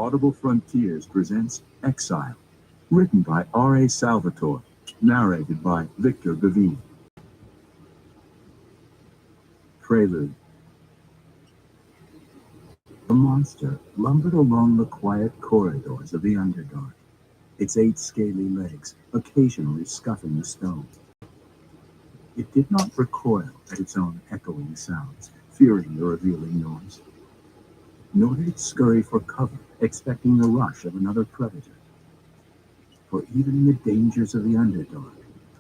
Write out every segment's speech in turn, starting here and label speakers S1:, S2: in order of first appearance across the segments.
S1: Audible Frontiers presents Exile, written by R.A. Salvatore, narrated by Victor Gavin. Prelude. The monster lumbered along the quiet corridors of the Underdark, its 8 scaly legs occasionally scuffing the stone. It did not recoil at its own echoing sounds, fearing the revealing noise. Nor did it scurry for cover, expecting the rush of another predator. For even in the dangers of the Underdark,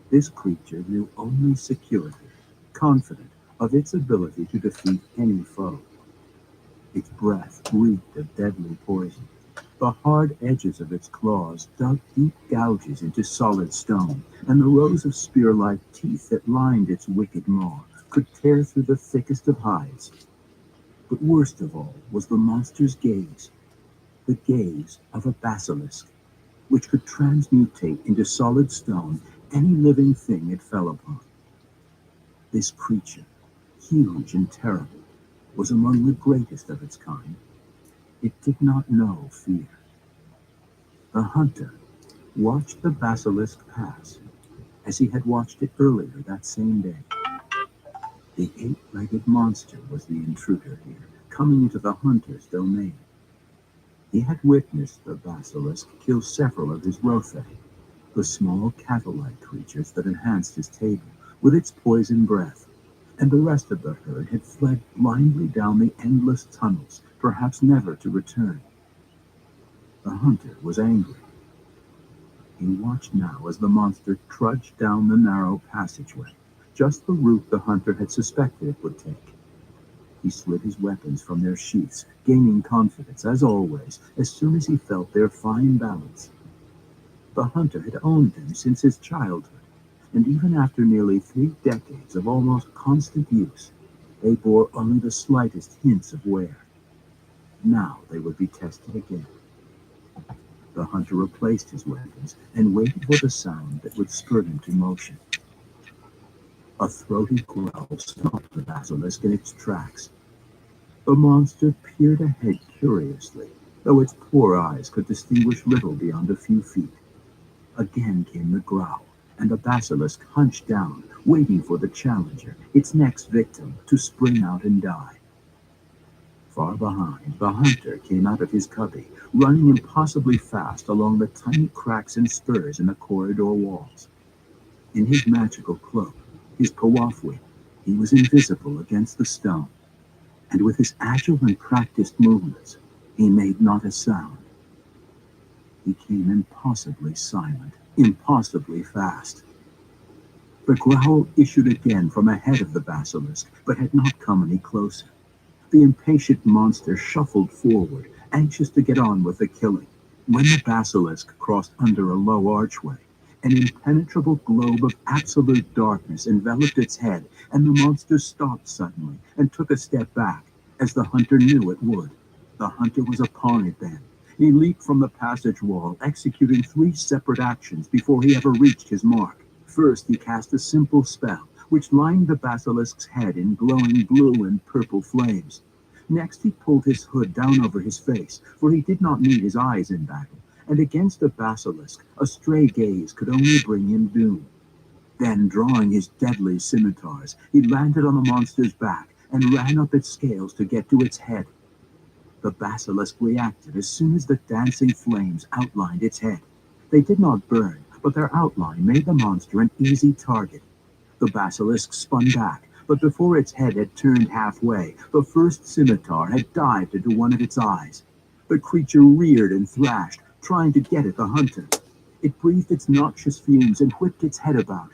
S1: this creature knew only security, confident of its ability to defeat any foe. Its breath reeked of deadly poison. The hard edges of its claws dug deep gouges into solid stone, and the rows of spear-like teeth that lined its wicked maw could tear through the thickest of hides. But worst of all was the monster's gaze, the gaze of a basilisk, which could transmutate into solid stone any living thing it fell upon. This creature, huge and terrible, was among the greatest of its kind. It did not know fear. The hunter watched the basilisk pass, as he had watched it earlier that same day. The 8-legged monster was the intruder here, coming into the hunter's domain. He had witnessed the basilisk kill several of his Rothae, the small cattle-like creatures that enhanced his table with its poison breath, and the rest of the herd had fled blindly down the endless tunnels, perhaps never to return. The hunter was angry. He watched now as the monster trudged down the narrow passageway, just the route the hunter had suspected it would take. He slid his weapons from their sheaths, gaining confidence, as always, as soon as he felt their fine balance. The hunter had owned them since his childhood, and even after nearly 3 decades of almost constant use, they bore only the slightest hints of wear. Now they would be tested again. The hunter replaced his weapons and waited for the sound that would spur him to motion. A throaty growl stopped the basilisk in its tracks. The monster peered ahead curiously, though its poor eyes could distinguish little beyond a few feet. Again came the growl, and the basilisk hunched down, waiting for the challenger, its next victim, to spring out and die. Far behind, the hunter came out of his cubby, running impossibly fast along the tiny cracks and spurs in the corridor walls. In his magical cloak, his Kawafwi, he was invisible against the stone, and with his agile and practiced movements, he made not a sound. He came impossibly silent, impossibly fast. The growl issued again from ahead of the basilisk, but had not come any closer. The impatient monster shuffled forward, anxious to get on with the killing, when the basilisk crossed under a low archway. An impenetrable globe of absolute darkness enveloped its head, and the monster stopped suddenly and took a step back, as the hunter knew it would. The hunter was upon it then. He leaped from the passage wall, executing 3 separate actions before he ever reached his mark. First, he cast a simple spell, which lined the basilisk's head in glowing blue and purple flames. Next, he pulled his hood down over his face, for he did not need his eyes in battle, and against a basilisk, a stray gaze could only bring him doom. Then, drawing his deadly scimitars, he landed on the monster's back and ran up its scales to get to its head. The basilisk reacted as soon as the dancing flames outlined its head. They did not burn, but their outline made the monster an easy target. The basilisk spun back, but before its head had turned halfway, the first scimitar had dived into one of its eyes. The creature reared and thrashed, trying to get at the hunter. It breathed its noxious fumes and whipped its head about.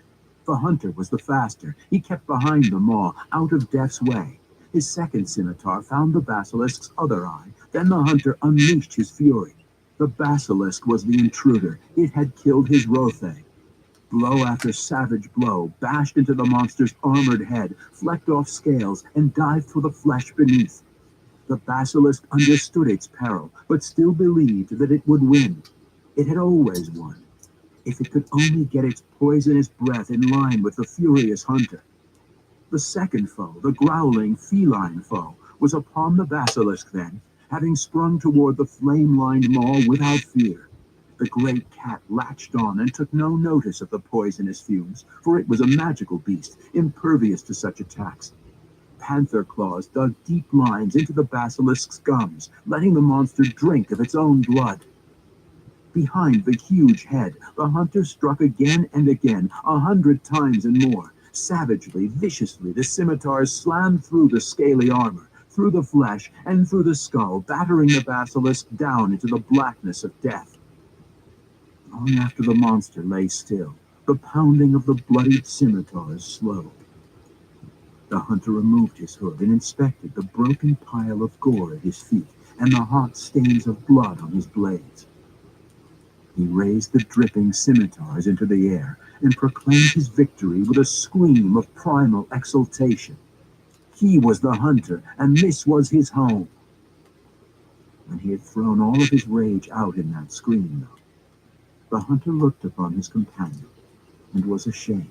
S1: The hunter was the faster. He kept behind the maw, out of death's way. His second scimitar found the basilisk's other eye. Then the hunter unleashed his fury. The basilisk was the intruder. It had killed his Rothae. Blow after savage blow bashed into the monster's armored head, flecked off scales, and dived for the flesh beneath. The basilisk understood its peril, but still believed that it would win. It had always won, if it could only get its poisonous breath in line with the furious hunter. The second foe, the growling feline foe, was upon the basilisk then, having sprung toward the flame-lined maw without fear. The great cat latched on and took no notice of the poisonous fumes, for it was a magical beast, impervious to such attacks. Panther claws dug deep lines into the basilisk's gums, letting the monster drink of its own blood. Behind the huge head, the hunter struck again and again, 100 times and more. Savagely, viciously, the scimitars slammed through the scaly armor, through the flesh, and through the skull, battering the basilisk down into the blackness of death. Long after the monster lay still, the pounding of the bloodied scimitars slowed. The hunter removed his hood and inspected the broken pile of gore at his feet and the hot stains of blood on his blades. He raised the dripping scimitars into the air and proclaimed his victory with a scream of primal exultation. He was the hunter, and this was his home. When he had thrown all of his rage out in that scream, though, the hunter looked upon his companion and was ashamed.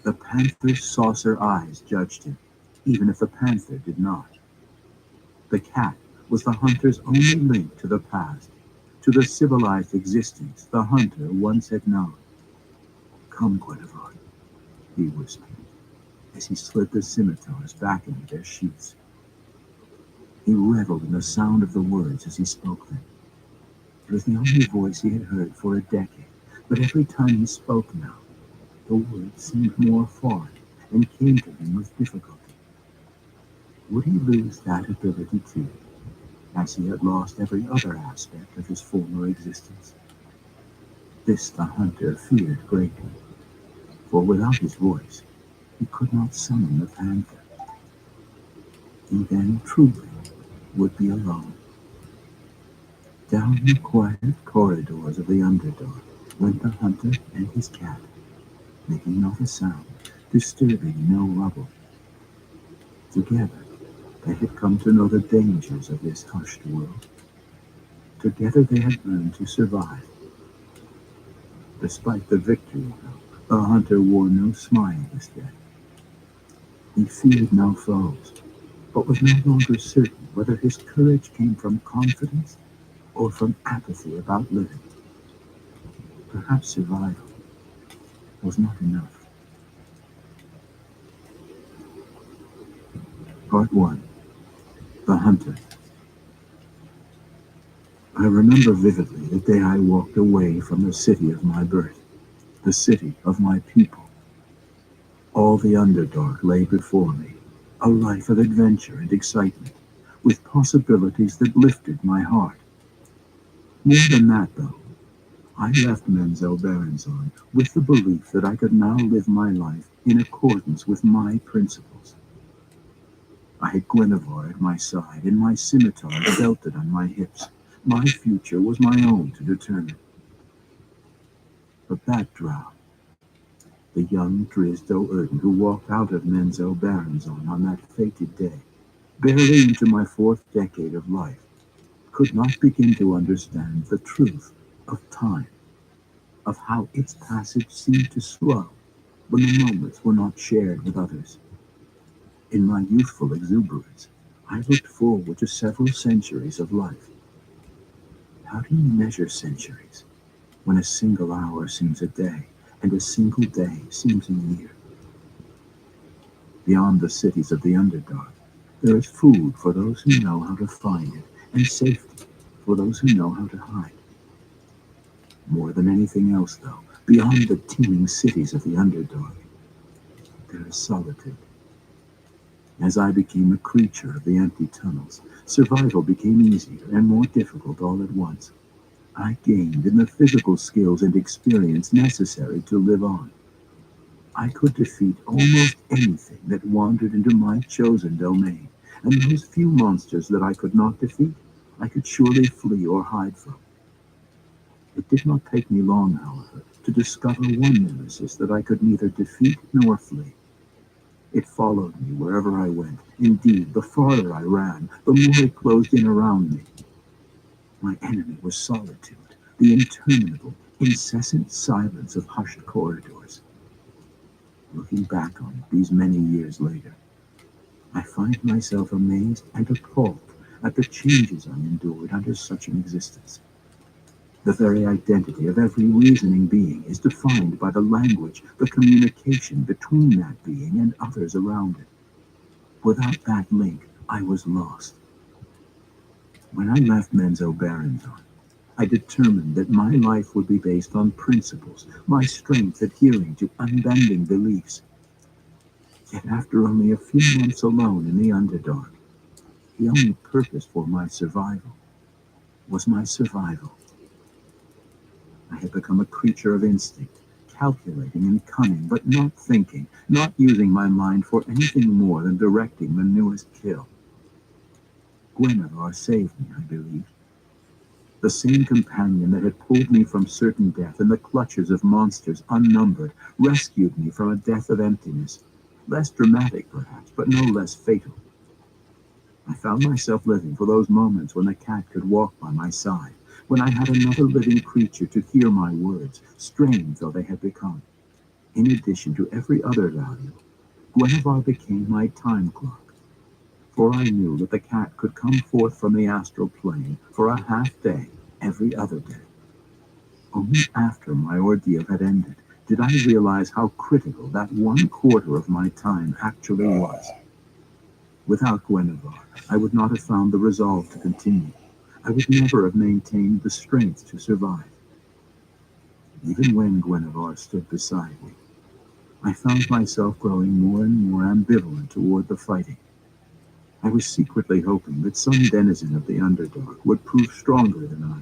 S1: The panther's saucer eyes judged him, even if the panther did not. The cat was the hunter's only link to the past, to the civilized existence the hunter once had known. "Come, Guinevere," he whispered, as he slid the scimitars back into their sheaths. He reveled in the sound of the words as he spoke them. It was the only voice he had heard for a decade, but every time he spoke now, the words seemed more foreign and came to him with difficulty. Would he lose that ability too, as he had lost every other aspect of his former existence? This the hunter feared greatly, for without his voice, he could not summon the panther. He then truly would be alone. Down the quiet corridors of the Underdark went the hunter and his cat, making not a sound, disturbing no rubble. Together, they had come to know the dangers of this hushed world. Together they had learned to survive. Despite the victory, the hunter wore no smile this day. He feared no foes, but was no longer certain whether his courage came from confidence or from apathy about living. Perhaps survival was not enough. Part 1. The Hunter. I remember vividly the day I walked away from the city of my birth, the city of my people. All the Underdark lay before me, a life of adventure and excitement, with possibilities that lifted my heart. More than that, though, I left Menzel Berenzon with the belief that I could now live my life in accordance with my principles. I had Guinevere at my side and my scimitar belted on my hips. My future was my own to determine. But that drow, the young Drizzt Do'Urden who walked out of Menzel Berenzon on that fated day, barely into my 4th decade of life, could not begin to understand the truth of time, of how its passage seemed to slow when the moments were not shared with others. In my youthful exuberance, I looked forward to several centuries of life. How do you measure centuries when a single hour seems a day and a single day seems a year? Beyond the cities of the Underdark, there is food for those who know how to find it, and safety for those who know how to hide. More than anything else, though, beyond the teeming cities of the Underdark, there is solitude. As I became a creature of the empty tunnels, survival became easier and more difficult all at once. I gained in the physical skills and experience necessary to live on. I could defeat almost anything that wandered into my chosen domain, and those few monsters that I could not defeat, I could surely flee or hide from. It did not take me long, however, to discover one nemesis that I could neither defeat nor flee. It followed me wherever I went. Indeed, the farther I ran, the more it closed in around me. My enemy was solitude, the interminable, incessant silence of hushed corridors. Looking back on it these many years later, I find myself amazed and appalled at the changes I endured under such an existence. The very identity of every reasoning being is defined by the language, the communication between that being and others around it. Without that link, I was lost. When I left Menzoberranzan, I determined that my life would be based on principles, my strength adhering to unbending beliefs. Yet after only a few months alone in the Underdark, the only purpose for my survival was my survival. I had become a creature of instinct, calculating and cunning, but not thinking, not using my mind for anything more than directing the newest kill. Guinevere saved me, I believe. The same companion that had pulled me from certain death in the clutches of monsters unnumbered rescued me from a death of emptiness, less dramatic perhaps, but no less fatal. I found myself living for those moments when the cat could walk by my side, when I had another living creature to hear my words, strange though they had become. In addition to every other value, Guinevere became my time clock, for I knew that the cat could come forth from the astral plane for a half day every other day. Only after my ordeal had ended did I realize how critical that 1/4 of my time actually was. Without Guinevere, I would not have found the resolve to continue. I would never have maintained the strength to survive. Even when Guinevere stood beside me, I found myself growing more and more ambivalent toward the fighting. I was secretly hoping that some denizen of the Underdark would prove stronger than I.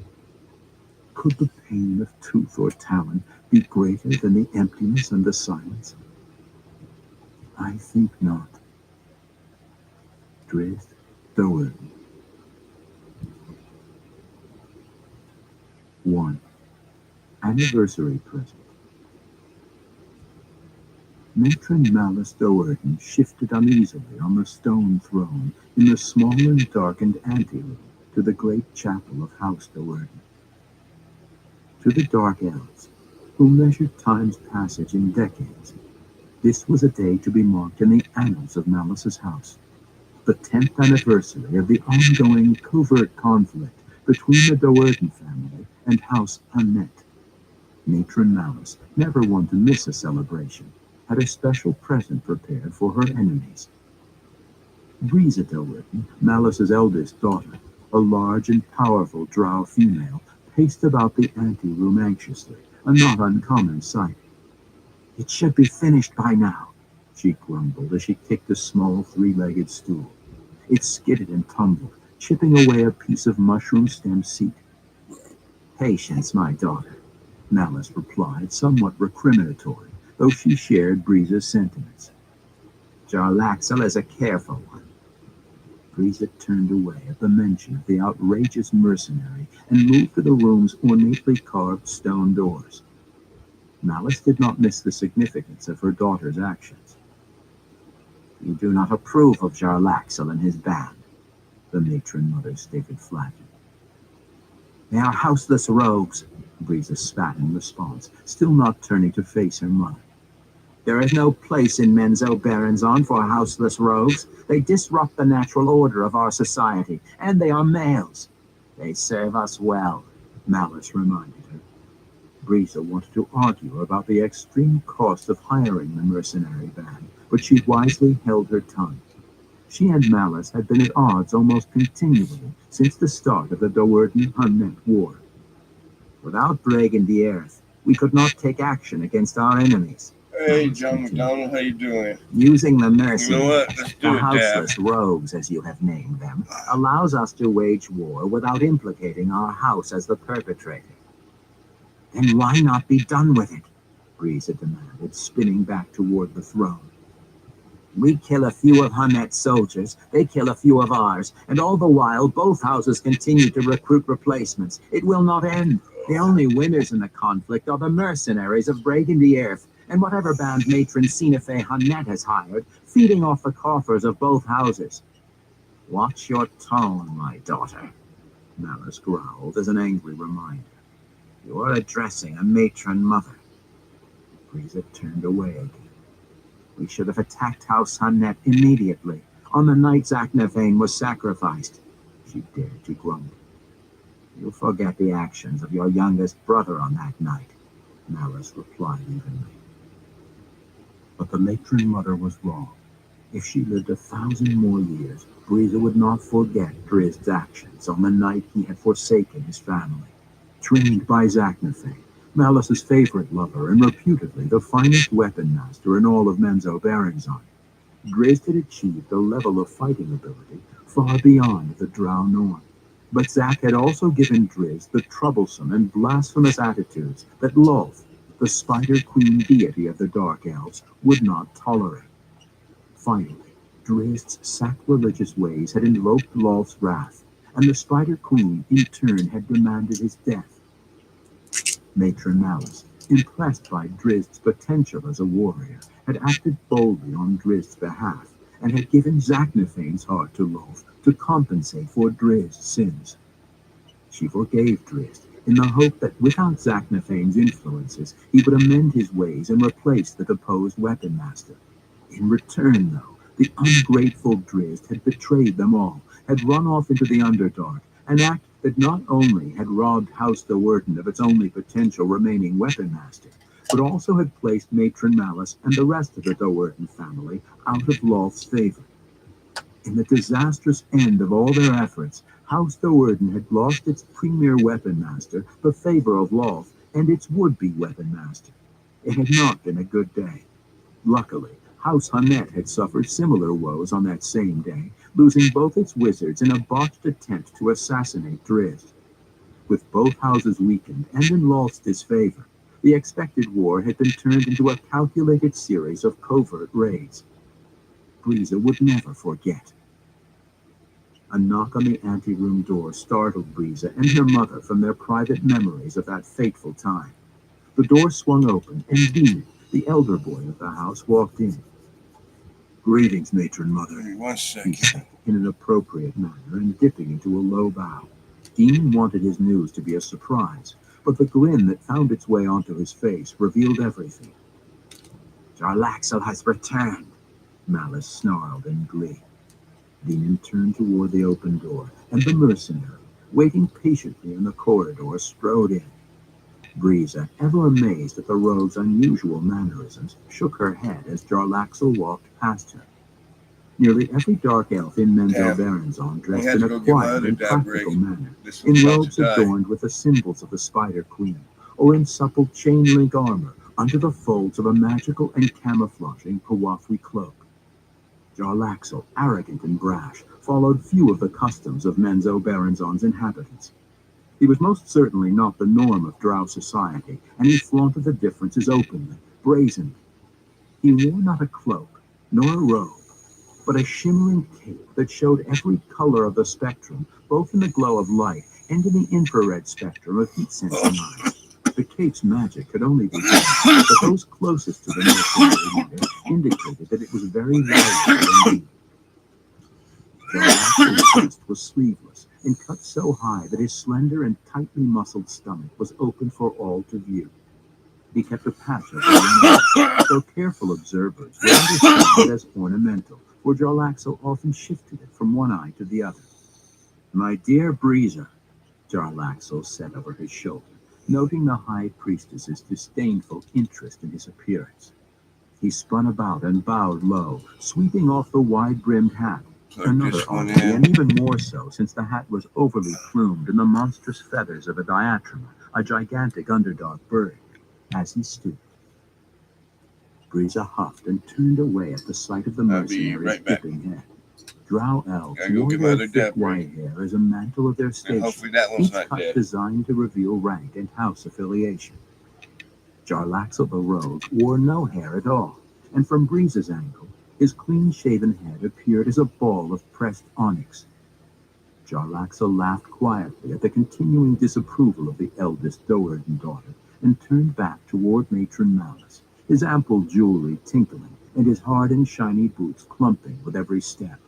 S1: Could the pain of tooth or talon be greater than the emptiness and the silence? I think not. Drizzt Do'Urden. 1. Anniversary present. Matron Malice Do'Urden shifted uneasily on the stone throne in the small and darkened anteroom to the great chapel of House Do'Urden. To the Dark Elves, who measured time's passage in decades, this was a day to be marked in the annals of Malice's house, the 10th anniversary of the ongoing covert conflict between the Do'Urden family and House Hunnet. Matron Malice, never one to miss a celebration, had a special present prepared for her enemies. Briza Do'Urden, Malice's eldest daughter, a large and powerful drow female, paced about the anteroom anxiously, a not uncommon sight. "It should be finished by now," she grumbled as she kicked a small three-legged stool. It skidded and tumbled, chipping away a piece of mushroom-stem seat. "Patience, my daughter," Malice replied, somewhat recriminatory, though she shared Briza's sentiments. "Jarlaxle is a careful one." Briza turned away at the mention of the outrageous mercenary and moved to the room's ornately carved stone doors. Malice did not miss the significance of her daughter's actions. "You do not approve of Jarlaxle and his band," the matron mother stated flatly. "They are houseless rogues," Briza spat in response, still not turning to face her mother. "There is no place in Menzoberranzan for houseless rogues. They disrupt the natural order of our society, and they are males." "They serve us well," Malice reminded her. Briza wanted to argue about the extreme cost of hiring the mercenary band, but she wisely held her tongue. She and Malice had been at odds almost continually since the start of the Do'Urden-Hunnet War. "Without Bregan the Earth, we could not take action against our enemies."
S2: Hey, John McDonald, how you doing?
S1: "Using the mercenaries,
S2: Let's
S1: the
S2: do it, Dad.
S1: houseless rogues, as you have named them, allows us to wage war without implicating our house as the perpetrator." "Then why not be done with it?" Briza demanded, spinning back toward the throne. "We kill a few of Hunnet's soldiers, they kill a few of ours, and all the while both houses continue to recruit replacements. It will not end. The only winners in the conflict are the mercenaries of Bregan the Earth, and whatever band matron Sinafe Hunnet has hired, feeding off the coffers of both houses." "Watch your tone, my daughter," Malice growled as an angry reminder. "You are addressing a matron mother." Briza turned away again. "We should have attacked House Hunnet immediately, on the night Zaknavain was sacrificed," she she dared to grumble. "You forget the actions of your youngest brother on that night," Malice replied evenly. But the matron mother was wrong. If she lived 1,000 more years, Breeza would not forget Drizzt actions on the night he had forsaken his family. Trained by Zaknafein, Malice's favorite lover and reputedly the finest weapon master in all of Menzoberranzan, Drizzt had achieved a level of fighting ability far beyond the Drow norm. But Zack had also given Drizzt the troublesome and blasphemous attitudes that Lolth, the Spider Queen deity of the Dark Elves, would not tolerate. Finally, Drizzt's sacrilegious ways had invoked Lolth's wrath, and the Spider Queen in turn had demanded his death. Matron Malice, impressed by Drizzt's potential as a warrior, had acted boldly on Drizzt's behalf, and had given Zaknafein's heart to Lolth to compensate for Drizzt's sins. She forgave Drizzt in the hope that without Zaknafein's influences, he would amend his ways and replace the deposed weapon master. In return, though, the ungrateful Drizzt had betrayed them all, had run off into the Underdark, an act that not only had robbed House Do'Urden of its only potential remaining weapon master, but also had placed Matron Malice and the rest of the Do'Urden family out of Lolth's favor. In the disastrous end of all their efforts, House Do'Urden had lost its premier weapon master, the favor of Lolth, and its would-be weapon master. It had not been a good day. Luckily, House Hunnet had suffered similar woes on that same day, losing both its wizards in a botched attempt to assassinate Drizzt. With both houses weakened and in Lolth's disfavor, the expected war had been turned into a calculated series of covert raids. Breeza would never forget. A knock on the anteroom door startled Breeza and her mother from their private memories of that fateful time. The door swung open, and Demon, the elder boy of the house, walked in. "Greetings, Matron Mother,"
S2: Give me 1
S1: he
S2: second.
S1: said, in an appropriate manner, and dipping into a low bow. Demon wanted his news to be a surprise, but the grin that found its way onto his face revealed everything. "Jarlaxle has returned," Malice snarled in glee. Demon turned toward the open door, and the mercenary, waiting patiently in the corridor, strode in. Breeza, ever amazed at the rogue's unusual mannerisms, shook her head as Jarlaxle walked past her. Nearly every dark elf in Menzoberranzan dressed in a quiet and practical manner, in robes adorned with the symbols of the Spider Queen, or in supple chain-link armor under the folds of a magical and camouflaging Pawafwi cloak. Jarlaxle, arrogant and brash, followed few of the customs of Menzoberranzan's inhabitants. He was most certainly not the norm of Drow society, and he flaunted the differences openly, brazenly. He wore not a cloak, nor a robe, but a shimmering cape that showed every color of the spectrum, both in the glow of light and in the infrared spectrum of heat-sensing eyes. The cape's magic could only be guessed, but those closest to the mercenary leader indicated that it was very valuable indeed. Jarlaxle's vest was sleeveless and cut so high that his slender and tightly muscled stomach was open for all to view. He kept a patch over one eye, so careful observers would understand it as ornamental, for Jarlaxle often shifted it from one eye to the other. "My dear Breeza," Jarlaxle said over his shoulder, noting the High Priestess's disdainful interest in his appearance. He spun about and bowed low, sweeping off the wide-brimmed hat. Another oddity, and even more so since the hat was overly plumed in the monstrous feathers of a diatrema, a gigantic Underdark bird, as he stooped. Breeza huffed and turned away at the sight of the mercenary's dipping head. Drow elves wore their thick white hair as a mantle of their station, each cut designed to reveal rank and house affiliation. Jarlaxle the Rogue wore no hair at all, and from Breeza's angle, his clean-shaven head appeared as a ball of pressed onyx. Jarlaxle laughed quietly at the continuing disapproval of the eldest Do'Urden daughter, and turned back toward Matron Malice, his ample jewelry tinkling and his hard and shiny boots clumping with every step.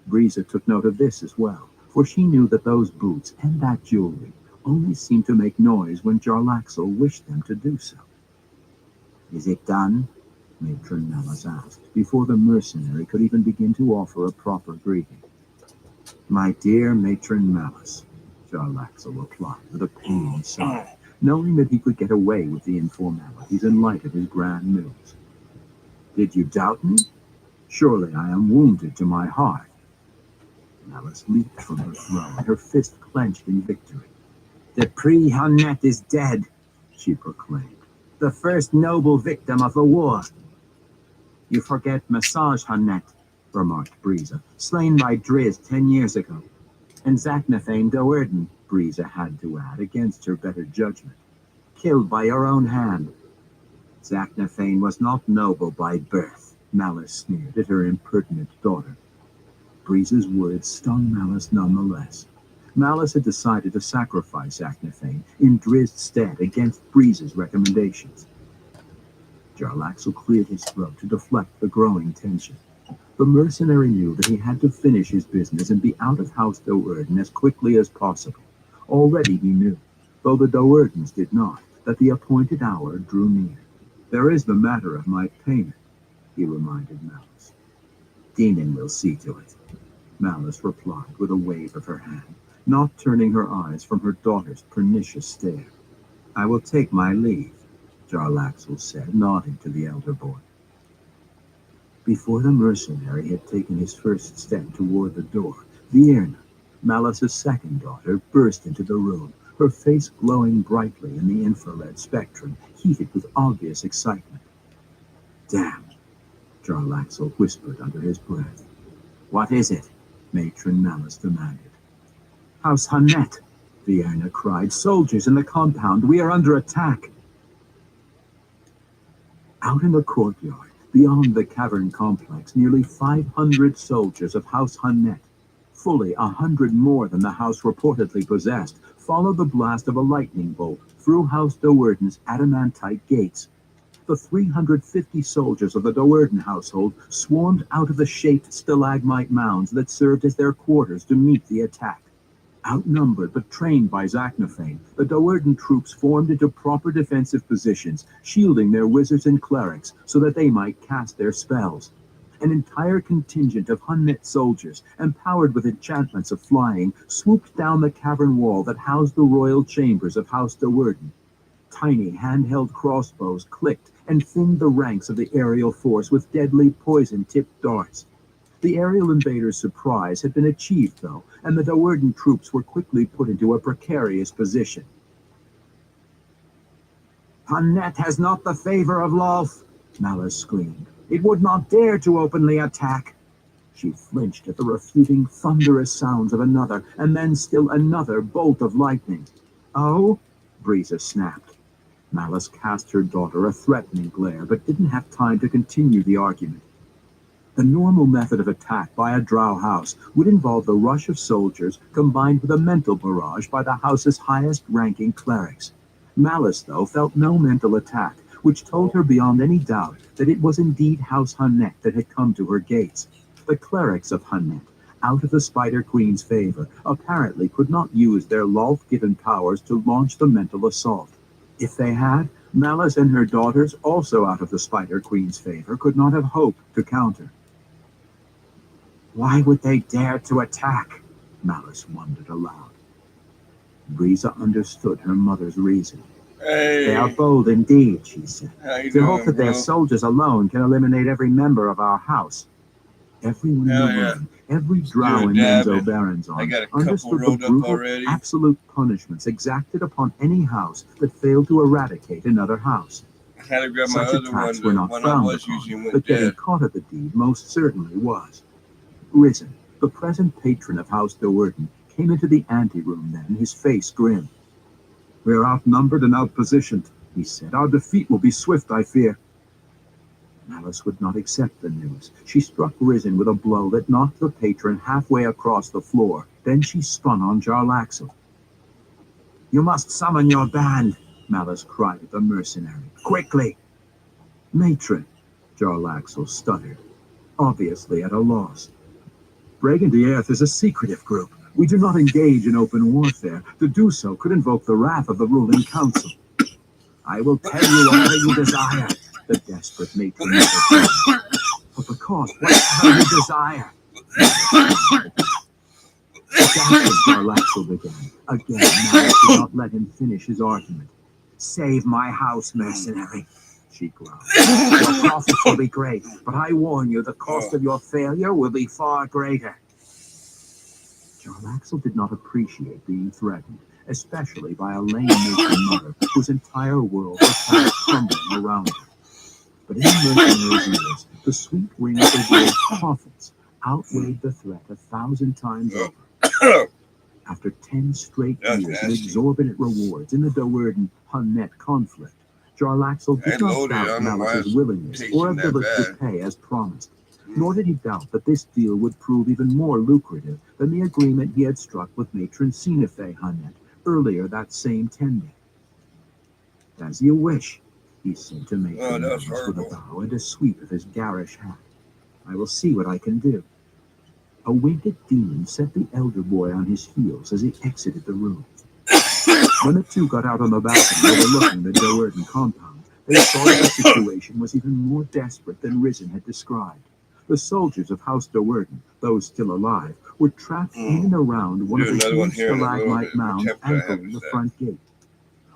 S1: Breeza took note of this as well, for she knew that those boots and that jewelry only seemed to make noise when Jarlaxle wished them to do so. "Is it done?" Matron Malice asked, before the mercenary could even begin to offer a proper greeting. My dear Matron Malice, Jarlaxle replied with a pained sigh, knowing that he could get away with the informalities in light of his grand news. Did you doubt me? Surely I am wounded to my heart. Malice leaped from her throne, her fist clenched in victory. The Prix Honnet is dead, she proclaimed. The first noble victim of the war. You forget Massage Honnet, remarked Breeza, slain by Driz 10 years ago. And Zacnaphane Doerden, Breeza had to add, against her better judgment. Killed by your own hand. Zacnaphane was not noble by birth, Malice sneered at her impertinent daughter. Breeze's words stung Malice nonetheless. Malice had decided to sacrifice Zacnaphane in Driz's stead against Breeze's recommendations. Jarlaxle cleared his throat to deflect the growing tension. The mercenary knew that he had to finish his business and be out of House Doerden as quickly as possible. Already he knew, though the Doerdens did not, that the appointed hour drew near. There is the matter of my payment, he reminded Malice. Demon will see to it, Malice replied with a wave of her hand, not turning her eyes from her daughter's pernicious stare. I will take my leave, Jarlaxle said, nodding to the elder boy. Before the mercenary had taken his first step toward the door, Vierna, Malice's second daughter, burst into the room, her face glowing brightly in the infrared spectrum, heated with obvious excitement. Damn, Jarlaxle whispered under his breath. What is it? Matron Malice demanded. House Honnet, Vierna cried. Soldiers in the compound. We are under attack. Out in the courtyard, beyond the cavern complex, nearly 500 soldiers of House Honnet, fully 100 more than the house reportedly possessed, followed the blast of a lightning bolt through House Doerden's adamantite gates. The 350 soldiers of the Doerden household swarmed out of the shaped stalagmite mounds that served as their quarters to meet the attack. Outnumbered but trained by Zacnaphane, the Doerden troops formed into proper defensive positions, shielding their wizards and clerics so that they might cast their spells. An entire contingent of Honnet soldiers, empowered with enchantments of flying, swooped down the cavern wall that housed the royal chambers of House Doerden. Tiny handheld crossbows clicked and thinned the ranks of the aerial force with deadly poison-tipped darts. The aerial invaders' surprise had been achieved, though, and the Doerden troops were quickly put into a precarious position. Honnet has not the favor of Lolth, Malice screamed. It would not dare to openly attack. She flinched at the refuting, thunderous sounds of another, and then still another bolt of lightning. Oh? Breeza snapped. Malice cast her daughter a threatening glare, but didn't have time to continue the argument. The normal method of attack by a drow house would involve the rush of soldiers combined with a mental barrage by the house's highest-ranking clerics. Malice, though, felt no mental attack, which told her beyond any doubt that it was indeed House Honnet that had come to her gates. The clerics of Honnet, out of the Spider Queen's favor, apparently could not use their Lolth-given powers to launch the mental assault. If they had, Malice and her daughters, also out of the Spider Queen's favor, could not have hoped to counter. Why would they dare to attack? Malice wondered aloud. Breeza understood her mother's reason.
S2: Hey.
S1: They are bold indeed, she said.
S2: They
S1: hope that their soldiers alone can eliminate every member of our house. Everyone in the room, every drow in Menzo Baronzon, understood the brutal, absolute punishments exacted upon any house that failed to eradicate another house. Such attacks were not frowned upon, but getting caught at the deed most certainly was. Risen, the present patron of House Doerden, came into the anteroom then, his face grim. We are outnumbered and outpositioned, he said. Our defeat will be swift, I fear. Malice would not accept the news. She struck Risen with a blow that knocked the patron halfway across the floor. Then she spun on Jarlaxle. You must summon your band, Malice cried at the mercenary. Quickly! Matron, Jarlaxle stuttered, obviously at a loss. Bragin Earth is a secretive group. We do not engage in open warfare. To do so could invoke the wrath of the ruling council. I will tell you whatever you desire, the desperate matron said. But because whatever you desire. Gasping, Jarlaxle began. Again, Malice did not let him finish his argument. Save my house, mercenary, she growled. Your profits will be great, but I warn you, the cost of your failure will be far greater. Jarlaxle did not appreciate being threatened, especially by a lame matron mother whose entire world was fast crumbling around her. But in the mercenary's ears, the sweet ring of the word profits outweighed the threat 1,000 times over. After 10 straight
S2: That's
S1: years of
S2: nasty.
S1: exorbitant rewards in the Do'Urden-Hunnet conflict, Jarlaxle did
S2: Hey,
S1: not
S2: loaded, I
S1: doubt
S2: don't know why
S1: Malice's
S2: it's
S1: willingness or
S2: tasting that
S1: ability to
S2: bad.
S1: pay as promised. Nor did he doubt that this deal would prove even more lucrative than the agreement he had struck with matron Senefe Hunnet earlier that same tender. As you wish, he said to matron
S2: Oh, that's
S1: Malice with a
S2: horrible.
S1: bow and a sweep of his garish hat. I will see what I can do. A winged demon set the elder boy on his heels as he exited the room. When the two got out on the balcony overlooking the Do'Urden compound, they saw that the situation was even more desperate than Risen had described. The soldiers of House Do'Urden, those still alive, were trapped in and around one
S2: Do
S1: of the
S2: another one
S1: huge
S2: here in a little
S1: stalagmite
S2: bit. What
S1: mounds
S2: temperature I have
S1: anchoring
S2: is
S1: the
S2: that?
S1: front gate.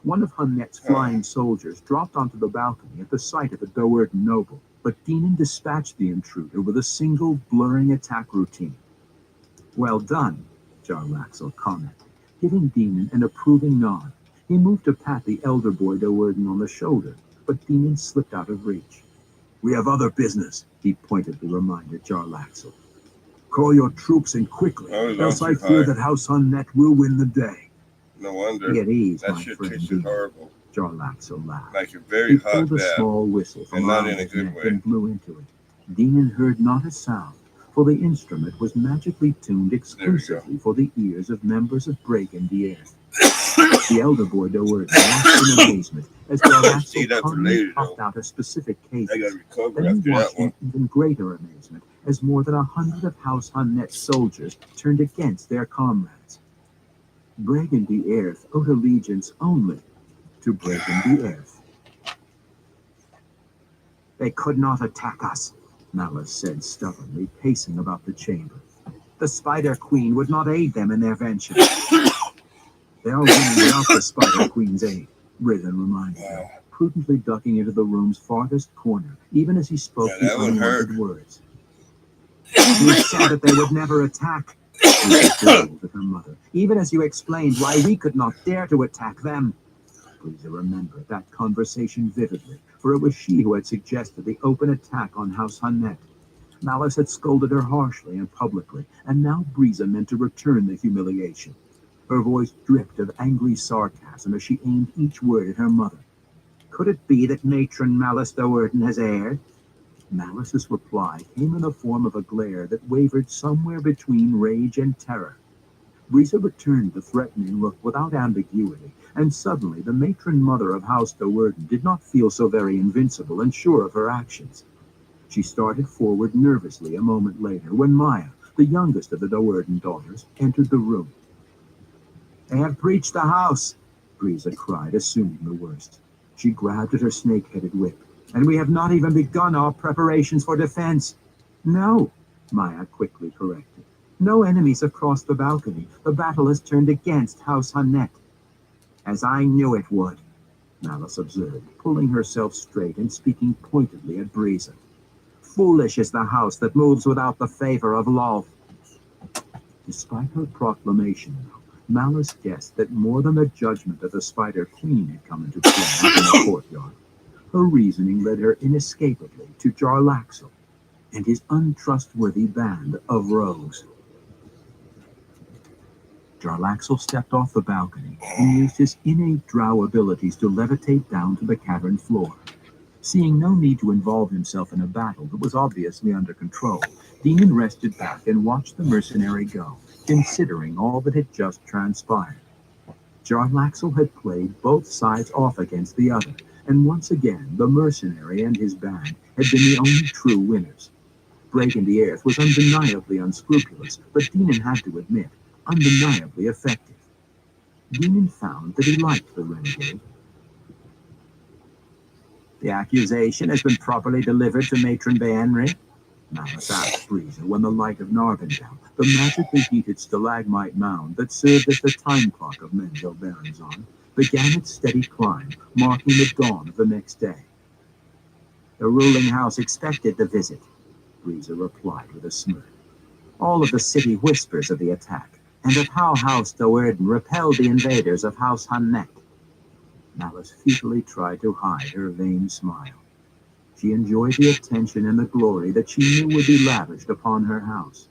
S1: One of Hunnet's flying soldiers dropped onto the balcony at the sight of the Do'Urden noble, but Demon dispatched the intruder with a single blurring attack routine. Well done, Jarlaxle commented, giving Demon an approving nod. He moved to pat the elder boy Do'Urden on the shoulder, but Demon slipped out of reach. We have other business, he pointedly reminded Jarlaxle. Call your troops and quickly,
S2: I was on
S1: else I
S2: too
S1: fear
S2: high.
S1: that House Hunnet will win the day.
S2: No wonder.
S1: Be at ease,
S2: That
S1: my
S2: shit
S1: friend
S2: tasted
S1: Demon,
S2: horrible.
S1: Jarlaxle laughed.
S2: Like a very
S1: He
S2: hot
S1: pulled a
S2: bath.
S1: small whistle from
S2: and not
S1: around
S2: in a
S1: his
S2: good
S1: neck
S2: way.
S1: and blew into it. Demon heard not a sound, for the instrument was magically tuned exclusively for the ears of members of Breaking the Earth. The elder boy Do'Urden watched in amazement as
S2: See
S1: Jarlaxle
S2: that for
S1: calmly
S2: later,
S1: puffed
S2: though.
S1: out a specific cadence.
S2: I gotta recover
S1: Then he
S2: after that
S1: watched
S2: one.
S1: in even greater amazement as more than 100 of House Hunnet's soldiers turned against their comrades. Breaking the Earth owed allegiance only to Breaking the Earth. They could not attack us, Malice said stubbornly, pacing about the chamber. The Spider Queen would not aid them in their venture. They are winning without the Spider Queen's aid, Risen reminded her, prudently ducking into the room's farthest corner, even as he spoke
S2: Yeah,
S1: the
S2: that would hurt.
S1: unwanted words. You said that they would never attack, Risen growled at her mother, even as you explained why we could not dare to attack them. Breeza remembered that conversation vividly, for it was she who had suggested the open attack on House Hunnet. Malice had scolded her harshly and publicly, and now Breeza meant to return the humiliation. Her voice dripped of angry sarcasm as she aimed each word at her mother. Could it be that matron Malice Do'Urden has erred? Malice's reply came in the form of a glare that wavered somewhere between rage and terror. Breeza returned the threatening look without ambiguity, and suddenly the matron mother of House Do'Urden did not feel so very invincible and sure of her actions. She started forward nervously a moment later when Maya, the youngest of the Do'Urden daughters, entered the room. They have breached the house, Breeza cried, assuming the worst. She grabbed at her snake-headed whip. And we have not even begun our preparations for defense. No, Maya quickly corrected. No enemies have crossed the balcony. The battle has turned against House Hunnet. As I knew it would, Malice observed, pulling herself straight and speaking pointedly at Breeza. Foolish is the house that moves without the favor of law. Despite her proclamation, Malice guessed that more than the judgment of the Spider Queen had come into play in the courtyard. Her reasoning led her inescapably to Jarlaxle and his untrustworthy band of rogues. Jarlaxle stepped off the balcony and used his innate drow abilities to levitate down to the cavern floor. Seeing no need to involve himself in a battle that was obviously under control, Demon rested back and watched the mercenary go, considering all that had just transpired. Jarlaxle had played both sides off against the other, and once again the mercenary and his band had been the only true winners. Breaking the Earth was undeniably unscrupulous, but Demon had to admit, undeniably effective. Demon found that he liked the renegade. The accusation has been properly delivered to Matron Behenry, Malice asked Breezer when the light of Narvandale, the magically heated stalagmite mound that served as the time clock of Menzo Berenzon, began its steady climb, marking the dawn of the next day. The ruling house expected the visit, Breezer replied with a smirk. All of the city whispers of the attack, and of how House Do'Urden repelled the invaders of House Hannet. Malice futilely tried to hide her vain smile. She enjoyed the attention and the glory that she knew would be lavished upon her house.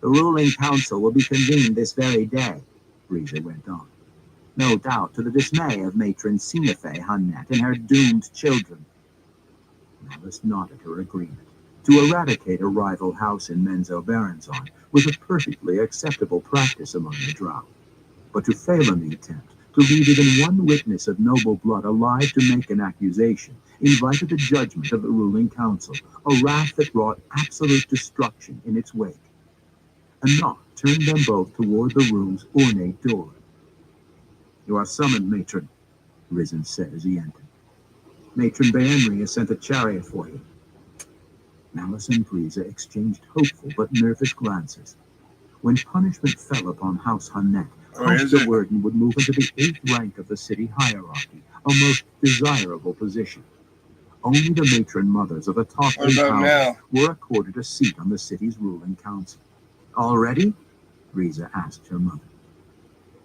S1: The ruling council will be convened this very day, Breezer went on. No doubt to the dismay of matron Sinafe Hannet and her doomed children. Malice nodded her agreement. To eradicate a rival house in Menzo Berenzon was a perfectly acceptable practice among the Drow. But to fail in the attempt, to leave even one witness of noble blood alive to make an accusation, invited the judgment of the ruling council, a wrath that brought absolute destruction in its wake. A knock turned them both toward the room's ornate door. "You are summoned, matron," Risen said as he entered. "Matron Baenri has sent a chariot for you." Malice and Breezer exchanged hopeful but nervous glances. When punishment fell upon House Hannet, House Do'Urden would move into the 8th rank of the city hierarchy, a most desirable position. Only the matron mothers of the top 8 houses were accorded a seat on the city's ruling council. "Already?" Breezer asked her mother.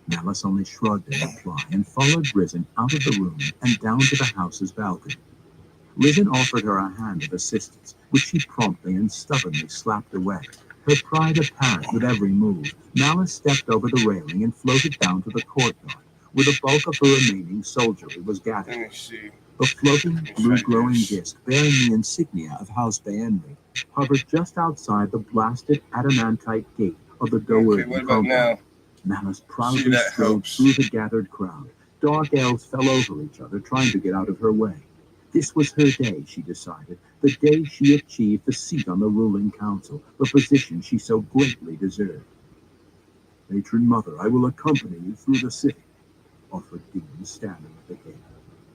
S1: Malice only shrugged in reply and followed Risen out of the room and down to the house's balcony. Risen offered her a hand of assistance, which she promptly and stubbornly slapped away. Her pride apparent with every move, Malice stepped over the railing and floated down to the courtyard, where the bulk of the remaining soldiery was gathered.
S2: Let me see.
S1: The floating, blue-glowing disc bearing the insignia of House Baenri hovered just outside the blasted adamantite gate of the Do'Urden
S2: what about
S1: compound.
S2: now?
S1: Malice proudly strode through the gathered crowd. Dark elves fell over each other, trying to get out of her way. This was her day, she decided, the day she achieved the seat on the ruling council, the position she so greatly deserved. "Matron Mother, I will accompany you through the city," offered Demon, standing at the gate.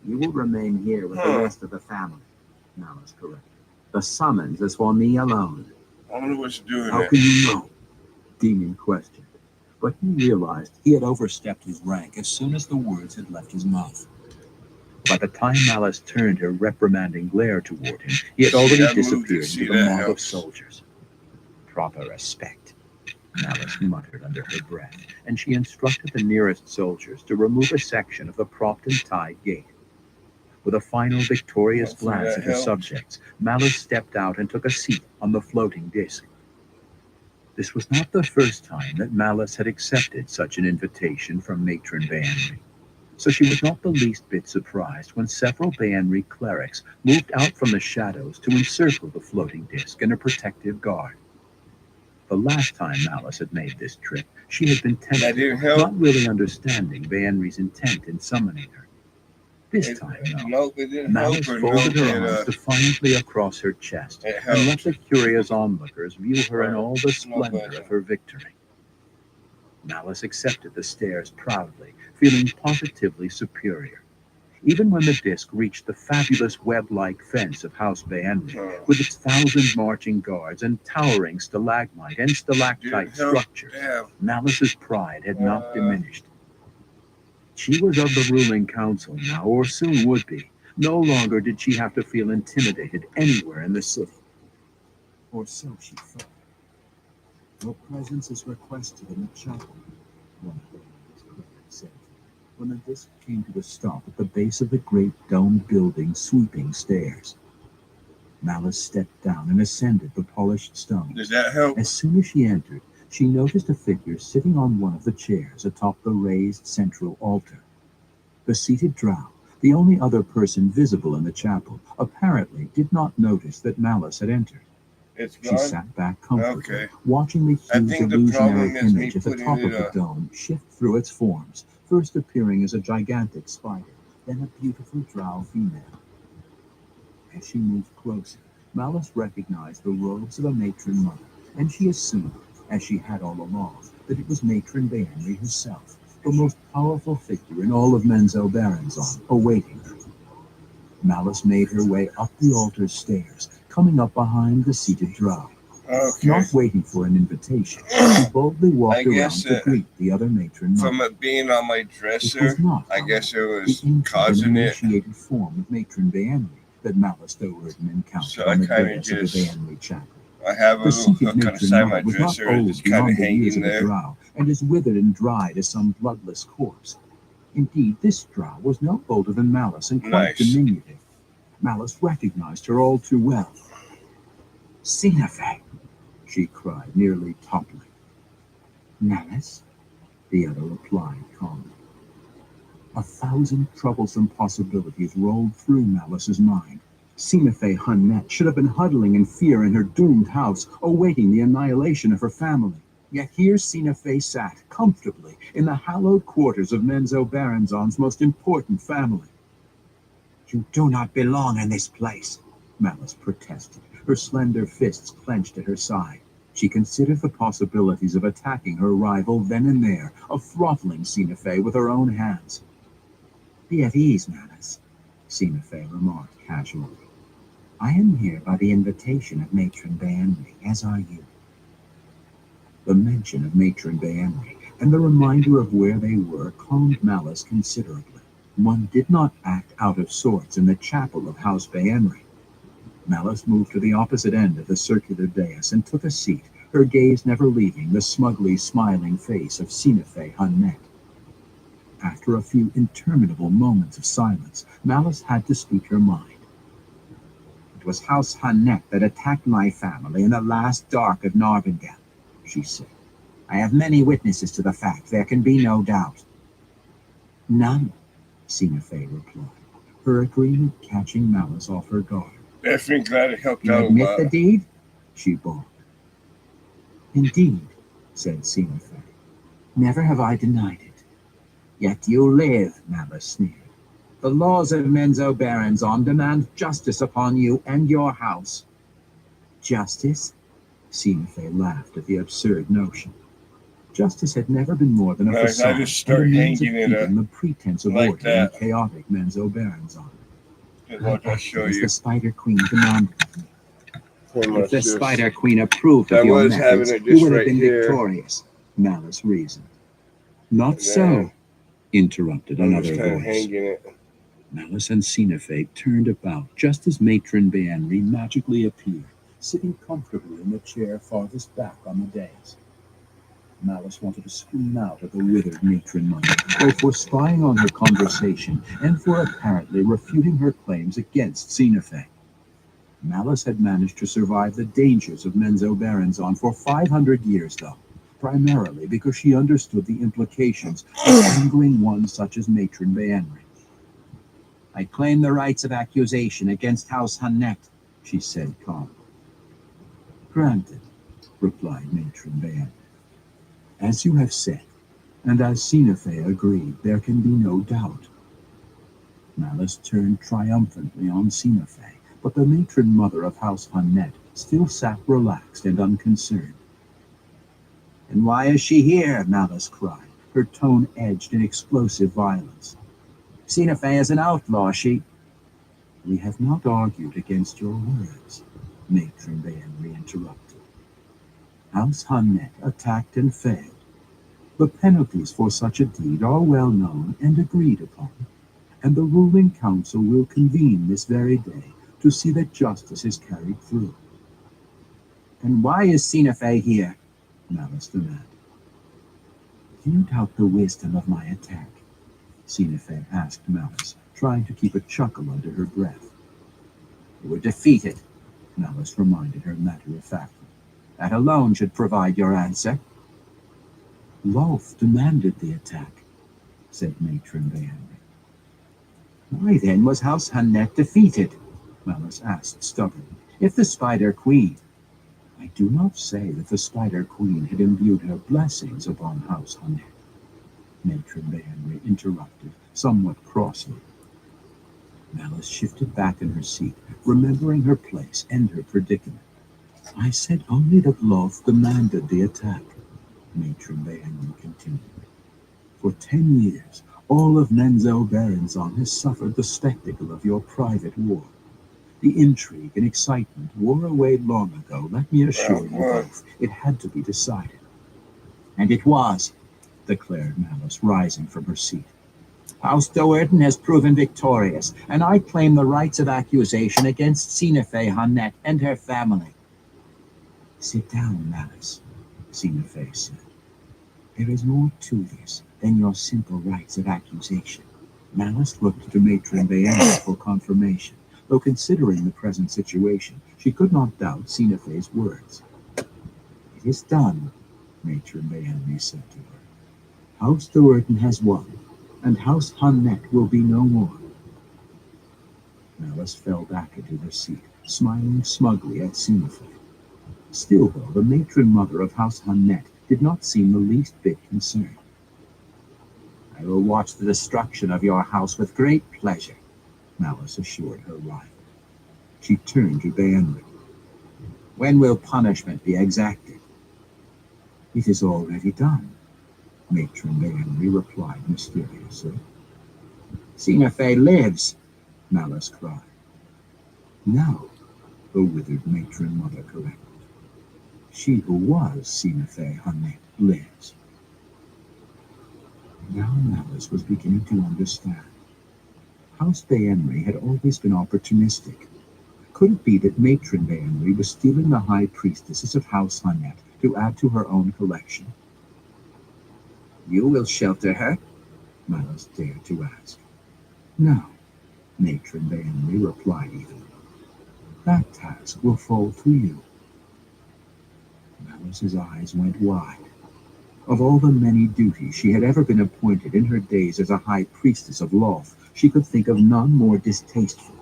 S1: "You will remain here with the rest of the family," Malice corrected. "The summons is for me alone."
S2: I wonder what's doing
S1: "How
S2: that.
S1: can you know?" Demon questioned. But he realized he had overstepped his rank as soon as the words had left his mouth. By the time Malice turned her reprimanding glare toward him, he had already disappeared into the mob of soldiers. "Proper respect," Malice muttered under her breath, and she instructed the nearest soldiers to remove a section of the propped and tied gate. With a final victorious glance at her subjects, Malice stepped out and took a seat on the floating disc. This was not the first time that Malice had accepted such an invitation from Matron Baenri, so she was not the least bit surprised when several Baenri clerics moved out from the shadows to encircle the floating disc in a protective guard. The last time Malice had made this trip, she had been tentative, not really understanding Baenri's intent in summoning her. This time, though, Malice folded her arms defiantly across her chest and let the curious onlookers view her in all the splendor of her victory. Malice accepted the stares proudly, feeling positively superior. Even when the disc reached the fabulous web-like fence of House Baenri, with its 1,000 marching guards and towering stalagmite and stalactite structures, Malice's pride had not diminished. She was of the ruling council now, or soon would be. No longer did she have to feel intimidated anywhere in the city. Or so she thought. "Your presence is requested in the chapel," one of the clerics said, when the disc came to a stop at the base of the great domed building's sweeping stairs. Malice stepped down and ascended the polished stone.
S2: Does that help?
S1: As soon as she entered, she noticed a figure sitting on one of the chairs atop the raised central altar. The seated Drow, the only other person visible in the chapel, apparently did not notice that Malice had entered. She sat back comfortably, watching the huge illusionary image at the top of the dome shift through its forms, first appearing as a gigantic spider, then a beautiful Drow female. As she moved closer, Malice recognized the robes of a matron mother, and she assumed, as she had all along, that it was Matron Baenri herself, the most powerful figure in all of Menzo Berenzon, awaiting her. Malice made her way up the altar's stairs, coming up behind the seated drow.
S2: Okay.
S1: Not waiting for an invitation, she boldly walked
S2: I guess
S1: around to greet the other matron
S2: From
S1: mother.
S2: it being on my
S1: It
S2: dresser,
S1: was not,
S2: I guess it
S1: however,
S2: was
S1: the ancient and
S2: causing it.
S1: initiated form of Matron Baenri that Malice Do'Urden encountered
S2: So I
S1: on the
S2: kinda
S1: dais of the
S2: just-
S1: Baenri chapel.
S2: I have a
S1: The
S2: little
S1: seated
S2: hook on the
S1: matron
S2: side of
S1: mother
S2: my
S1: was not
S2: dresser. It's
S1: old
S2: just kind
S1: beyond
S2: of
S1: the years
S2: hanging
S1: of a
S2: there.
S1: drow, and as withered and dried as some bloodless corpse. Indeed, this drow was no older than Malice and quite
S2: Nice.
S1: diminutive. Malice recognized her all too well. "Sinafe!" she cried, nearly toppling. "Malice?" the other replied calmly. 1,000 troublesome possibilities rolled through Malice's mind. Sinafe Hunnet should have been huddling in fear in her doomed house, awaiting the annihilation of her family. Yet here Sinafe sat, comfortably, in the hallowed quarters of Menzo Baranzon's most important family. "You do not belong in this place," Malice protested, her slender fists clenched at her side. She considered the possibilities of attacking her rival then and there, of throttling Sinafe with her own hands. "Be at ease, Malice," Sinafe remarked casually. "I am here by the invitation of Matron Baenri, as are you." The mention of Matron Baenri and the reminder of where they were calmed Malice considerably. One did not act out of sorts in the chapel of House Baenri. Malice moved to the opposite end of the circular dais and took a seat, her gaze never leaving the smugly smiling face of Sinafe Hunnet. After a few interminable moments of silence, Malice had to speak her mind. "It was House Hunnet that attacked my family in the last dark of Narvingale," she said. "I have many witnesses to the fact, there can be no doubt." "None," Sinafe replied, her agreement catching Malice off her guard.
S2: Definitely glad it helped
S1: "You
S2: out a
S1: admit
S2: lot.
S1: the deed?" she balked. "Indeed," said Sinafe. "Never have I denied it." "Yet you live," Malice sneered. "The laws of Menzo Baranzon demand justice upon you and your house." "Justice?" Sinafe laughed at the absurd notion. Justice had never been more than a
S2: Nice, I
S1: facade
S2: just start
S1: and a means of
S2: hanging it
S1: keeping the pretense of
S2: like
S1: order in
S2: that.
S1: chaotic Menzo Baranzon.
S2: Good
S1: "I
S2: luck, I'll
S1: acted
S2: show
S1: as
S2: you.
S1: the Spider Queen demanded of me.
S2: Pretty
S1: If
S2: much
S1: the
S2: just-
S1: Spider Queen approved
S2: I
S1: of your
S2: was having
S1: methods,
S2: it
S1: you
S2: just
S1: would have
S2: right
S1: been
S2: here.
S1: victorious," Malice reasoned. "Not
S2: And
S1: so,"
S2: then
S1: interrupted
S2: I'm
S1: another
S2: just kind of
S1: voice.
S2: hanging it.
S1: Malice and Sinafe turned about just as Matron Baenri magically appeared, sitting comfortably in the chair farthest back on the dais. Malice wanted to scream out at the withered matron mother, both for spying on her conversation and for apparently refuting her claims against Sinafe. Malice had managed to survive the dangers of Menzo Baranzon for 500 years, though, primarily because she understood the implications of angering one such as Matron Baenri. "I claim the rights of accusation against House Hunnet," she said calmly. "Granted," replied Matron Baenri. "As you have said, and as Sinafe agreed, there can be no doubt." Malice turned triumphantly on Sinafe, but the matron mother of House Hunnet still sat relaxed and unconcerned. "And why is she here?" Malice cried, her tone edged in explosive violence. "Sinafe is an outlaw, she—" "We have not argued against your words," Matron Baenri interrupted. "House Hunnet attacked and failed. The penalties for such a deed are well known and agreed upon, and the ruling council will convene this very day to see that justice is carried through." "And why is Sinafe here?" Malice demanded. "Do you doubt the wisdom of my attack?" Sinafe asked Malice, trying to keep a chuckle under her breath. "You were defeated," Malice reminded her matter-of-factly. "That alone should provide your answer." "Lolth demanded the attack," said Matron Baenri. "Why then was House Hunnet defeated?" Malice asked stubbornly. "If the Spider Queen—" "I do not say that the Spider Queen had imbued her blessings upon House Hunnet," Matron Baenri interrupted, somewhat crossly. Malice shifted back in her seat, remembering her place and her predicament. "I said only that Lolth demanded the attack," Matron Baenri continued. "For 10 years, all of Menzo Baranzon has suffered the spectacle of your private war. The intrigue and excitement wore away long ago, let me assure
S2: Round
S1: you
S2: one.
S1: both. It had to be decided. And it was, declared Malice, rising from her seat. House Do'Urden has proven victorious, and I claim the rights of accusation against Sinafe Hannet and her family. Sit down, Malice, Sinafe said. There is more to this than your simple rights of accusation. Malice looked to Matron Baena for confirmation, though considering the present situation, she could not doubt Sinafe's words. It is done, Matron Baena said to her. House Do'Urden has won, and House Hannet will be no more. Malice fell back into her seat, smiling smugly at Sinafe. Still, though, the matron mother of House Hannet did not seem the least bit concerned. I will watch the destruction of your house with great pleasure, Malice assured her rival. She turned to Baenri. When will punishment be exacted? It is already done, Matron Baenri replied mysteriously. Sinafe lives, Malice cried. No, the withered matron mother corrected. She who was Sinafe Hannet lives. Now Malice was beginning to understand. House Baenri had always been opportunistic. Could it be that Matron Baenri was stealing the high priestesses of House Hannet to add to her own collection? You will shelter her? Malice dared to ask. No, Matron Baenri replied evenly. That task will fall to you. Malice's eyes went wide. Of all the many duties she had ever been appointed in her days as a high priestess of Loth, she could think of none more distasteful.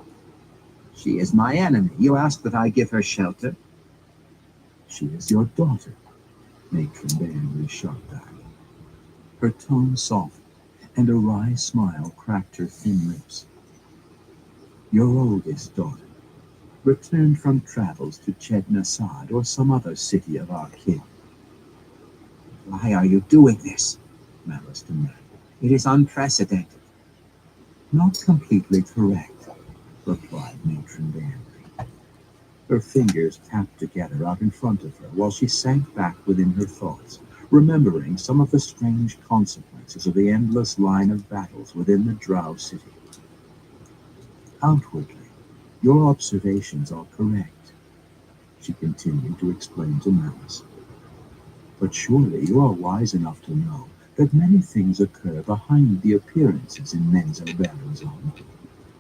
S1: She is my enemy. You ask that I give her shelter? She is your daughter, Matron Baenri shot back. Her tone softened, and a wry smile cracked her thin lips. Your oldest daughter, returned from travels to Ched-Nasad or some other city of our kin. Why are you doing this? Malice demanded. It is unprecedented. Not completely correct, replied Matron Baenri. Her fingers tapped together out in front of her while she sank back within her thoughts, remembering some of the strange consequences of the endless line of battles within the Drow city. Outwardly, your observations are correct, she continued to explain to Malice. But surely you are wise enough to know that many things occur behind the appearances in Menzo Berenzon.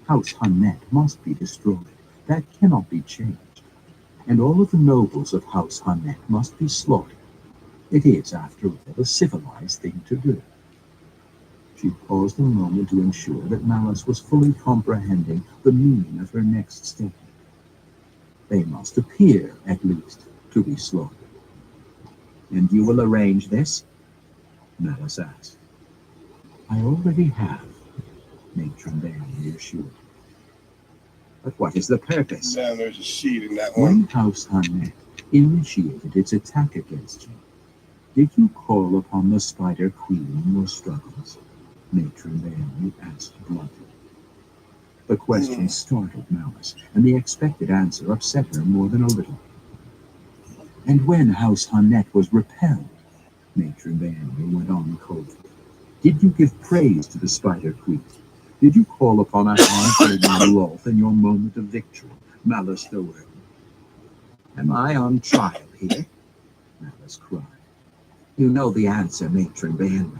S1: House Hannet must be destroyed. That cannot be changed. And all of the nobles of House Hannet must be slaughtered. It is, after all, the civilized thing to do. She paused a moment to ensure that Malice was fully comprehending the meaning of her next statement. They must appear, at least, to be slaughtered. And you will arrange this? Malice asked. I already have, Matron Baenri assured. But what is the purpose?
S2: Now there's a seed in that one.
S1: When House Hannet initiated its attack against you, did you call upon the Spider Queen in your struggles? Matron Baenri asked bluntly. The question startled Malice, and the expected answer upset her more than a little. And when House Hannet was repelled, Matron Baenri went on coldly, did you give praise to the Spider Queen? Did you call upon a hand-holding Loth in your moment of victory, Malice Do'Urden? Am I on trial here? Malice cried. You know the answer, Matron Baenri.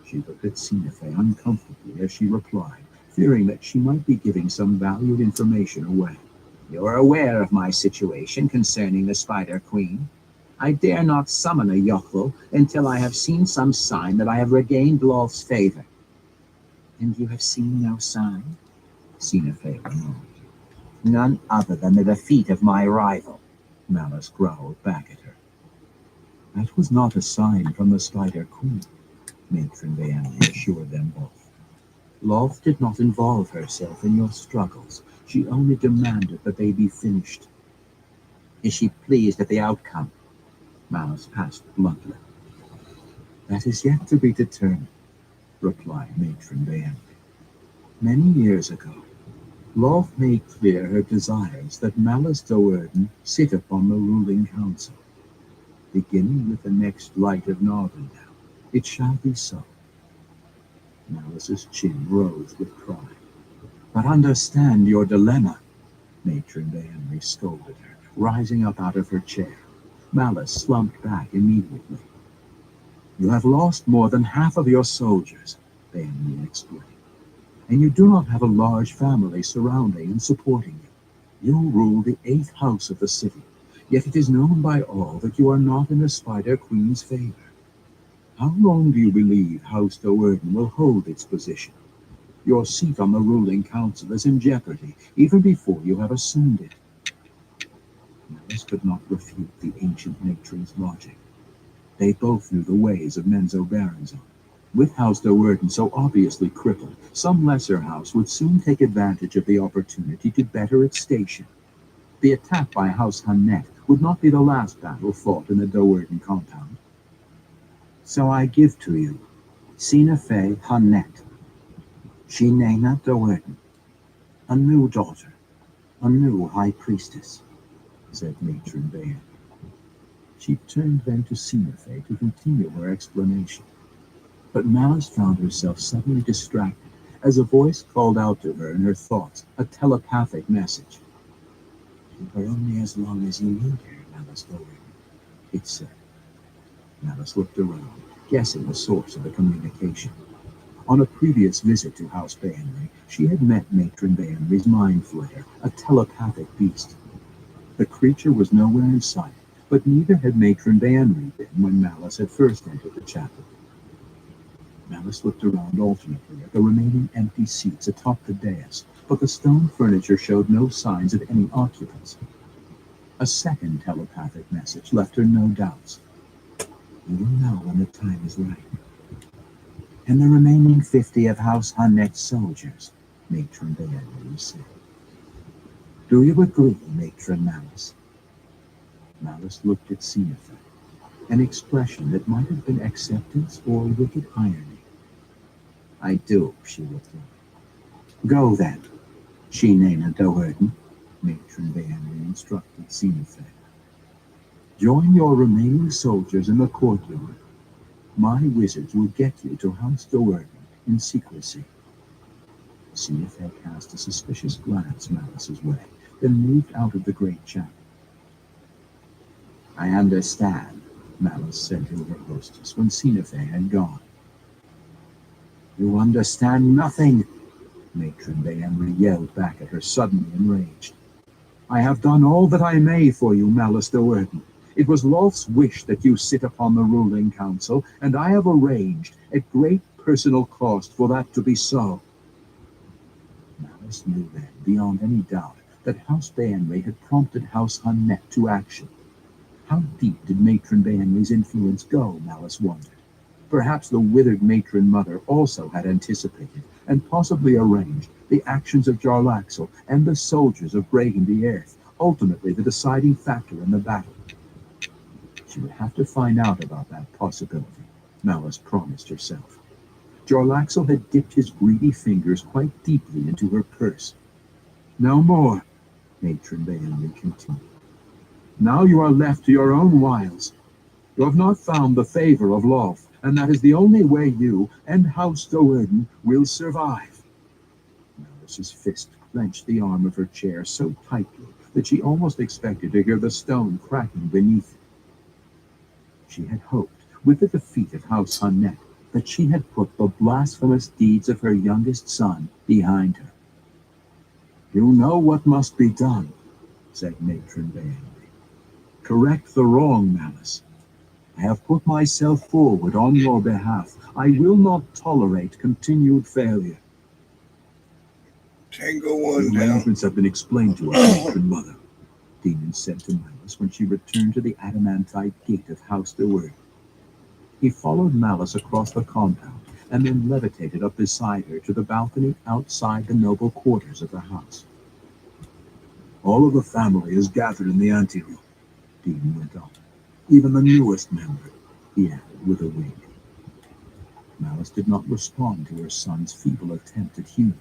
S1: She looked at Sinafe uncomfortably as she replied, fearing that she might be giving some valued information away. You're aware of my situation concerning the Spider Queen. I dare not summon a Yochel until I have seen some sign that I have regained Loth's favor. And you have seen no sign? Sinafe remarked. None other than the defeat of my rival, Malice growled back at her. That was not a sign from the Spider Queen, Matron Baenri assured them both. Loth did not involve herself in your struggles. She only demanded that they be finished. Is she pleased at the outcome? Malice asked bluntly. That is yet to be determined, replied Matron Baenri. Many years ago, Lolth made clear her desires that Malice Do'Urden sit upon the ruling council. Beginning with the next light of Northerndown, it shall be so. Malice's chin rose with pride. But understand your dilemma, Matron Bayenry scolded her, rising up out of her chair. Malice slumped back immediately. You have lost more than half of your soldiers, Bayenry explained, and you do not have a large family surrounding and supporting you. You rule the 8th house of the city, yet it is known by all that you are not in the Spider Queen's favor. How long do you believe House Do'Urden will hold its position? Your seat on the ruling council is in jeopardy even before you have assumed it. Malice could not refute the ancient matron's logic. They both knew the ways of Menzoberranzan. With House Do'Urden so obviously crippled, some lesser house would soon take advantage of the opportunity to better its station. The attack by House Hannet would not be the last battle fought in the Do'Urden compound. So I give to you Sina Fe Hannet, Shinena Do'Urden, a new daughter, a new high priestess, said Matron Bayen. She turned then to Sina Fe to continue her explanation. But Malice found herself suddenly distracted as a voice called out to her in her thoughts, a telepathic message. Keep her only as long as you need her, Malice Do'Urden, it said. Malice looked around, guessing the source of the communication. On a previous visit to House Bayenry, she had met Matron Bayenry's mind flayer, a telepathic beast. The creature was nowhere in sight, but neither had Matron Bayenry been when Malice had first entered the chapel. Malice looked around alternately at the remaining empty seats atop the dais, but the stone furniture showed no signs of any occupants. A second telepathic message left her no doubts. You will know when the time is right. And the remaining 50 of House Hannet's soldiers, Matron Bayenry said. Do you agree, Matron Malice? Malice looked at Sina Fe, an expression that might have been acceptance or wicked irony. I do, she replied. Go then, Shinena Do'Urden, Matron Bayenry instructed Sina Fe. Join your remaining soldiers in the courtyard. My wizards will get you to House Do'Urden in secrecy. Sina Fe cast a suspicious glance Malice's way, then moved out of the great chapel. I understand, Malice said to her hostess when Sina Fe had gone. You understand nothing, Matron Bayenry yelled back at her, suddenly enraged. I have done all that I may for you, Malice Do'Urden. It was Lolth's wish that you sit upon the ruling council, and I have arranged, at great personal cost, for that to be so. Malice knew then, beyond any doubt, that House Bayenry had prompted House Hannet to action. How deep did Matron Bayenry's influence go, Malice wondered. Perhaps the withered matron mother also had anticipated, and possibly arranged, the actions of Jarlaxle and the soldiers of Bregan the Earth, ultimately the deciding factor in the battle. She would have to find out about that possibility, Malice promised herself. Jarlaxle had dipped his greedy fingers quite deeply into her purse. No more, Matron Bayenry continued. Now you are left to your own wiles. You have not found the favor of Lolth, and that is the only way you and House Do'Urden will survive. Malice's fist clenched the arm of her chair so tightly that she almost expected to hear the stone cracking beneath it. She had hoped, with the defeat of House Hannet, that she had put the blasphemous deeds of her youngest son behind her. You know what must be done, said Matron Bayenry. Correct the wrong, Malice. I have put myself forward on your behalf. I will not tolerate continued failure.
S2: Tango one
S1: The
S2: down.
S1: arrangements have been explained to us, Matron Mother, Demon said to Malice when she returned to the adamantite gate of House Do'Urden. He followed Malice across the compound and then levitated up beside her to the balcony outside the noble quarters of the house. All of the family is gathered in the anteroom, Demon went on. Even the newest member, he added with a wink. Malice did not respond to her son's feeble attempt at humor.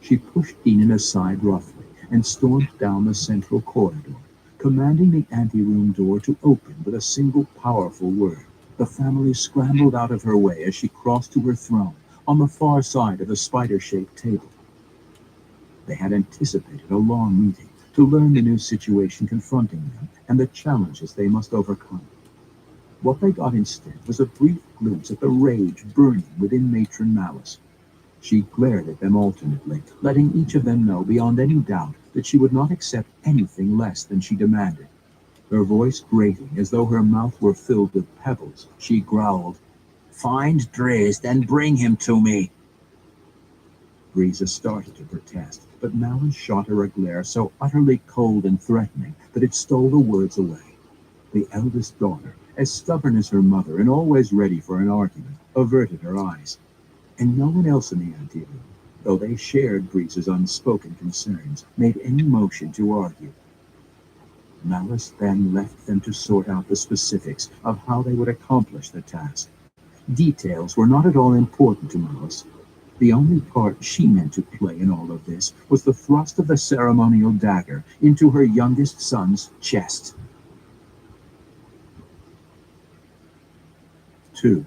S1: She pushed Enid aside roughly and stormed down the central corridor, commanding the anteroom door to open with a single powerful word. The family scrambled out of her way as she crossed to her throne on the far side of the spider-shaped table. They had anticipated a long meeting to learn the new situation confronting them and the challenges they must overcome. What they got instead was a brief glimpse at the rage burning within Matron Malice. She glared at them alternately, letting each of them know beyond any doubt that she would not accept anything less than she demanded. Her voice grating as though her mouth were filled with pebbles, she growled, "Find Drizzt and bring him to me." Riza started to protest, but Malice shot her a glare so utterly cold and threatening that it stole the words away. The eldest daughter, as stubborn as her mother and always ready for an argument, averted her eyes. And no one else in the anteroom, though they shared Breeze's unspoken concerns, made any motion to argue. Malice then left them to sort out the specifics of how they would accomplish the task. Details were not at all important to Malice. The only part she meant to play in all of this was the thrust of the ceremonial dagger into her youngest son's chest. 2.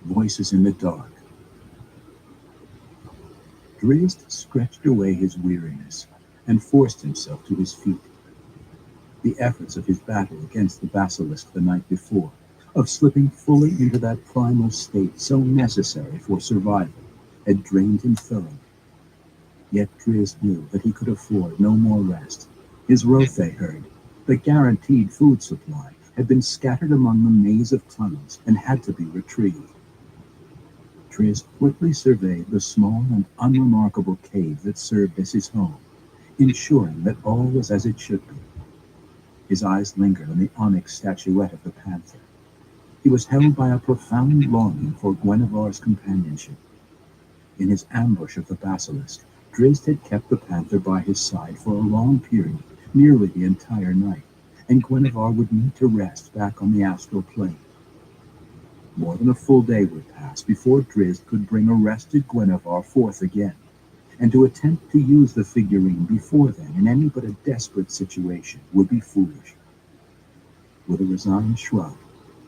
S1: Voices in the Dark. Drizzt stretched away his weariness and forced himself to his feet. The efforts of his battle against the basilisk the night before, of slipping fully into that primal state so necessary for survival, had drained him thoroughly. Yet Drizzt knew that he could afford no more rest. His Rothe herd, the guaranteed food supply, had been scattered among the maze of tunnels and had to be retrieved. Drizzt quickly surveyed the small and unremarkable cave that served as his home, ensuring that all was as it should be. His eyes lingered on the onyx statuette of the panther. He was held by a profound longing for Guinevere's companionship. In his ambush of the basilisk, Drizzt had kept the panther by his side for a long period, nearly the entire night, and Guinevere would need to rest back on the astral plane. More than a full day would pass before Drizzt could bring arrested Guinevere forth again, and to attempt to use the figurine before then in any but a desperate situation would be foolish. With a resigned shrug,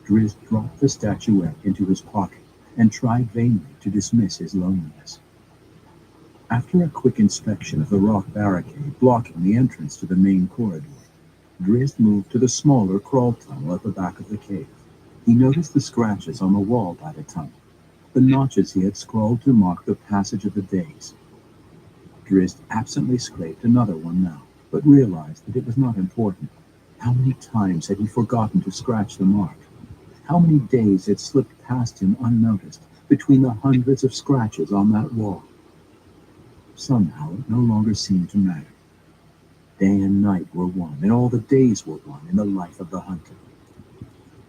S1: Drizzt dropped the statuette into his pocket and tried vainly to dismiss his loneliness. After a quick inspection of the rock barricade blocking the entrance to the main corridor, Drizzt moved to the smaller crawl tunnel at the back of the cave. He noticed the scratches on the wall by the tunnel, the notches he had scrawled to mark the passage of the days. Drizzt absently scraped another one now, but realized that it was not important. How many times had he forgotten to scratch the mark? How many days had slipped past him unnoticed between the hundreds of scratches on that wall? Somehow it no longer seemed to matter. Day and night were one, and all the days were one in the life of the hunter.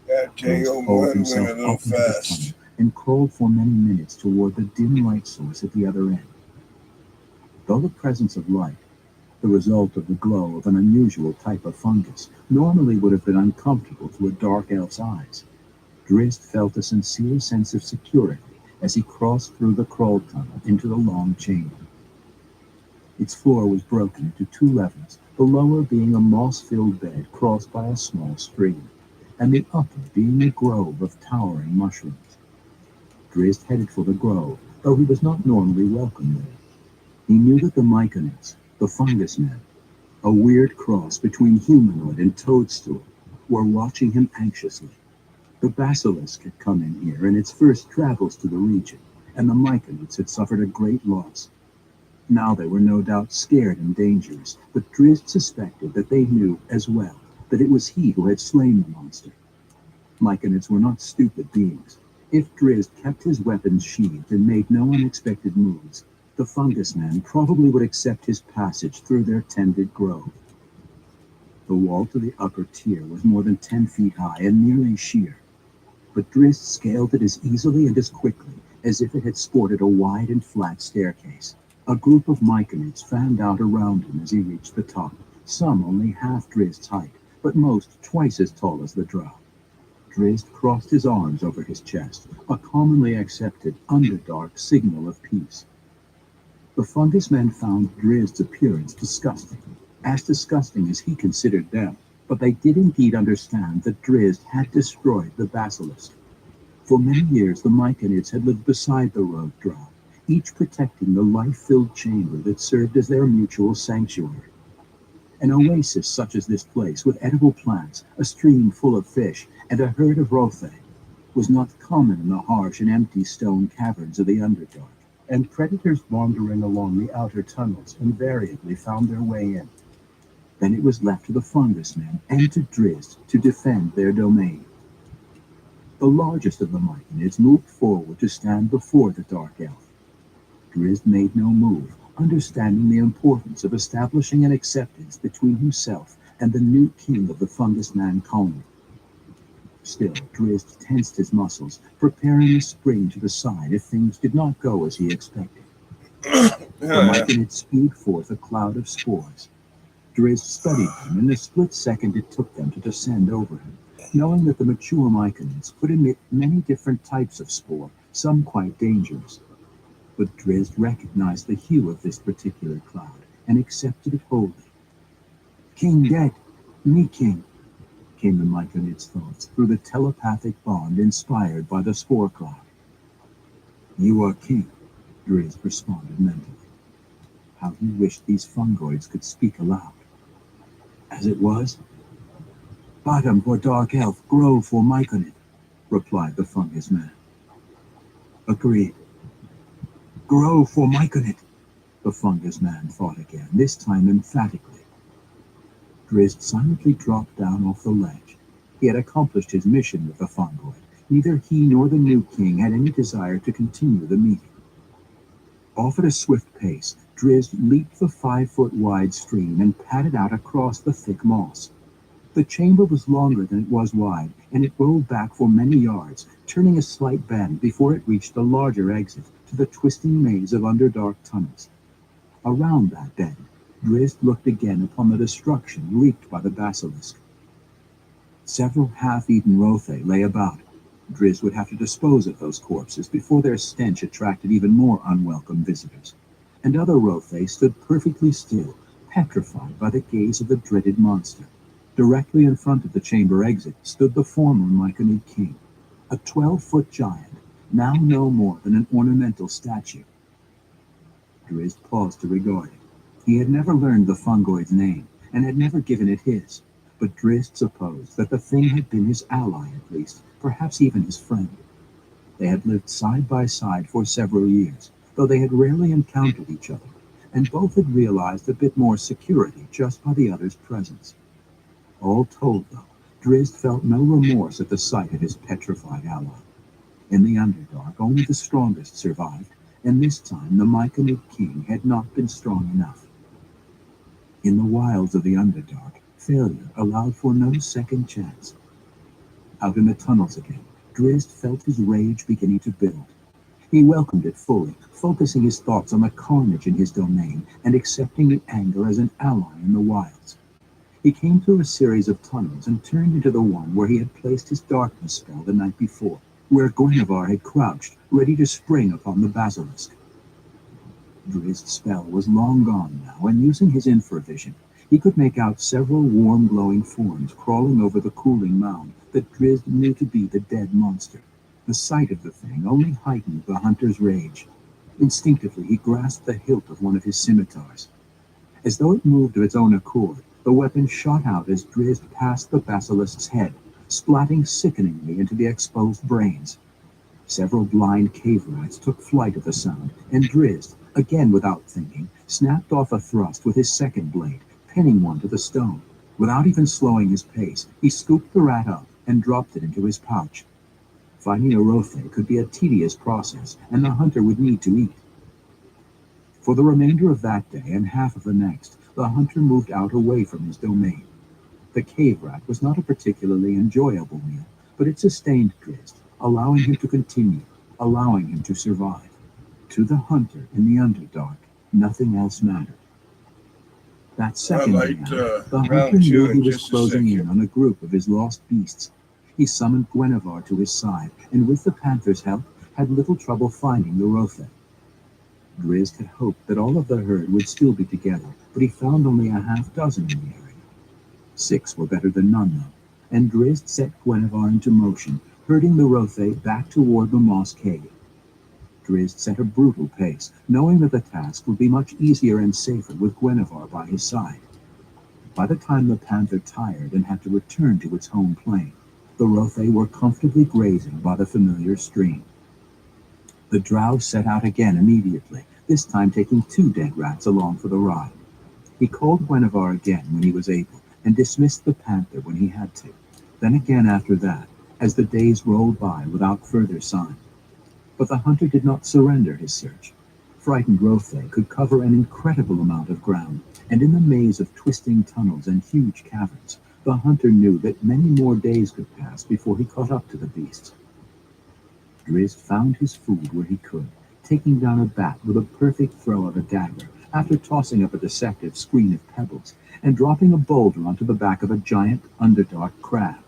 S2: That
S1: Drizzt
S2: J01
S1: hauled
S2: went
S1: himself
S2: a little
S1: up into the tunnel
S2: fast.
S1: and crawled for many minutes toward the dim light source at the other end. Though the presence of light, the result of the glow of an unusual type of fungus, normally would have been uncomfortable to a dark elf's eyes, Drizzt felt a sincere sense of security as he crossed through the crawl tunnel into the long chamber. Its floor was broken into two levels, the lower being a moss-filled bed crossed by a small stream, and the upper being a grove of towering mushrooms. Drizzt headed for the grove, though he was not normally welcome there. He knew that the Myconids, the fungus men, a weird cross between humanoid and toadstool, were watching him anxiously. The basilisk had come in here in its first travels to the region, and the Myconids had suffered a great loss. Now they were no doubt scared and dangerous, but Drizzt suspected that they knew as well that it was he who had slain the monster. Myconids were not stupid beings. If Drizzt kept his weapons sheathed and made no unexpected moves, the fungus men probably would accept his passage through their tended grove. The wall to the upper tier was more than 10 feet high and nearly sheer, but Drizzt scaled it as easily and as quickly as if it had sported a wide and flat staircase. A group of Myconids fanned out around him as he reached the top, some only half Drizzt's height, but most twice as tall as the drow. Drizzt crossed his arms over his chest, a commonly accepted Underdark signal of peace. The fungus men found Drizd's appearance disgusting as he considered them, but they did indeed understand that Drizzt had destroyed the basilisk. For many years the Myconids had lived beside the road drow, each protecting the life-filled chamber that served as their mutual sanctuary. An oasis such as this place, with edible plants, a stream full of fish, and a herd of Rothe, was not common in the harsh and empty stone caverns of the Underdark, and predators wandering along the outer tunnels invariably found their way in. Then it was left to the fungus men and to Drizzt to defend their domain. The largest of the Myconids moved forward to stand before the Dark Elf. Drizzt made no move, understanding the importance of establishing an acceptance between himself and the new king of the fungus man colony. Still, Drizzt tensed his muscles, preparing to spring to the side if things did not go as he expected. The Myconid spewed forth a cloud of spores. Drizzt studied them in the split second it took them to descend over him, knowing that the mature Myconids could emit many different types of spore, some quite dangerous. But Drizzt recognized the hue of this particular cloud and accepted it wholly. "King dead, me king," came the Myconid's thoughts through the telepathic bond inspired by the spore cloud. "You are king," Drizzt responded mentally. How he wished these fungoids could speak aloud. As it was, "Bottom for Dark Elf, grow for Myconid," replied the fungus man. "Agreed. Grow for Myconid," the fungus man thought again, this time emphatically. Drizzt silently dropped down off the ledge. He had accomplished his mission with the fungoid. Neither he nor the new king had any desire to continue the meeting. Off at a swift pace, Drizzt leaped the 5-foot-wide stream and padded out across the thick moss. The chamber was longer than it was wide, and it rolled back for many yards, turning a slight bend before it reached the larger exit to the twisting maze of Underdark tunnels. Around that bend, Drizzt looked again upon the destruction wreaked by the basilisk. Several half-eaten Rothe lay about. Drizzt would have to dispose of those corpses before their stench attracted even more unwelcome visitors. And other Rothe stood perfectly still, petrified by the gaze of the dreaded monster. Directly in front of the chamber exit stood the former Myconid king, a 12-foot giant, now no more than an ornamental statue. Drizzt paused to regard it. He had never learned the fungoid's name, and had never given it his, but Drizzt supposed that the thing had been his ally at least, perhaps even his friend. They had lived side by side for several years, though they had rarely encountered each other, and both had realized a bit more security just by the other's presence. All told, though, Drizzt felt no remorse at the sight of his petrified ally. In the Underdark, only the strongest survived, and this time the Myconid king had not been strong enough. In the wilds of the Underdark, failure allowed for no second chance. Out in the tunnels again, Drizzt felt his rage beginning to build. He welcomed it fully, focusing his thoughts on the carnage in his domain and accepting the anger as an ally in the wilds. He came through a series of tunnels and turned into the one where he had placed his darkness spell the night before, where Guinevere had crouched, ready to spring upon the basilisk. Drizzt's spell was long gone now, and using his infravision, he could make out several warm glowing forms crawling over the cooling mound that Drizzt knew to be the dead monster. The sight of the thing only heightened the hunter's rage. Instinctively, he grasped the hilt of one of his scimitars. As though it moved of its own accord, the weapon shot out as Drizzt passed the basilisk's head, splatting sickeningly into the exposed brains. Several blind cave rats took flight at the sound, and Drizzt, again without thinking, snapped off a thrust with his second blade, pinning one to the stone. Without even slowing his pace, he scooped the rat up and dropped it into his pouch. Finding a Rothe could be a tedious process, and the hunter would need to eat. For the remainder of that day and half of the next, the hunter moved out away from his domain. The cave rat was not a particularly enjoyable meal, but it sustained Drizzt, allowing him to continue, allowing him to survive. To the hunter in the Underdark, nothing else mattered. That second day out, the hunter knew he was closing in on a group of his lost beasts. He summoned Guinevere to his side, and with the panther's help, had little trouble finding the Rothe. Drizzt had hoped that all of the herd would still be together, but he found only a half dozen in the area. 6 were better than none, though, and Drizzt set Guenhwyvar into motion, herding the Rothe back toward the Moss Cave. Drizzt set a brutal pace, knowing that the task would be much easier and safer with Guenhwyvar by his side. By the time the panther tired and had to return to its home plain, the Rothe were comfortably grazing by the familiar stream. The drow set out again immediately, this time taking 2 dead rats along for the ride. He called Guenhwyvar again when he was able, and dismissed the panther when he had to. Then again after that, as the days rolled by without further sign. But the hunter did not surrender his search. Frightened Rothe could cover an incredible amount of ground, and in the maze of twisting tunnels and huge caverns, the hunter knew that many more days could pass before he caught up to the beasts. Drizzt found his food where he could, taking down a bat with a perfect throw of a dagger, after tossing up a deceptive screen of pebbles, and dropping a boulder onto the back of a giant underdark crab.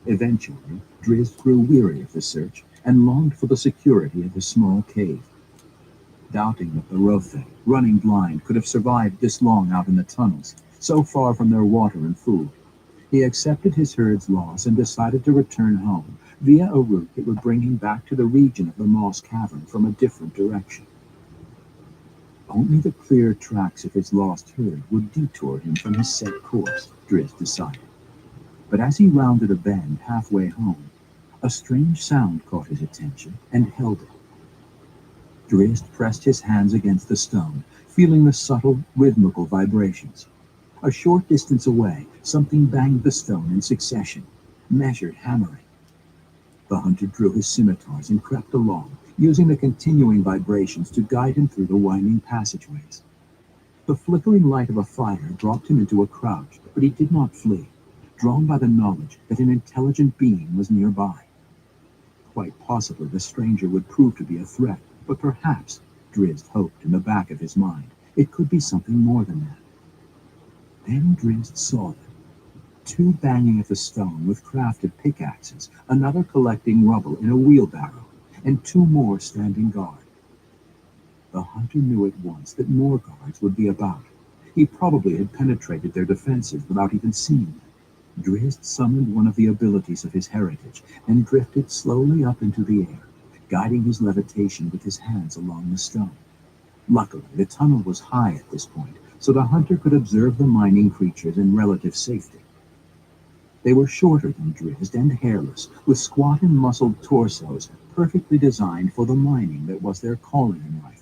S1: Eventually, Drizzt grew weary of the search, and longed for the security of his small cave. Doubting that the Rothe, running blind, could have survived this long out in the tunnels, so far from their water and food, he accepted his herd's loss and decided to return home, via a route that would bring him back to the region of the Moss Cavern from a different direction. Only the clear tracks of his lost herd would detour him from his set course, Drizzt decided. But as he rounded a bend halfway home, a strange sound caught his attention and held it. Drizzt pressed his hands against the stone, feeling the subtle, rhythmical vibrations. A short distance away, something banged the stone in succession, measured hammering. The hunter drew his scimitars and crept along, using the continuing vibrations to guide him through the winding passageways. The flickering light of a fire dropped him into a crouch, but he did not flee, drawn by the knowledge that an intelligent being was nearby. Quite possibly the stranger would prove to be a threat, but perhaps, Drizzt hoped in the back of his mind, it could be something more than that. Then Drizzt saw them. 2 banging at the stone with crafted pickaxes, another collecting rubble in a wheelbarrow, and 2 more standing guard. The hunter knew at once that more guards would be about. He probably had penetrated their defenses without even seeing them. Drizzt summoned one of the abilities of his heritage and drifted slowly up into the air, guiding his levitation with his hands along the stone. Luckily, the tunnel was high at this point, so the hunter could observe the mining creatures in relative safety. They were shorter than Drizzt and hairless, with squat and muscled torsos perfectly designed for the mining that was their calling in life.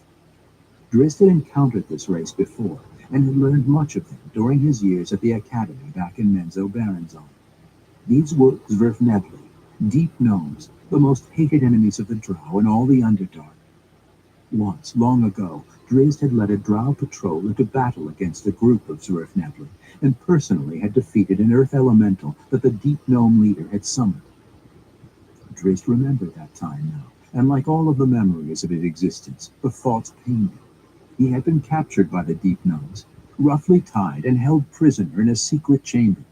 S1: Drizzt had encountered this race before, and had learned much of them during his years at the academy back in Menzoberranzan. These were Zvirfnebli, deep gnomes, the most hated enemies of the drow in all the Underdark. Once, long ago, Drizzt had led a drow patrol into battle against a group of Zvirfnebli, and personally had defeated an earth elemental that the deep gnome leader had summoned. Drizzt remembered that time now, and like all of the memories of his existence, the thoughts pained him. He had been captured by the deep gnomes, roughly tied and held prisoner in a secret chamber.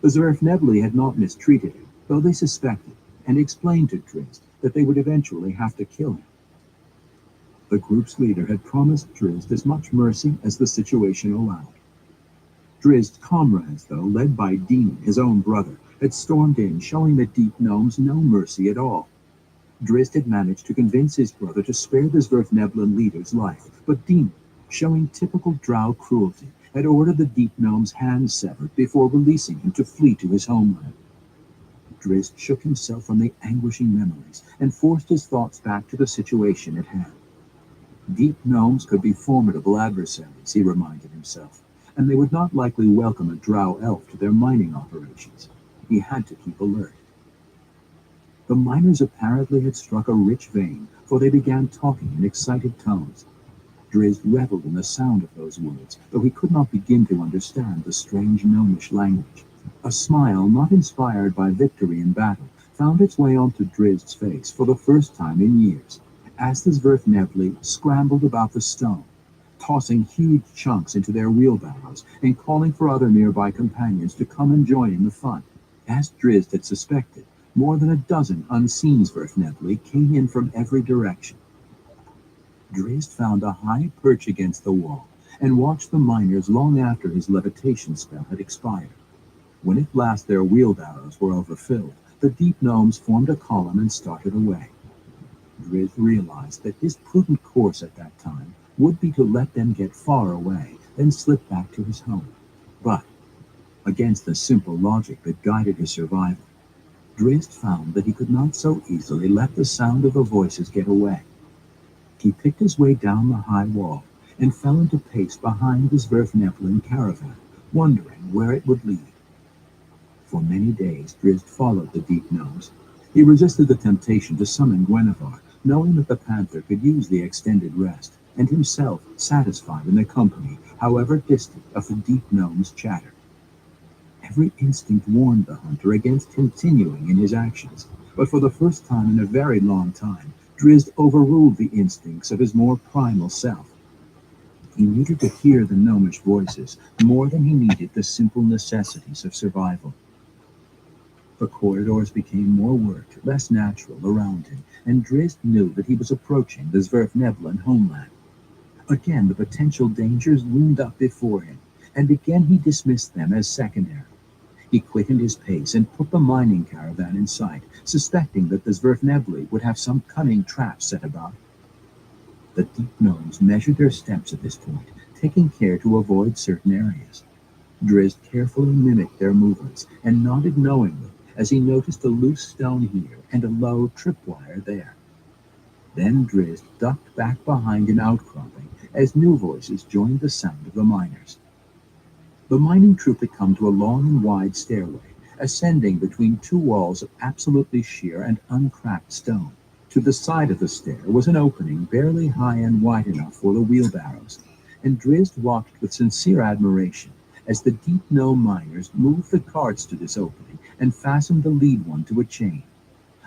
S1: The Zvirfnebli had not mistreated him, though they suspected, and explained to Drizzt that they would eventually have to kill him. The group's leader had promised Drizzt as much mercy as the situation allowed. Drizzt's comrades, though, led by Demon, his own brother, had stormed in, showing the deep gnomes no mercy at all. Drizzt had managed to convince his brother to spare the Zvirfneblin leader's life, but Demon, showing typical drow cruelty, had ordered the deep gnome's hands severed before releasing him to flee to his homeland. Drizzt shook himself from the anguishing memories and forced his thoughts back to the situation at hand. Deep gnomes could be formidable adversaries, he reminded himself, and they would not likely welcome a drow elf to their mining operations. He had to keep alert. The miners apparently had struck a rich vein, for they began talking in excited tones. Drizzt reveled in the sound of those words, though he could not begin to understand the strange gnomish language. A smile not inspired by victory in battle found its way onto Drizzt's face for the first time in years, as the Zvirfnebli scrambled about the stone, tossing huge chunks into their wheelbarrows and calling for other nearby companions to come and join in the fun. As Drizzt had suspected, more than a dozen unseen Zvirfnebli came in from every direction. Drizzt found a high perch against the wall and watched the miners long after his levitation spell had expired. When at last their wheelbarrows were overfilled, the deep gnomes formed a column and started away. Drizzt realized that his prudent course at that time would be to let them get far away, then slip back to his home. But, against the simple logic that guided his survival, Drizzt found that he could not so easily let the sound of the voices get away. He picked his way down the high wall and fell into pace behind the Zwerfnebelin caravan, wondering where it would lead. For many days Drizzt followed the deep gnomes. He resisted the temptation to summon Guenevere, knowing that the panther could use the extended rest, and himself satisfied in the company, however distant, of the deep gnomes' chatter. Every instinct warned the hunter against continuing in his actions, but for the first time in a very long time, Drizzt overruled the instincts of his more primal self. He needed to hear the gnomish voices more than he needed the simple necessities of survival. The corridors became more worked, less natural around him, and Drizzt knew that he was approaching the Zwerfnebelin homeland. Again the potential dangers loomed up before him, and again he dismissed them as secondary. He quickened his pace and put the mining caravan in sight, suspecting that the Zwerfnebli would have some cunning trap set about. The deep gnomes measured their steps at this point, taking care to avoid certain areas. Drizzt carefully mimicked their movements and nodded knowingly as he noticed a loose stone here and a low tripwire there. Then Drizzt ducked back behind an outcropping as new voices joined the sound of the miners. The mining troop had come to a long and wide stairway, ascending between two walls of absolutely sheer and uncracked stone. To the side of the stair was an opening barely high and wide enough for the wheelbarrows, and Drizzt watched with sincere admiration as the deep gnome miners moved the carts to this opening and fastened the lead one to a chain.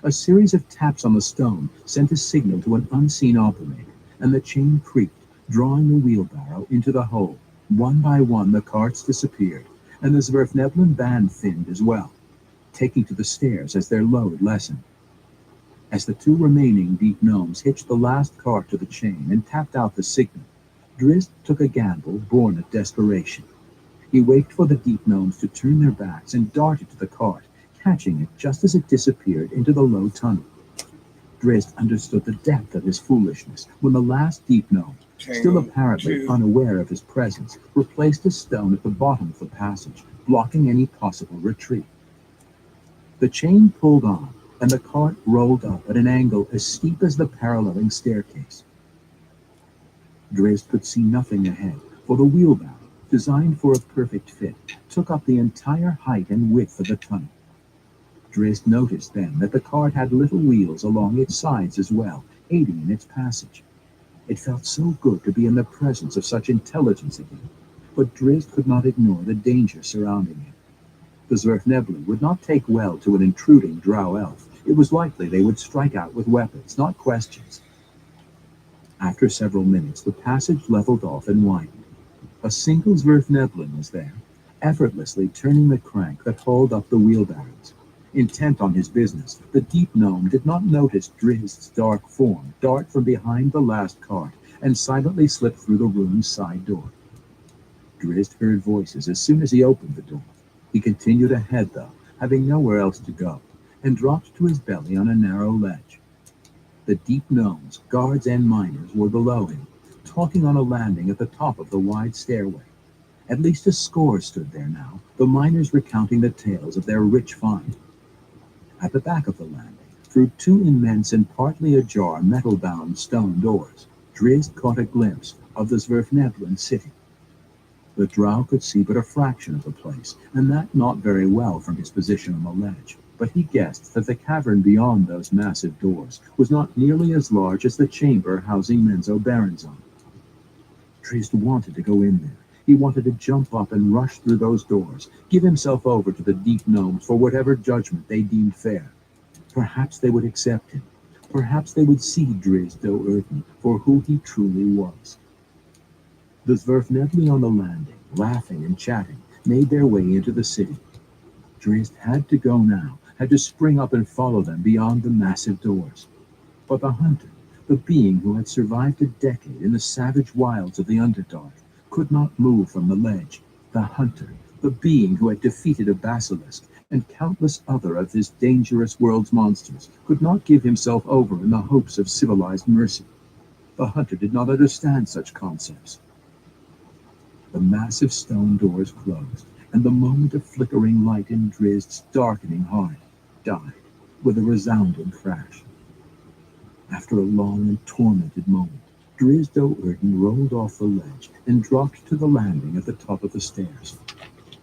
S1: A series of taps on the stone sent a signal to an unseen operator, and the chain creaked, drawing the wheelbarrow into the hole. One by one the carts disappeared, and the Zwerfnebelin band thinned as well, taking to the stairs as their load lessened. As the two remaining deep gnomes hitched the last cart to the chain and tapped out the signal, Drizzt took a gamble born of desperation. He waited for the deep gnomes to turn their backs and darted to the cart, catching it just as it disappeared into the low tunnel. Drizzt understood the depth of his foolishness when the last deep gnome, still apparently unaware of his presence, replaced a stone at the bottom of the passage, blocking any possible retreat. The chain pulled on, and the cart rolled up at an angle as steep as the paralleling staircase. Drizzt could see nothing ahead, for the wheelbarrow, designed for a perfect fit, took up the entire height and width of the tunnel. Drizzt noticed then that the cart had little wheels along its sides as well, aiding in its passage. It felt so good to be in the presence of such intelligence again, but Drizzt could not ignore the danger surrounding him. The Zwerfnebli would not take well to an intruding drow elf. It was likely they would strike out with weapons, not questions. After several minutes, the passage leveled off and widened. A single Zwerfnebelin was there, effortlessly turning the crank that hauled up the wheelbarrows. Intent on his business, the deep gnome did not notice Drizzt's dark form dart from behind the last cart and silently slip through the room's side door. Drizzt heard voices as soon as he opened the door. He continued ahead, though, having nowhere else to go, and dropped to his belly on a narrow ledge. The deep gnomes, guards and miners were below him, talking on a landing at the top of the wide stairway. At least a score stood there now, the miners recounting the tales of their rich find. At the back of the landing, through two immense and partly ajar metal-bound stone doors, Drizzt caught a glimpse of the Zwerfnebelin city. The drow could see but a fraction of the place, and that not very well from his position on the ledge, but he guessed that the cavern beyond those massive doors was not nearly as large as the chamber housing Menzoberranzan. Drizzt wanted to go in there. He wanted to jump up and rush through those doors, give himself over to the deep gnomes for whatever judgment they deemed fair. Perhaps they would accept him. Perhaps they would see Drizzt Do'Urden for who he truly was. The Zwerfnebli on the landing, laughing and chatting, made their way into the city. Drizzt had to go now, had to spring up and follow them beyond the massive doors. But the hunter, The being who had survived a decade in the savage wilds of the Underdark could not move from the ledge. The hunter, the being who had defeated a basilisk and countless other of this dangerous world's monsters, could not give himself over in the hopes of civilized mercy. The hunter did not understand such concepts. The massive stone doors closed, and the moment of flickering light in Drizd's darkening heart died with a resounding crash. After a long and tormented moment, Drizzt Do'Urden rolled off the ledge and dropped to the landing at the top of the stairs.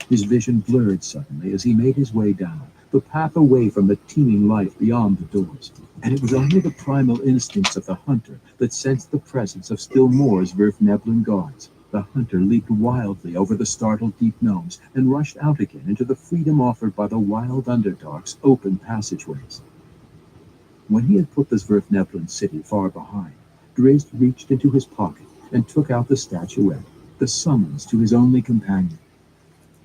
S1: His vision blurred suddenly as he made his way down, the path away from the teeming life beyond the doors. And it was only the primal instincts of the hunter that sensed the presence of still more Svirfneblin guards. The hunter leaped wildly over the startled deep gnomes and rushed out again into the freedom offered by the wild Underdark's open passageways. When he had put the Svirfneblin city far behind, Drizzt reached into his pocket and took out the statuette, the summons to his only companion.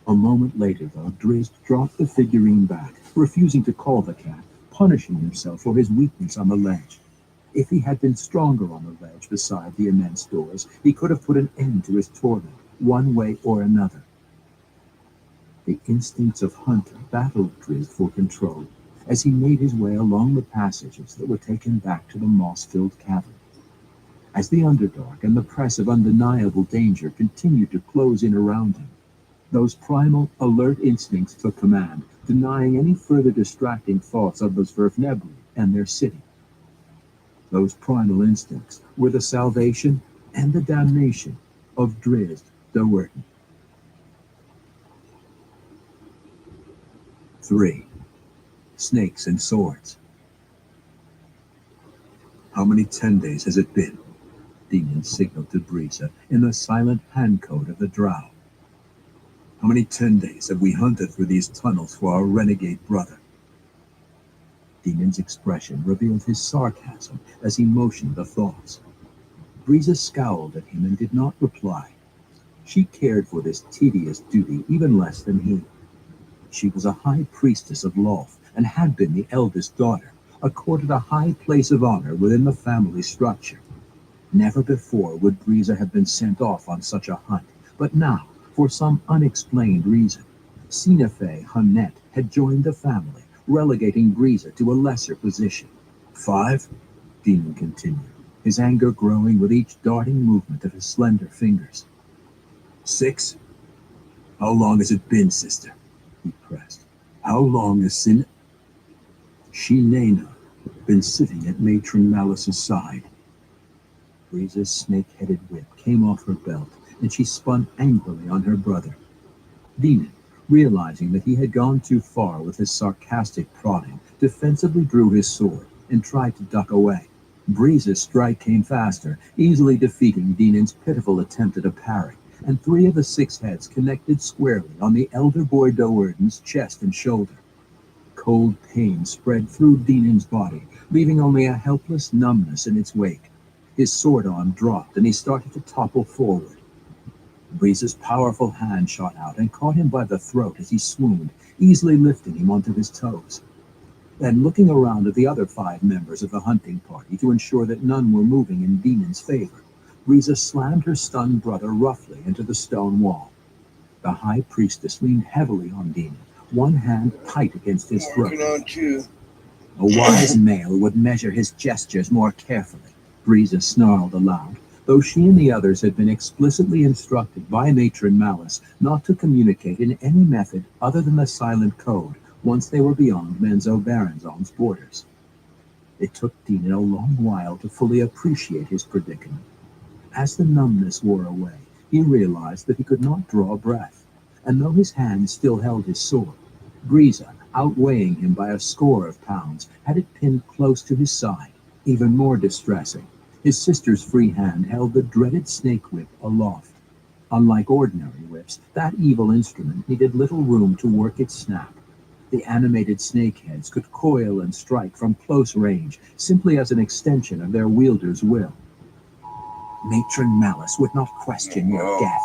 S1: A moment later, though, Drizzt dropped the figurine back, refusing to call the cat, punishing himself for his weakness on the ledge. If he had been stronger on the ledge beside the immense doors, he could have put an end to his torment, one way or another. The instincts of hunter battled Drizzt for control as he made his way along the passages that would take him back to the moss-filled cavern. As the Underdark and the press of undeniable danger continued to close in around him, those primal, alert instincts took command, denying any further distracting thoughts of the Svirfneblin and their city. Those primal instincts were the salvation and the damnation of Drizzt Do'Urden. 3. Snakes and Swords. How many 10 days has it been? Demon signaled to Briza in the silent hand code of the Drow. How many 10 days have we hunted through these tunnels for our renegade brother? Demon's expression revealed his sarcasm as he motioned the thoughts. Briza scowled at him and did not reply. She cared for this tedious duty even less than he. She was a high priestess of Lolth and had been the eldest daughter, accorded a high place of honor within the family structure. Never before would Briza have been sent off on such a hunt, but now, for some unexplained reason, Sinafe Hunnet had joined the family, relegating Briza to a lesser position. 5? Demon continued, his anger growing with each darting movement of his slender fingers. 6? How long has it been, sister? He pressed. How long has Shinena been sitting at Matron Malice's side? Briza's snake-headed whip came off her belt, and she spun angrily on her brother. Demon, realizing that he had gone too far with his sarcastic prodding, defensively drew his sword and tried to duck away. Briza's strike came faster, easily defeating Dinan's pitiful attempt at a parry, and 3 of the 6 heads connected squarely on the elder boy Do'Urden's chest and shoulder. Cold pain spread through Dinan's body, leaving only a helpless numbness in its wake. His sword arm dropped, and he started to topple forward. Briza's powerful hand shot out and caught him by the throat as he swooned, easily lifting him onto his toes. Then, looking around at the other 5 members of the hunting party to ensure that none were moving in Dinan's favor, Briza slammed her stunned brother roughly into the stone wall. The high priestess leaned heavily on Dinan, one hand tight against his throat. A wise male would measure his gestures more carefully, Briza snarled aloud, though she and the others had been explicitly instructed by Matron Malice not to communicate in any method other than the silent code once they were beyond Menzoberranzon's borders. It took Dinan a long while to fully appreciate his predicament. As the numbness wore away, he realized that he could not draw breath, and though his hand still held his sword, Briza, outweighing him by a score of pounds, had it pinned close to his side. Even more distressing, his sister's free hand held the dreaded snake whip aloft. Unlike ordinary whips, that evil instrument needed little room to work its snap. The animated snakeheads could coil and strike from close range, simply as an extension of their wielder's will. Matron Malice would not question your death,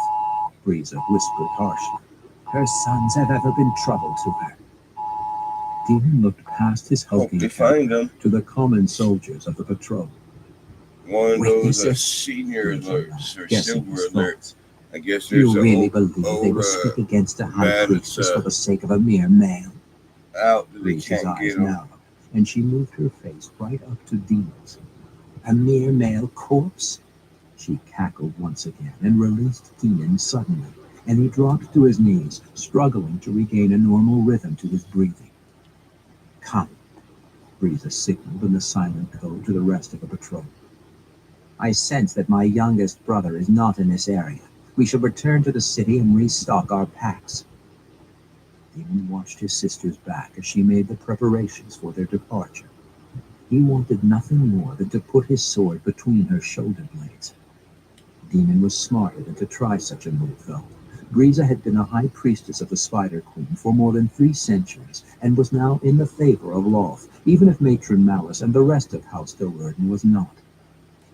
S1: Briza whispered harshly. Her sons have ever been trouble to her. Dinan looked past his hulking captain to the common soldiers of the patrol.
S2: one of
S3: Witness
S2: those
S3: it?
S2: senior
S3: Breeza
S2: alerts
S3: laughed,
S2: or
S3: guessing
S2: silver
S3: his
S2: alerts.
S3: thoughts.
S2: I guess
S3: Do you
S2: there's an
S3: really
S2: old,
S3: believe they
S2: old
S3: would speak against a high
S2: man that's
S3: priestess for the sake of a mere male?
S2: out that they
S3: Breeze's
S2: can't
S3: eyes
S2: get 'em.
S3: narrowed, and she moved her face right up to Dina's. A mere male corpse? She cackled once again and released Keenan suddenly, and he dropped to his knees, struggling to regain a normal rhythm to his breathing. Come, Breeza signaled in the silent code to the rest of the patrol. I sense that my youngest brother is not in this area. We should return to the city and restock our packs. Demon watched his sister's back as she made the preparations for their departure. He wanted nothing more than to put his sword between her shoulder blades. Demon was smarter than to try such a move, though. Breeza had been a high priestess of the Spider Queen for more than 3 centuries, and was now in the favor of Loth, even if Matron Malice and the rest of House Do'Urden was not.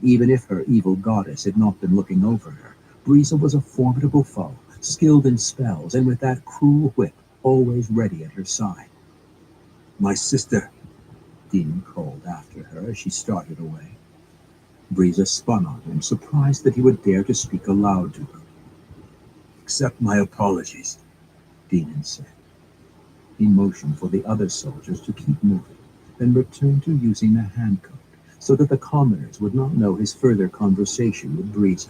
S3: Even if her evil goddess had not been looking over her, Breeza was a formidable foe, skilled in spells, and with that cruel whip always ready at her side. My sister, Demon called after her as she started away. Breeza spun on him, surprised that he would dare to speak aloud to her. Accept my apologies, Demon said. He motioned for the other soldiers to keep moving, then returned to using the hand code, so that the commoners would not know his further conversation with Breeza.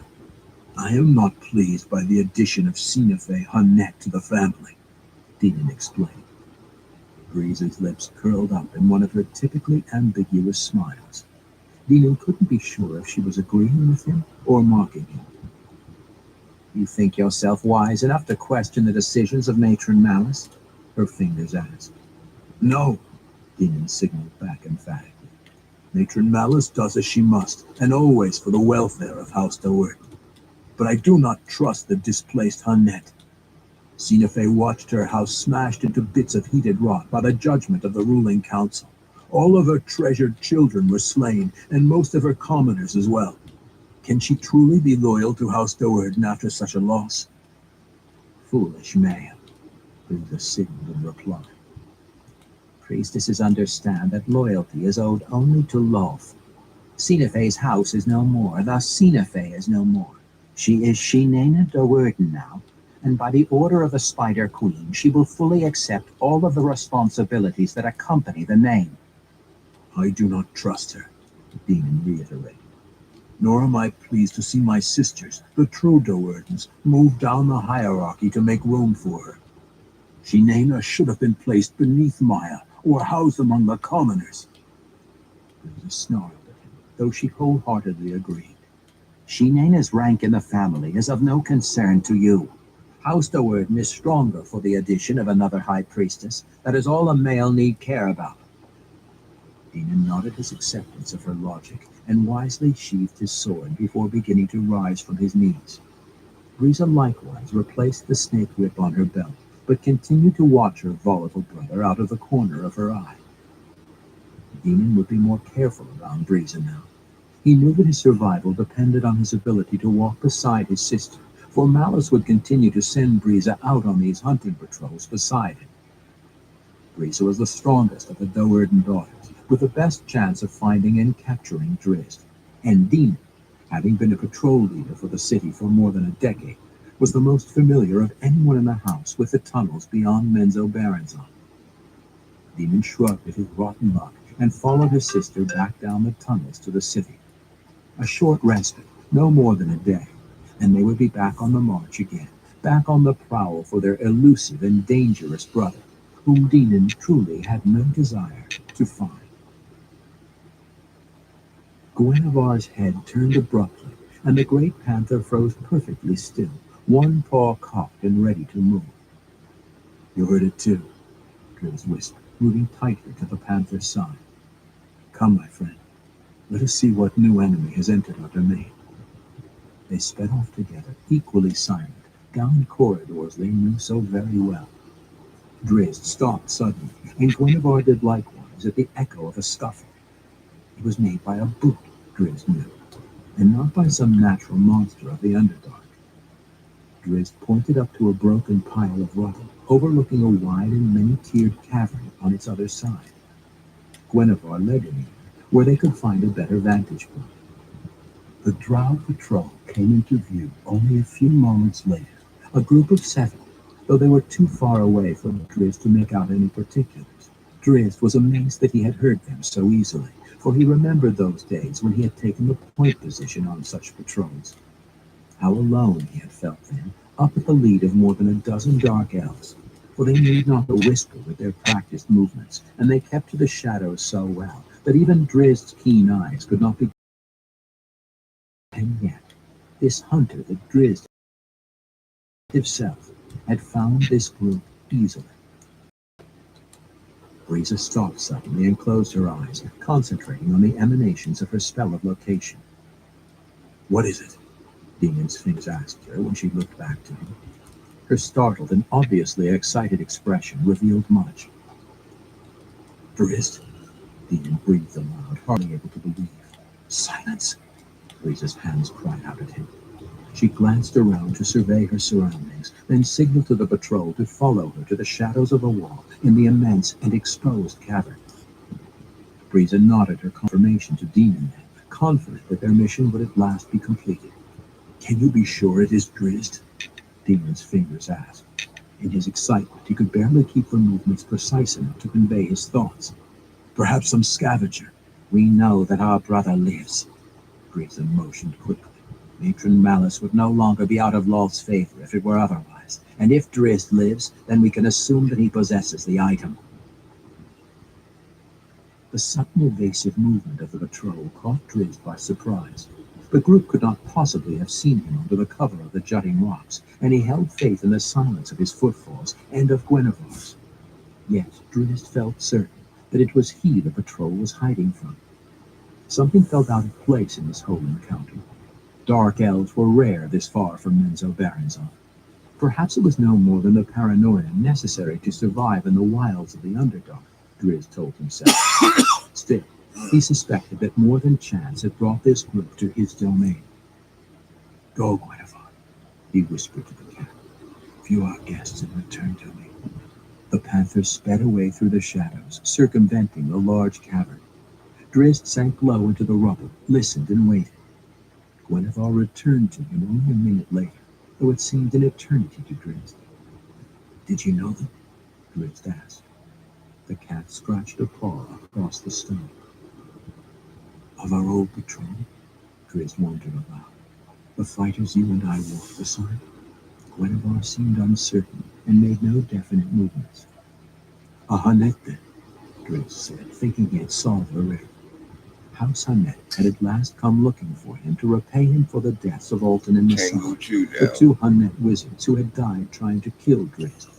S3: I am not pleased by the addition of Sinafe Hunnet to the family, Demon explained. Breeze's lips curled up in one of her typically ambiguous smiles. Demon couldn't be sure if she was agreeing with him or mocking him. You think yourself wise enough to question the decisions of Matron Malice? Her fingers asked. No, Demon signaled back emphatically. Matron Malice does as she must, and always for the welfare of House Do'Urden. But I do not trust the displaced Hunnet. Sinafe watched her house smashed into bits of heated rock by the judgment of the ruling council. All of her treasured children were slain, and most of her commoners as well. Can she truly be loyal to House Do'Urden after such a loss? Foolish man, Breeza signaled in reply. Priestesses understand that loyalty is owed only to Loth. Sinafe's house is no more, thus Sinafe is no more. She is Shinena Do'Urden now, and by the order of the Spider Queen, she will fully accept all of the responsibilities that accompany the name. I do not trust her, Demon reiterated. Nor am I pleased to see my sisters, the true Do'Urdens, move down the hierarchy to make room for her. Shinena should have been placed beneath Maya, or housed among the commoners. Breeza snarled at him, though she wholeheartedly agreed. Shinena's rank in the family is of no concern to you. House Do'Urden is stronger for the addition of another high priestess. That is all a male need care about. Demon nodded his acceptance of her logic, and wisely sheathed his sword before beginning to rise from his knees. Breeza likewise replaced the snake whip on her belt, but continued to watch her volatile brother out of the corner of her eye. Demon would be more careful around Breeza now. He knew that his survival depended on his ability to walk beside his sister, for Malice would continue to send Breeza out on these hunting patrols beside him. Breeza was the strongest of the Do'Urden daughters, with the best chance of finding and capturing Drizzt. And Demon, having been a patrol leader for the city for more than a decade, was the most familiar of anyone in the house with the tunnels beyond Menzoberranzan. Demon shrugged at his rotten luck and followed his sister back down the tunnels to the city. A short respite, no more than a day, and they would be back on the march again, back on the prowl for their elusive and dangerous brother, whom Demon truly had no desire to find. Guinevere's head turned abruptly, and the great panther froze perfectly still, one paw cocked and ready to move. You heard it too, Drizzt whispered, moving tightly to the panther's side. Come, my friend, let us see what new enemy has entered our domain. They sped off together, equally silent, down corridors they knew so very well. Drizzt stopped suddenly, and Guinevere did likewise at the echo of a scuffle. It was made by a boot, Drizzt knew, and not by some natural monster of the Underdark. Drizzt pointed up to a broken pile of rubble, overlooking a wide and many-tiered cavern on its other side. Guinevere led him here, where they could find a better vantage point.
S1: The Drow patrol came into view only a few moments later, a group of 7, though they were too far away from Drizzt to make out any particulars. Drizzt was amazed that he had heard them so easily, for he remembered those days when he had taken the point position on such patrols. How alone he had felt then, up at the lead of more than a dozen dark elves, for they need not to whisper with their practiced movements, and they kept to the shadows so well that even Drizzt's keen eyes could not be. And yet, this hunter that Drizzt himself had found this group easily. Riza stopped suddenly and closed her eyes, concentrating on the emanations of her spell of location. "What is it?" Demon's Sphinx asked her when she looked back to him. Her startled and obviously excited expression revealed much. "Drizzt," Demon breathed aloud, hardly able to believe. "Silence!" Riza's hands cried out at him. She glanced around to survey her surroundings, then signaled to the patrol to follow her to the shadows of a wall in the immense and exposed cavern. Riza nodded her confirmation to Demon then, confident that their mission would at last be completed. "Can you be sure it is Drizzt?" Demon's fingers asked. In his excitement, he could barely keep the movements precise enough to convey his thoughts. "Perhaps some scavenger." "We know that our brother lives." Riza motioned quickly. Matron Malice would no longer be out of Lolth's favor if it were otherwise, and if Drizzt lives, then we can assume that he possesses the item. The sudden evasive movement of the patrol caught Drizzt by surprise. The group could not possibly have seen him under the cover of the jutting rocks, and he held faith in the silence of his footfalls and of Guinevere's. Yet Drizzt felt certain that it was he the patrol was hiding from. Something felt out of place in this whole encounter. Dark elves were rare this far from Menzoberranzan. Perhaps it was no more than the paranoia necessary to survive in the wilds of the Underdark, Drizzt told himself. Still, he suspected that more than chance had brought this group to his domain. "Go, Guinevere," he whispered to the cat. "View our guests and return to me." The panther sped away through the shadows, circumventing the large cavern. Drizzt sank low into the rubble, listened and waited. Guinevere returned to him only a minute later, though it seemed an eternity to Drizzt. "Did you know them?" Drizzt asked. The cat scratched a paw across the stone. "Of our old patrol?" Drizzt wondered aloud. "The fighters you and I walked beside?" Guinevere seemed uncertain and made no definite movements. "A Hunnet, then," Drizzt said, thinking he had solved the riddle. House Hunnet had at last come looking for him to repay him for the deaths of Alton and
S2: Tango
S1: Massage,
S2: Chew
S1: the
S2: down.
S1: 2 Hunnet wizards who had died trying to kill Drizzt.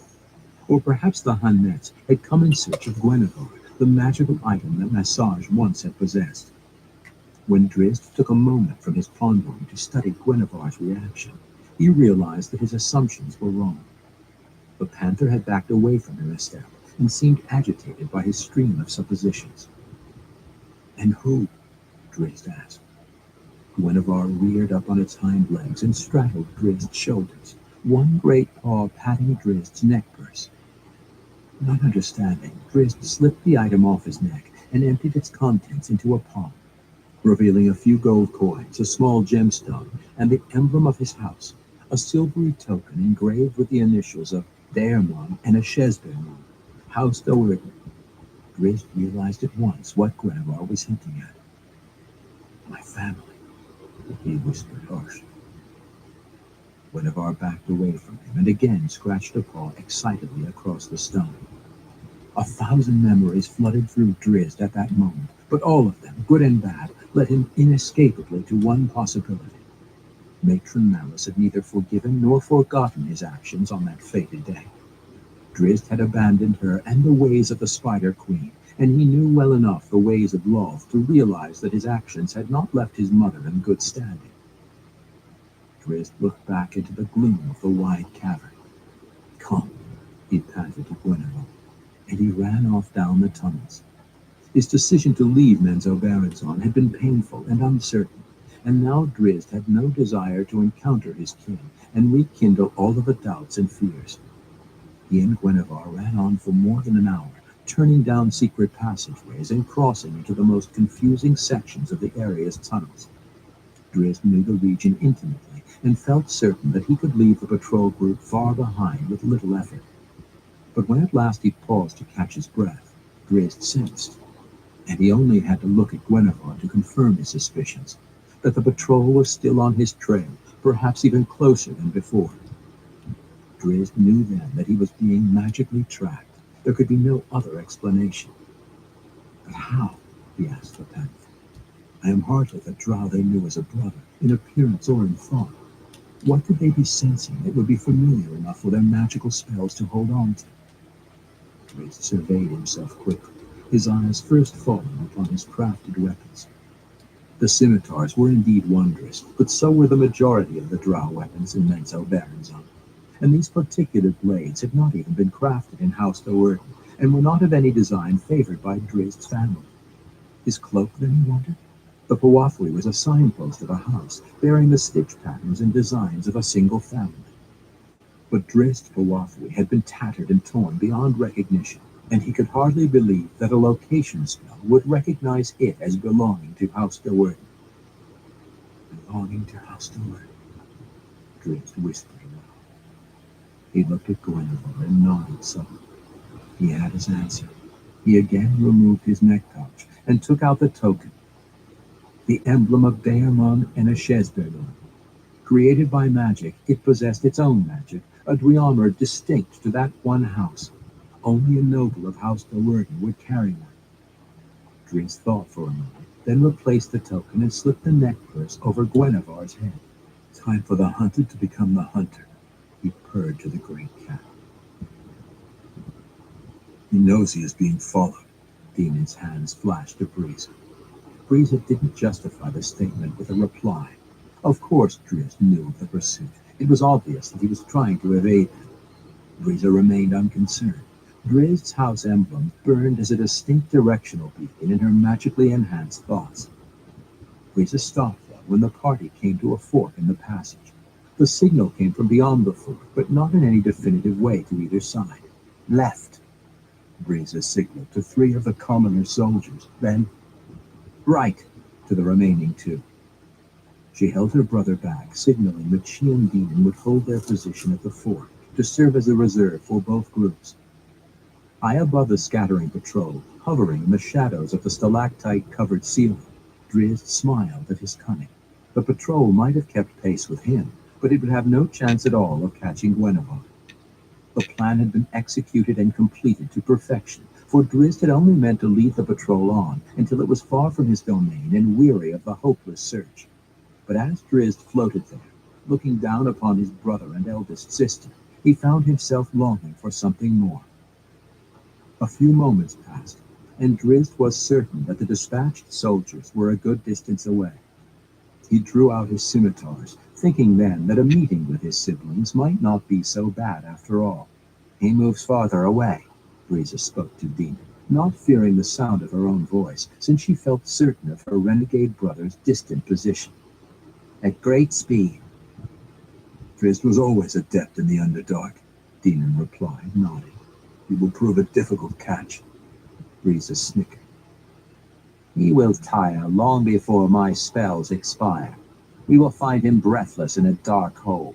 S1: Or perhaps the Hunnets had come in search of Guinevere, the magical item that Massage once had possessed. When Drizzt took a moment from his pondering to study Guinevere's reaction, he realized that his assumptions were wrong. The panther had backed away from him a step and seemed agitated by his stream of suppositions. "And who?" Drizzt asked. Guinevere reared up on its hind legs and straddled Drizzt's shoulders, one great paw patting Drizzt's neck purse. Not understanding, Drizzt slipped the item off his neck and emptied its contents into a palm, revealing a few gold coins, a small gemstone, and the emblem of his house, a silvery token engraved with the initials of Daermon and Ashesbermon, House Do'Urden. Drizzt realized at once what Guinevere was hinting at. "My family," he whispered harshly. Guinevere backed away from him and again scratched a paw excitedly across the stone. 1,000 memories flooded through Drizzt at that moment, but all of them, good and bad, led him inescapably to one possibility. Matron Malice had neither forgiven nor forgotten his actions on that fated day. Drizzt had abandoned her and the ways of the Spider Queen, and he knew well enough the ways of Lolth to realize that his actions had not left his mother in good standing. Drizzt looked back into the gloom of the wide cavern. "Come," he panted to Guinevere, and he ran off down the tunnels. His decision to leave Menzoberranzan had been painful and uncertain, and now Drizzt had no desire to encounter his kin and rekindle all of the doubts and fears. He and Guinevere ran on for more than an hour, turning down secret passageways and crossing into the most confusing sections of the area's tunnels.
S3: Drizzt knew the region intimately and felt certain that he could leave the patrol group far behind with little effort. But when at last he paused to catch his breath, Drizzt sensed, and he only had to look at Guinevere to confirm his suspicions, that the patrol was still on his trail, perhaps even closer than before. Drizzt knew then that he was being magically tracked. There could be no other explanation. But how? He asked the panther. I am hardly the drow they knew as a brother, in appearance or in thought. What could they be sensing that would be familiar enough for their magical spells to hold on to? Drizzt surveyed himself quickly, his eyes first falling upon his crafted weapons. The scimitars were indeed wondrous, but so were the majority of the drow weapons in Menzoberranzan. And these particular blades had not even been crafted in House Do'Urden, and were not of any design favored by Drizzt's family. His cloak, then, he wondered? The Powafui was a signpost of a house, bearing the stitch patterns and designs of a single family. But Drizzt's Powafui had been tattered and torn beyond recognition, and he could hardly believe that a location spell would recognize it as belonging to House Do'Urden. Belonging to House Do'Urden, Drizzt whispered aloud. He looked at Guinevere and nodded suddenly. He had his answer. He again removed his neck pouch and took out the token, the emblem of Beormon and Ashesbergon. Created by magic, it possessed its own magic, a Dweomer distinct to that one house. Only a noble of House Do'Urden would carry one. Drizzt thought for a moment, then replaced the token and slipped the neck purse over Guinevere's head. Time for the hunted to become the hunter, he purred to the great cat. He knows he is being followed. Dinan's hands flashed to Briza. Briza didn't justify the statement with a reply. Of course Drizzt knew of the pursuit. It was obvious that he was trying to evade them. Briza remained unconcerned. Drizzt's house emblem burned as a distinct directional beacon in her magically enhanced thoughts. Briza stopped, though, when the party came to a fork in the passage. The signal came from beyond the fork, but not in any definitive way to either side. Left, Briza signaled to 3 of the commoner soldiers, then right to the remaining 2. She held her brother back, signaling that she and Dinan would hold their position at the fork to serve as a reserve for both groups. High above the scattering patrol, hovering in the shadows of the stalactite-covered ceiling, Drizzt smiled at his cunning. The patrol might have kept pace with him, but it would have no chance at all of catching Guinevere. The plan had been executed and completed to perfection, for Drizzt had only meant to lead the patrol on until it was far from his domain and weary of the hopeless search. But as Drizzt floated there, looking down upon his brother and eldest sister, he found himself longing for something more. A few moments passed, and Drizzt was certain that the dispatched soldiers were a good distance away. He drew out his scimitars, thinking then that a meeting with his siblings might not be so bad after all. He moves farther away, Briza spoke to Dinan, not fearing the sound of her own voice, since she felt certain of her renegade brother's distant position. At great speed. Drizzt was always adept in the Underdark, Dinan replied, nodding. He will prove a difficult catch. Briza snickered. He will tire long before my spells expire. We will find him breathless in a dark hole.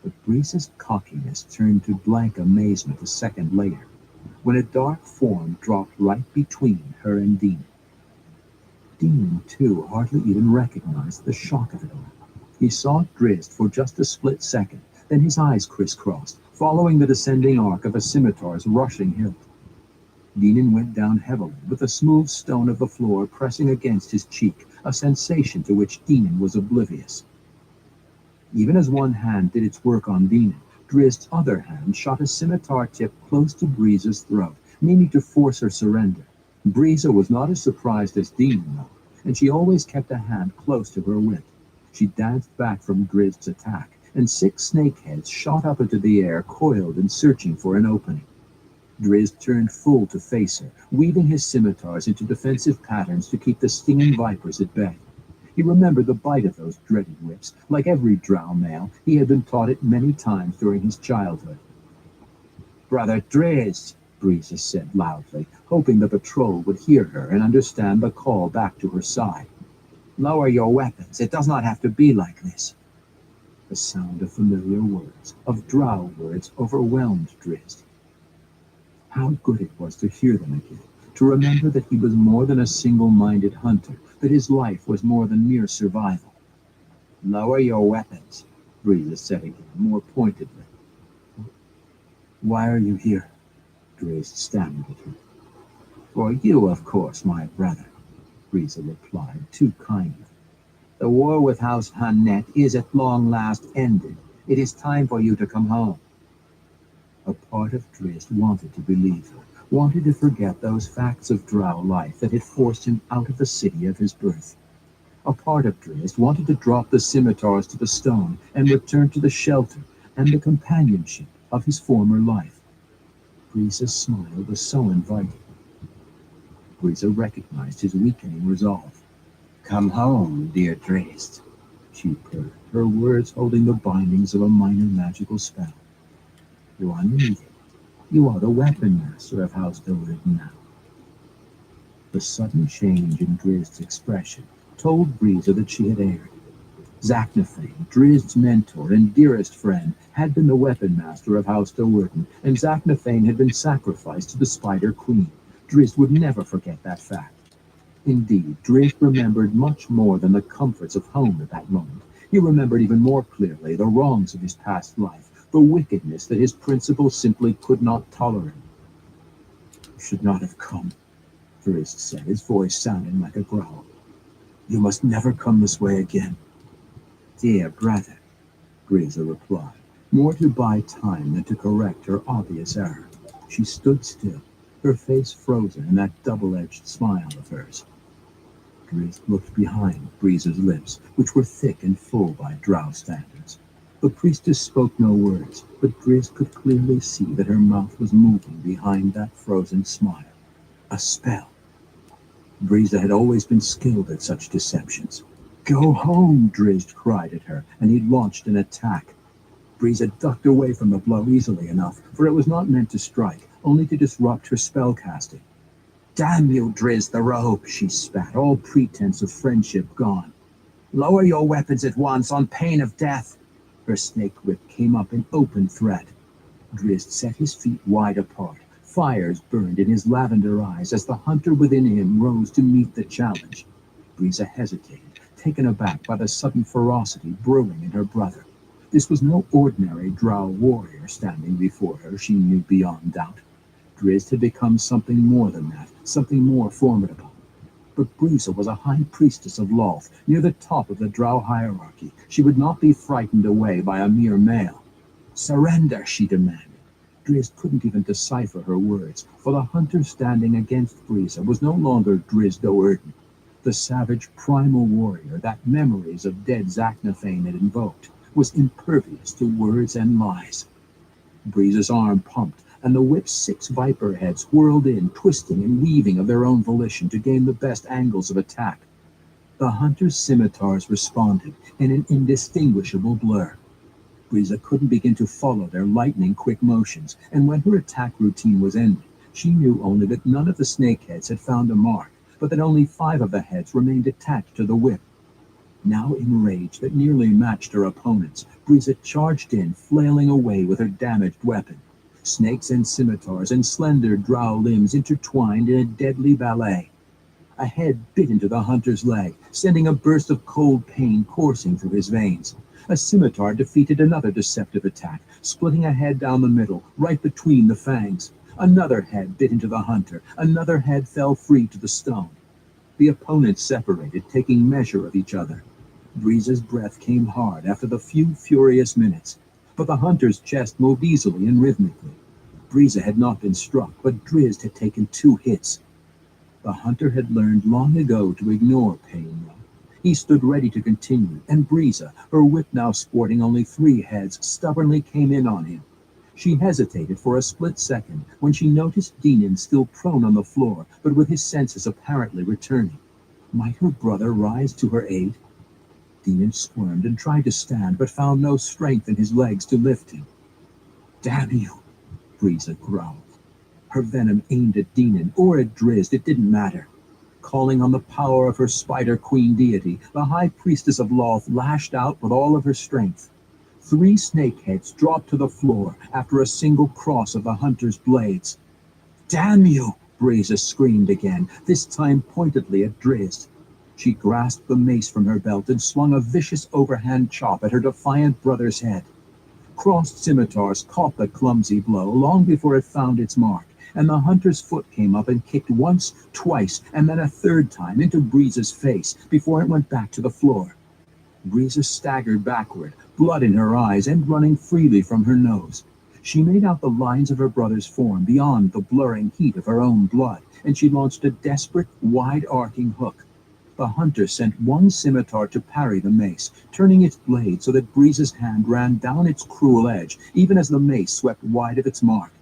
S3: But Briza's cockiness turned to blank amazement a second later, when a dark form dropped right between her and Dinan. Dinan, too, hardly even recognized the shock of it all. He saw Drizzt for just a split second, then his eyes crisscrossed, following the descending arc of a scimitar's rushing hilt. Dinan went down heavily, with the smooth stone of the floor pressing against his cheek, a sensation to which Dinan was oblivious. Even as one hand did its work on Dinan, Drizzt's other hand shot a scimitar tip close to Briza's throat, meaning to force her surrender. Briza was not as surprised as Dinan, though, and she always kept a hand close to her width. She danced back from Drizzt's attack, and 6 snakeheads shot up into the air, coiled and searching for an opening. Drizzt turned full to face her, weaving his scimitars into defensive patterns to keep the stinging vipers at bay. He remembered the bite of those dreaded whips. Like every drow male, he had been taught it many times during his childhood. "Brother Drizzt," Briza said loudly, hoping the patrol would hear her and understand the call back to her side. Lower your weapons. It does not have to be like this. The sound of familiar words, of drow words, overwhelmed Drizzt. How good it was to hear them again, to remember that he was more than a single-minded hunter, that his life was more than mere survival. Lower your weapons, Briza said again, more pointedly. Why are you here? Drizzt stammered at her. For you, of course, my brother, Briza replied, too kindly. The war with House Hannet is at long last ended. It is time for you to come home. A part of Drizzt wanted to believe her, wanted to forget those facts of drow life that had forced him out of the city of his birth. A part of Drizzt wanted to drop the scimitars to the stone and return to the shelter and the companionship of his former life. Briza's smile was so inviting. Briza recognized his weakening resolve. Come home, dear Drizzt, she purred, her words holding the bindings of a minor magical spell. You are needed. You are the weapon master of House Do'Urden now. The sudden change in Drizzt's expression told Briza that she had erred. Zaknafein, Drizzt's mentor and dearest friend, had been the weapon master of House Do'Urden, and Zaknafein had been sacrificed to the Spider Queen. Drizzt would never forget that fact. Indeed, Drizzt remembered much more than the comforts of home at that moment. He remembered even more clearly the wrongs of his past life, the wickedness that his principles simply could not tolerate. You should not have come, Drizzt said, his voice sounding like a growl. You must never come this way again. Dear brother, Briza replied, more to buy time than to correct her obvious error. She stood still, her face frozen in that double-edged smile of hers. Drizzt looked behind Briza's lips, which were thick and full by drow standards. The priestess spoke no words, but Drizzt could clearly see that her mouth was moving behind that frozen smile. A spell. Briza had always been skilled at such deceptions. Go home, Drizzt cried at her, and he launched an attack. Briza ducked away from the blow easily enough, for it was not meant to strike, only to disrupt her spellcasting. Damn you, Drizzt the Robe, she spat, all pretense of friendship gone. Lower your weapons at once, on pain of death. Her snake whip came up in open threat. Drizzt set his feet wide apart. Fires burned in his lavender eyes as the hunter within him rose to meet the challenge. Briza hesitated, taken aback by the sudden ferocity brewing in her brother. This was no ordinary drow warrior standing before her, she knew beyond doubt. Drizzt had become something more than that, something more formidable. But Briza was a high priestess of Lolth, near the top of the drow hierarchy. She would not be frightened away by a mere male. Surrender, she demanded. Drizzt couldn't even decipher her words, for the hunter standing against Briza was no longer Drizzt Do'Urden, the savage primal warrior that memories of dead Zaknafein had invoked, was impervious to words and lies. Briza's arm pumped, and the whip's 6 viper heads whirled in, twisting and weaving of their own volition to gain the best angles of attack. The hunter's scimitars responded in an indistinguishable blur. Briza couldn't begin to follow their lightning-quick motions, and when her attack routine was ended, she knew only that none of the snakeheads had found a mark, but that only 5 of the heads remained attached to the whip. Now enraged that nearly matched her opponents, Briza charged in, flailing away with her damaged weapon. Snakes and scimitars and slender drow limbs intertwined in a deadly ballet. A head bit into the hunter's leg, sending a burst of cold pain coursing through his veins. A scimitar defeated another deceptive attack, splitting a head down the middle, right between the fangs. Another head bit into the hunter. Another head fell free to the stone. The opponents separated, taking measure of each other. Briza's breath came hard after the few furious minutes, but the hunter's chest moved easily and rhythmically. Briza had not been struck, but Drizzt had taken 2 hits. The hunter had learned long ago to ignore pain, though. He stood ready to continue, and Briza, her whip now sporting only 3 heads, stubbornly came in on him. She hesitated for a split second when she noticed Dinan still prone on the floor, but with his senses apparently returning. Might her brother rise to her aid? Dinan squirmed and tried to stand, but found no strength in his legs to lift him. Damn you, Briza growled. Her venom aimed at Dinan or at Drizzt, it didn't matter. Calling on the power of her spider queen deity, the high priestess of Loth lashed out with all of her strength. 3 snake heads dropped to the floor after a single cross of the hunter's blades. "Damn you!" Briza screamed again, this time pointedly at Drizzt. She grasped the mace from her belt and swung a vicious overhand chop at her defiant brother's head. Crossed scimitars caught the clumsy blow long before it found its mark, and the hunter's foot came up and kicked once, twice, and then a third time into Briza's face before it went back to the floor. Briza staggered backward, blood in her eyes and running freely from her nose. She made out the lines of her brother's form beyond the blurring heat of her own blood, and she launched a desperate, wide-arcing hook. The hunter sent one scimitar to parry the mace, turning its blade so that Briza's hand ran down its cruel edge, even as the mace swept wide of its mark.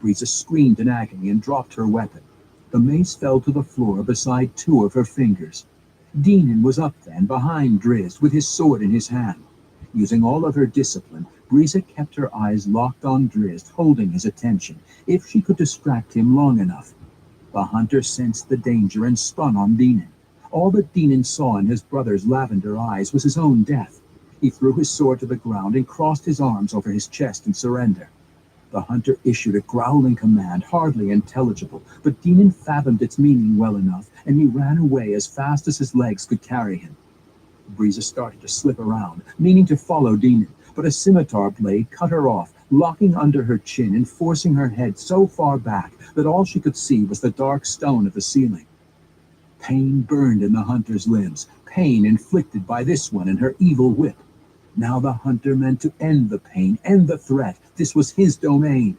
S3: Briza screamed in agony and dropped her weapon. The mace fell to the floor beside 2 of her fingers. Dinan was up then, behind Drizzt, with his sword in his hand. Using all of her discipline, Briza kept her eyes locked on Drizzt, holding his attention, if she could distract him long enough. The hunter sensed the danger and spun on Dinan. All that Dinan saw in his brother's lavender eyes was his own death. He threw his sword to the ground and crossed his arms over his chest in surrender. The hunter issued a growling command, hardly intelligible, but Dinan fathomed its meaning well enough, and he ran away as fast as his legs could carry him. Briza started to slip around, meaning to follow Dinan, but a scimitar blade cut her off, locking under her chin and forcing her head so far back that all she could see was the dark stone of the ceiling. Pain burned in the hunter's limbs, pain inflicted by this one and her evil whip. Now the hunter meant to end the pain, end the threat. This was his domain.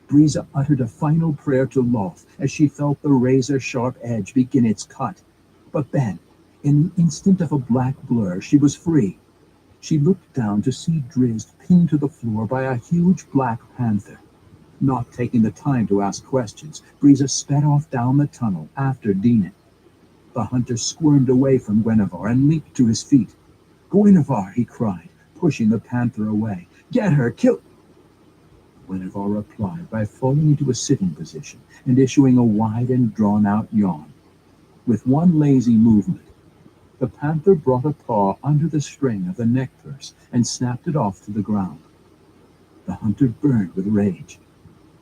S3: Briza uttered a final prayer to Loth as she felt the razor-sharp edge begin its cut. But then, in the instant of a black blur, she was free. She looked down to see Drizzt pinned to the floor by a huge black panther. Not taking the time to ask questions, Briza sped off down the tunnel after Dinan. The hunter squirmed away from Gwenevere and leaped to his feet. "Gwenevere," he cried, pushing the panther away. "Get her! Kill—" Gwenevere replied by falling into a sitting position and issuing a wide and drawn-out yawn. With one lazy movement, the panther brought a paw under the string of the neck purse and snapped it off to the ground. The hunter burned with rage.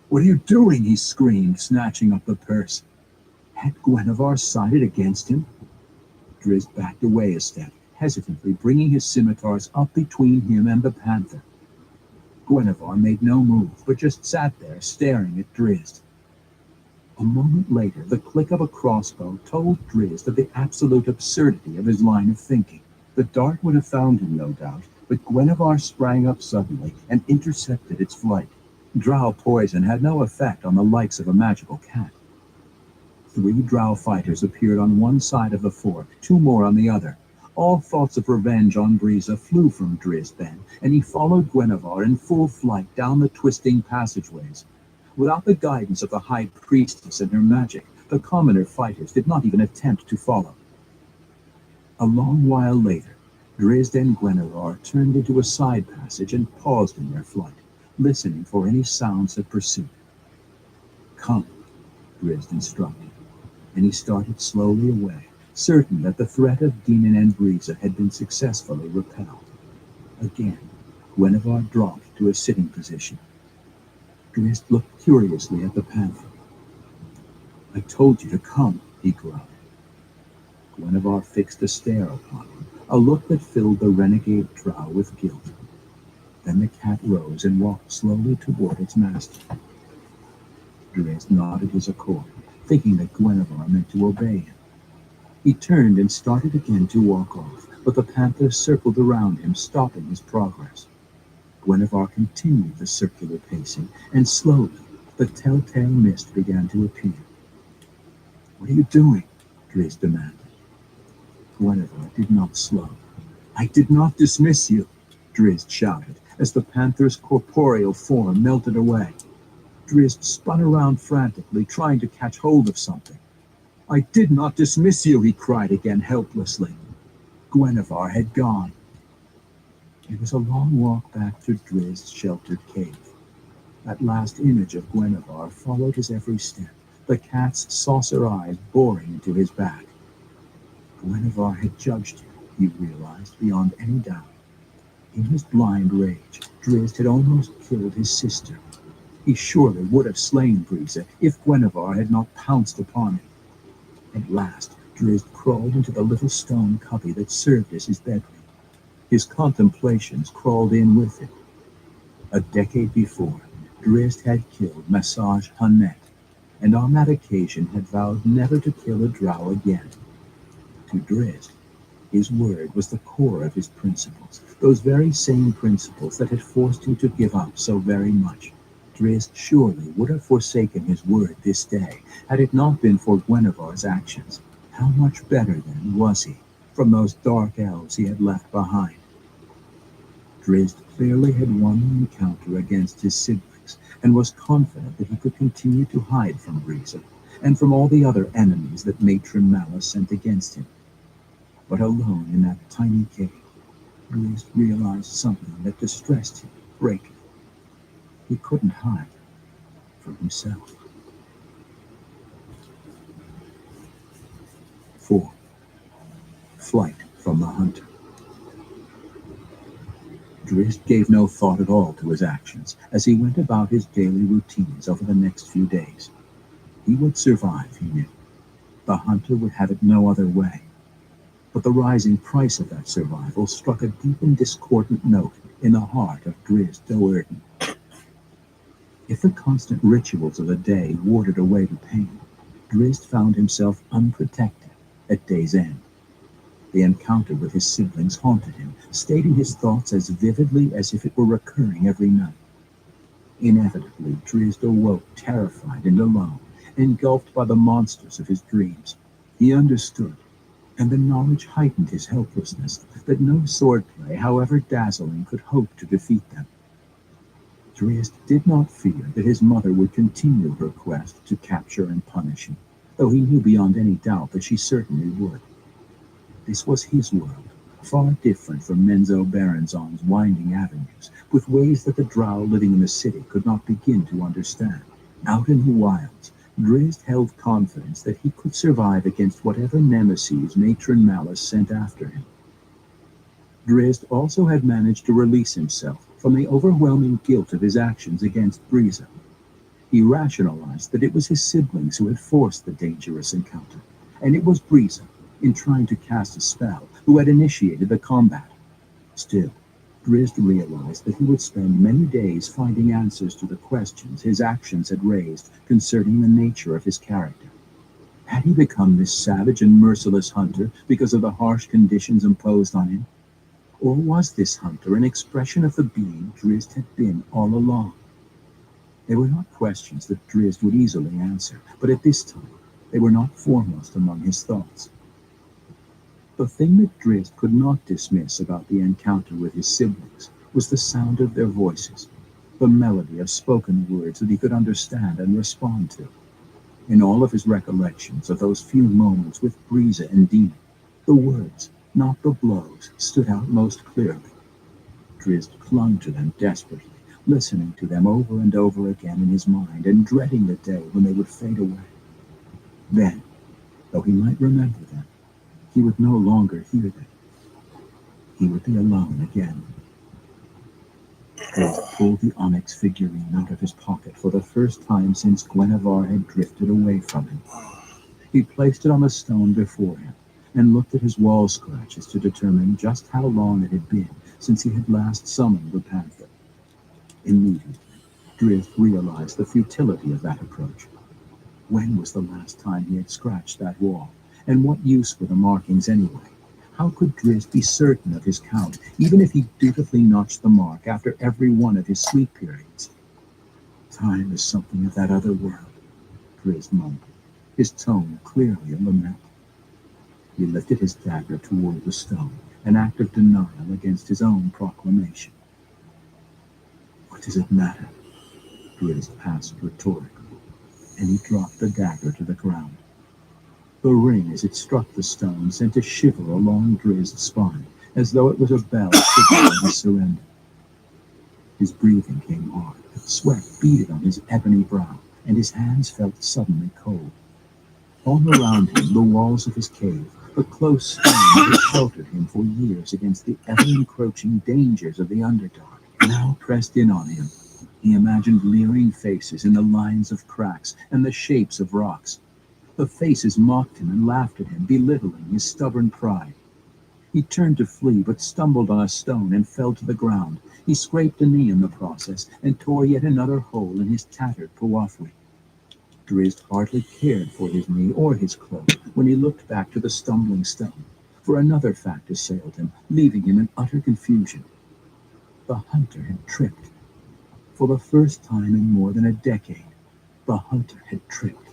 S3: "What are you doing?" he screamed, snatching up the purse. Had Gwenevere sided against him? Drizzt backed away a step, hesitantly bringing his scimitars up between him and the panther. Gwenevere made no move, but just sat there, staring at Drizzt. A moment later, the click of a crossbow told Drizzt of the absolute absurdity of his line of thinking. The dart would have found him, no doubt, but Gwenevere sprang up suddenly and intercepted its flight. Drow poison had no effect on the likes of a magical cat. 3 drow fighters appeared on one side of the fork, 2 more on the other. All thoughts of revenge on Briza flew from Drizzt then, and he followed Gwenevere in full flight down the twisting passageways. Without the guidance of the High Priestess and her magic, the commoner fighters did not even attempt to follow. A long while later, Drizzt and Gwenevere turned into a side passage and paused in their flight, listening for any sounds of pursuit. "Come," Drizzt instructed, and he started slowly away, certain that the threat of Dinan and Briza had been successfully repelled. Again, Gwenevere dropped to a sitting position. Drizzt looked curiously at the panther. "I told you to come," he growled. Gwenevere fixed a stare upon him, a look that filled the renegade drow with guilt. Then the cat rose and walked slowly toward its master. Drizzt nodded his accord, thinking that Gwenevere meant to obey him. He turned and started again to walk off, but the panther circled around him, stopping his progress. Gwenevere continued the circular pacing, and slowly the telltale mist began to appear. "What are you doing?" Drizzt demanded. Gwenevere did not slow. "I did not dismiss you," Drizzt shouted, as the panther's corporeal form melted away. Drizzt spun around frantically, trying to catch hold of something. "I did not dismiss you," he cried again helplessly. Gwenevere had gone. It was a long walk back to Drizzt's sheltered cave. That last image of Gwenevere followed his every step, the cat's saucer eyes boring into his back. Guinevere had judged him, he realized beyond any doubt. In his blind rage, Drizzt had almost killed his sister. He surely would have slain Briza if Guinevere had not pounced upon him. At last, Drizzt crawled into the little stone cubby that served as his bedroom. His contemplations crawled in with it. A decade before, Drizzt had killed Massage Hunnet, and on that occasion had vowed never to kill a drow again. To Drizzt, his word was the core of his principles, those very same principles that had forced him to give up so very much. Drizzt surely would have forsaken his word this day, had it not been for Guinevere's actions. How much better, then, was he from those dark elves he had left behind? Drizzt clearly had won the encounter against his siblings, and was confident that he could continue to hide from Briza, and from all the other enemies that Matron Malice sent against him. But alone in that tiny cave, Drizzt realized something that distressed him greatly. He couldn't hide from himself. 4. Flight from the Hunter. Drizzt gave no thought at all to his actions as he went about his daily routines over the next few days. He would survive, he knew. The Hunter would have it no other way. But the rising price of that survival struck a deep and discordant note in the heart of Drizzt Do'Urden. If the constant rituals of the day warded away the pain, Drizzt found himself unprotected at day's end. The encounter with his siblings haunted him, stayed in his thoughts as vividly as if it were recurring every night. Inevitably, Drizzt awoke terrified and alone, engulfed by the monsters of his dreams. He understood, and the knowledge heightened his helplessness, that no swordplay, however dazzling, could hope to defeat them. Drizzt did not fear that his mother would continue her quest to capture and punish him, though he knew beyond any doubt that she certainly would. This was his world, far different from Menzo Berenzon's winding avenues, with ways that the drow living in the city could not begin to understand. Out in the wilds, Drizzt held confidence that he could survive against whatever nemesis Matron Malice sent after him. Drizzt also had managed to release himself from the overwhelming guilt of his actions against Briza. He rationalized that it was his siblings who had forced the dangerous encounter, and it was Briza, in trying to cast a spell, who had initiated the combat. Still, Drizzt realized that he would spend many days finding answers to the questions his actions had raised concerning the nature of his character. Had he become this savage and merciless hunter because of the harsh conditions imposed on him? Or was this hunter an expression of the being Drizzt had been all along? They were not questions that Drizzt would easily answer, but at this time they were not foremost among his thoughts. The thing that Drizzt could not dismiss about the encounter with his siblings was the sound of their voices, the melody of spoken words that he could understand and respond to. In all of his recollections of those few moments with Briza and Dina, the words, not the blows, stood out most clearly. Drizzt clung to them desperately, listening to them over and over again in his mind, and dreading the day when they would fade away. Then, though he might remember them, he would no longer hear them. He would be alone again. Drizzt pulled the onyx figurine out of his pocket for the first time since Guinevere had drifted away from him. He placed it on the stone before him, and looked at his wall scratches to determine just how long it had been since he had last summoned the panther. Immediately, Drizzt realized the futility of that approach. When was the last time he had scratched that wall? And what use were the markings anyway? How could Drizzt be certain of his count, even if he dutifully notched the mark after every one of his sleep periods? Time is something of that other world, Drizzt mumbled, his tone clearly a lament. He lifted his dagger toward the stone, an act of denial against his own proclamation. What does it matter? Drizzt asked rhetorically, and he dropped the dagger to the ground. The ring, as it struck the stone, sent a shiver along Drizzt's spine, as though it was a bell signaling his surrender. His breathing came hard, sweat beaded on his ebony brow, and his hands felt suddenly cold. All around him, the walls of his cave, the close stone that had sheltered him for years against the ever-encroaching dangers of the Underdark, now pressed in on him. He imagined leering faces in the lines of cracks and the shapes of rocks. The faces mocked him and laughed at him, belittling his stubborn pride. He turned to flee, but stumbled on a stone and fell to the ground. He scraped a knee in the process and tore yet another hole in his tattered Puwafwi. Drizzt hardly cared for his knee or his cloak when he looked back to the stumbling stone, for another fact assailed him, leaving him in utter confusion. The hunter had tripped. For the first time in more than a decade, the hunter had tripped.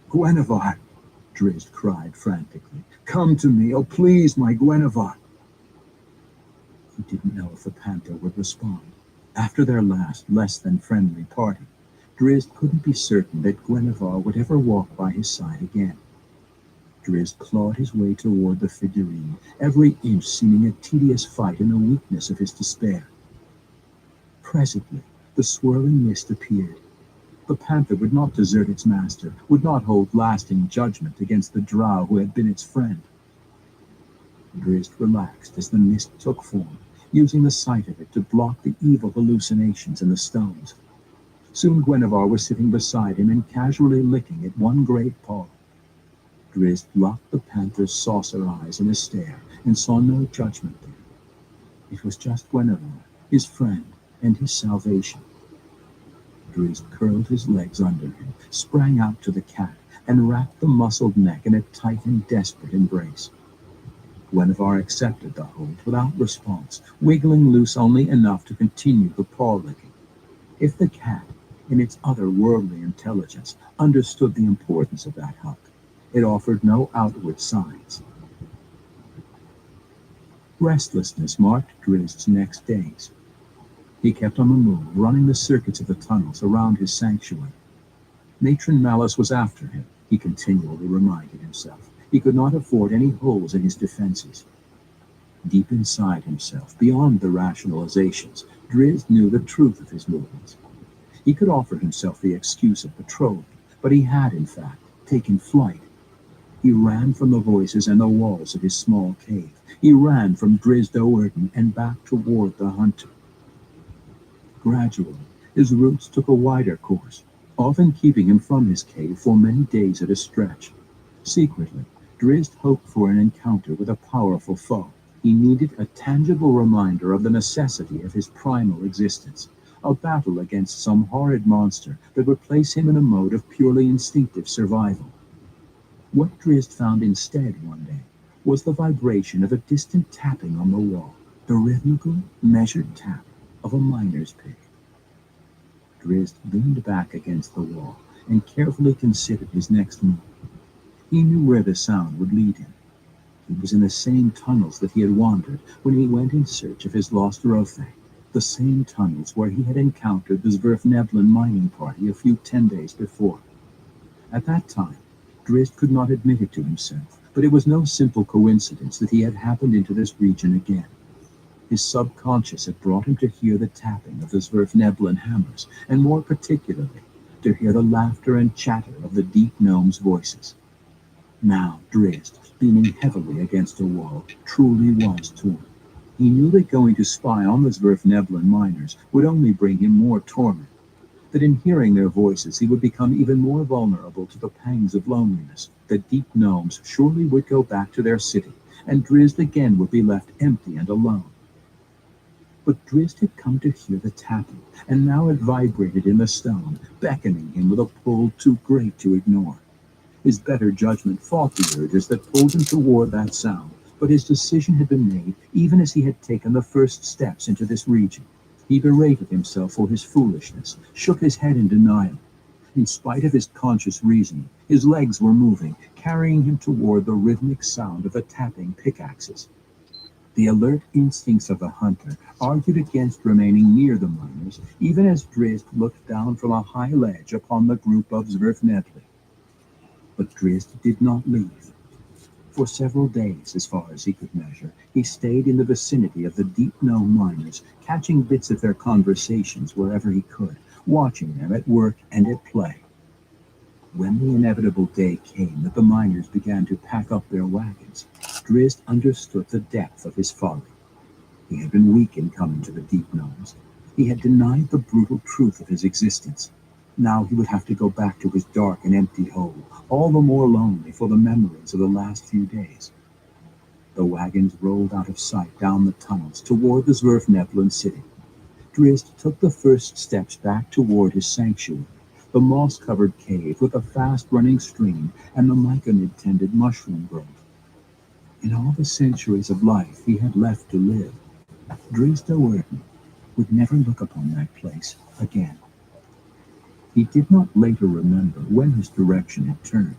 S3: "Guenhwyvar!" Drizzt cried frantically. "Come to me, oh please, my Guenhwyvar!" He didn't know if the panther would respond. After their last, less than friendly party, Drizzt couldn't be certain that Guenhwyvar would ever walk by his side again. Drizzt clawed his way toward the figurine, every inch seeming a tedious fight in the weakness of his despair. Presently, the swirling mist appeared. The panther would not desert its master, would not hold lasting judgment against the drow who had been its friend. Drizzt relaxed as the mist took form, using the sight of it to block the evil hallucinations in the stones. Soon Guenhwyvar was sitting beside him and casually licking at one great paw. Drizzt locked the panther's saucer eyes in a stare and saw no judgment there. It was just Guenhwyvar, his friend, and his salvation. Drizzt curled his legs under him, sprang out to the cat, and wrapped the muscled neck in a tight and desperate embrace. Guenhwyvar accepted the hold without response, wiggling loose only enough to continue the paw-licking. If the cat, in its otherworldly intelligence, understood the importance of that hug, it offered no outward signs. Restlessness marked Drizzt's next days. He kept on the move, running the circuits of the tunnels around his sanctuary. Matron Malice was after him, he continually reminded himself. He could not afford any holes in his defenses. Deep inside himself, beyond the rationalizations, Drizzt knew the truth of his movements. He could offer himself the excuse of patrolling, but he had, in fact, taken flight. He ran from the voices and the walls of his small cave. He ran from Drizzt Do'Urden and back toward the hunter. Gradually, his routes took a wider course, often keeping him from his cave for many days at a stretch. Secretly, Drizzt hoped for an encounter with a powerful foe. He needed a tangible reminder of the necessity of his primal existence, a battle against some horrid monster that would place him in a mode of purely instinctive survival. What Drizzt found instead one day was the vibration of a distant tapping on the wall, the rhythmical, measured tap of a miner's pick. Drizzt leaned back against the wall and carefully considered his next move. He knew where the sound would lead him. He was in the same tunnels that he had wandered when he went in search of his lost Rothe, the same tunnels where he had encountered the Zwerfneblen mining party a few 10 days before. At that time, Drizzt could not admit it to himself, but it was no simple coincidence that he had happened into this region again. His subconscious had brought him to hear the tapping of the Zwerfneblen hammers, and more particularly, to hear the laughter and chatter of the deep gnomes' voices. Now Drizzt, leaning heavily against a wall, truly was torn. He knew that going to spy on the Zwerfneblen miners would only bring him more torment, that in hearing their voices he would become even more vulnerable to the pangs of loneliness, that deep gnomes surely would go back to their city, and Drizzt again would be left empty and alone. But Drizzt had come to hear the tapping, and now it vibrated in the stone, beckoning him with a pull too great to ignore. His better judgment fought the urges that pulled him toward that sound, but his decision had been made even as he had taken the first steps into this region. He berated himself for his foolishness, shook his head in denial. In spite of his conscious reasoning, his legs were moving, carrying him toward the rhythmic sound of the tapping pickaxes. The alert instincts of the hunter argued against remaining near the miners, even as Drizzt looked down from a high ledge upon the group of Zwerfnebli. But Drizzt did not leave. For several days, as far as he could measure, he stayed in the vicinity of the deep gnome miners, catching bits of their conversations wherever he could, watching them at work and at play. When the inevitable day came that the miners began to pack up their wagons, Drizzt understood the depth of his folly. He had been weak in coming to the Deep Gnomes. He had denied the brutal truth of his existence. Now he would have to go back to his dark and empty hole, all the more lonely for the memories of the last few days. The wagons rolled out of sight down the tunnels toward the Zwerfneblen city. Drizzt took the first steps back toward his sanctuary, the moss-covered cave with a fast-running stream and the myconid-tended mushroom grove. In all the centuries of life he had left to live, Drizzt Do'Urden would never look upon that place again. He did not later remember when his direction had turned.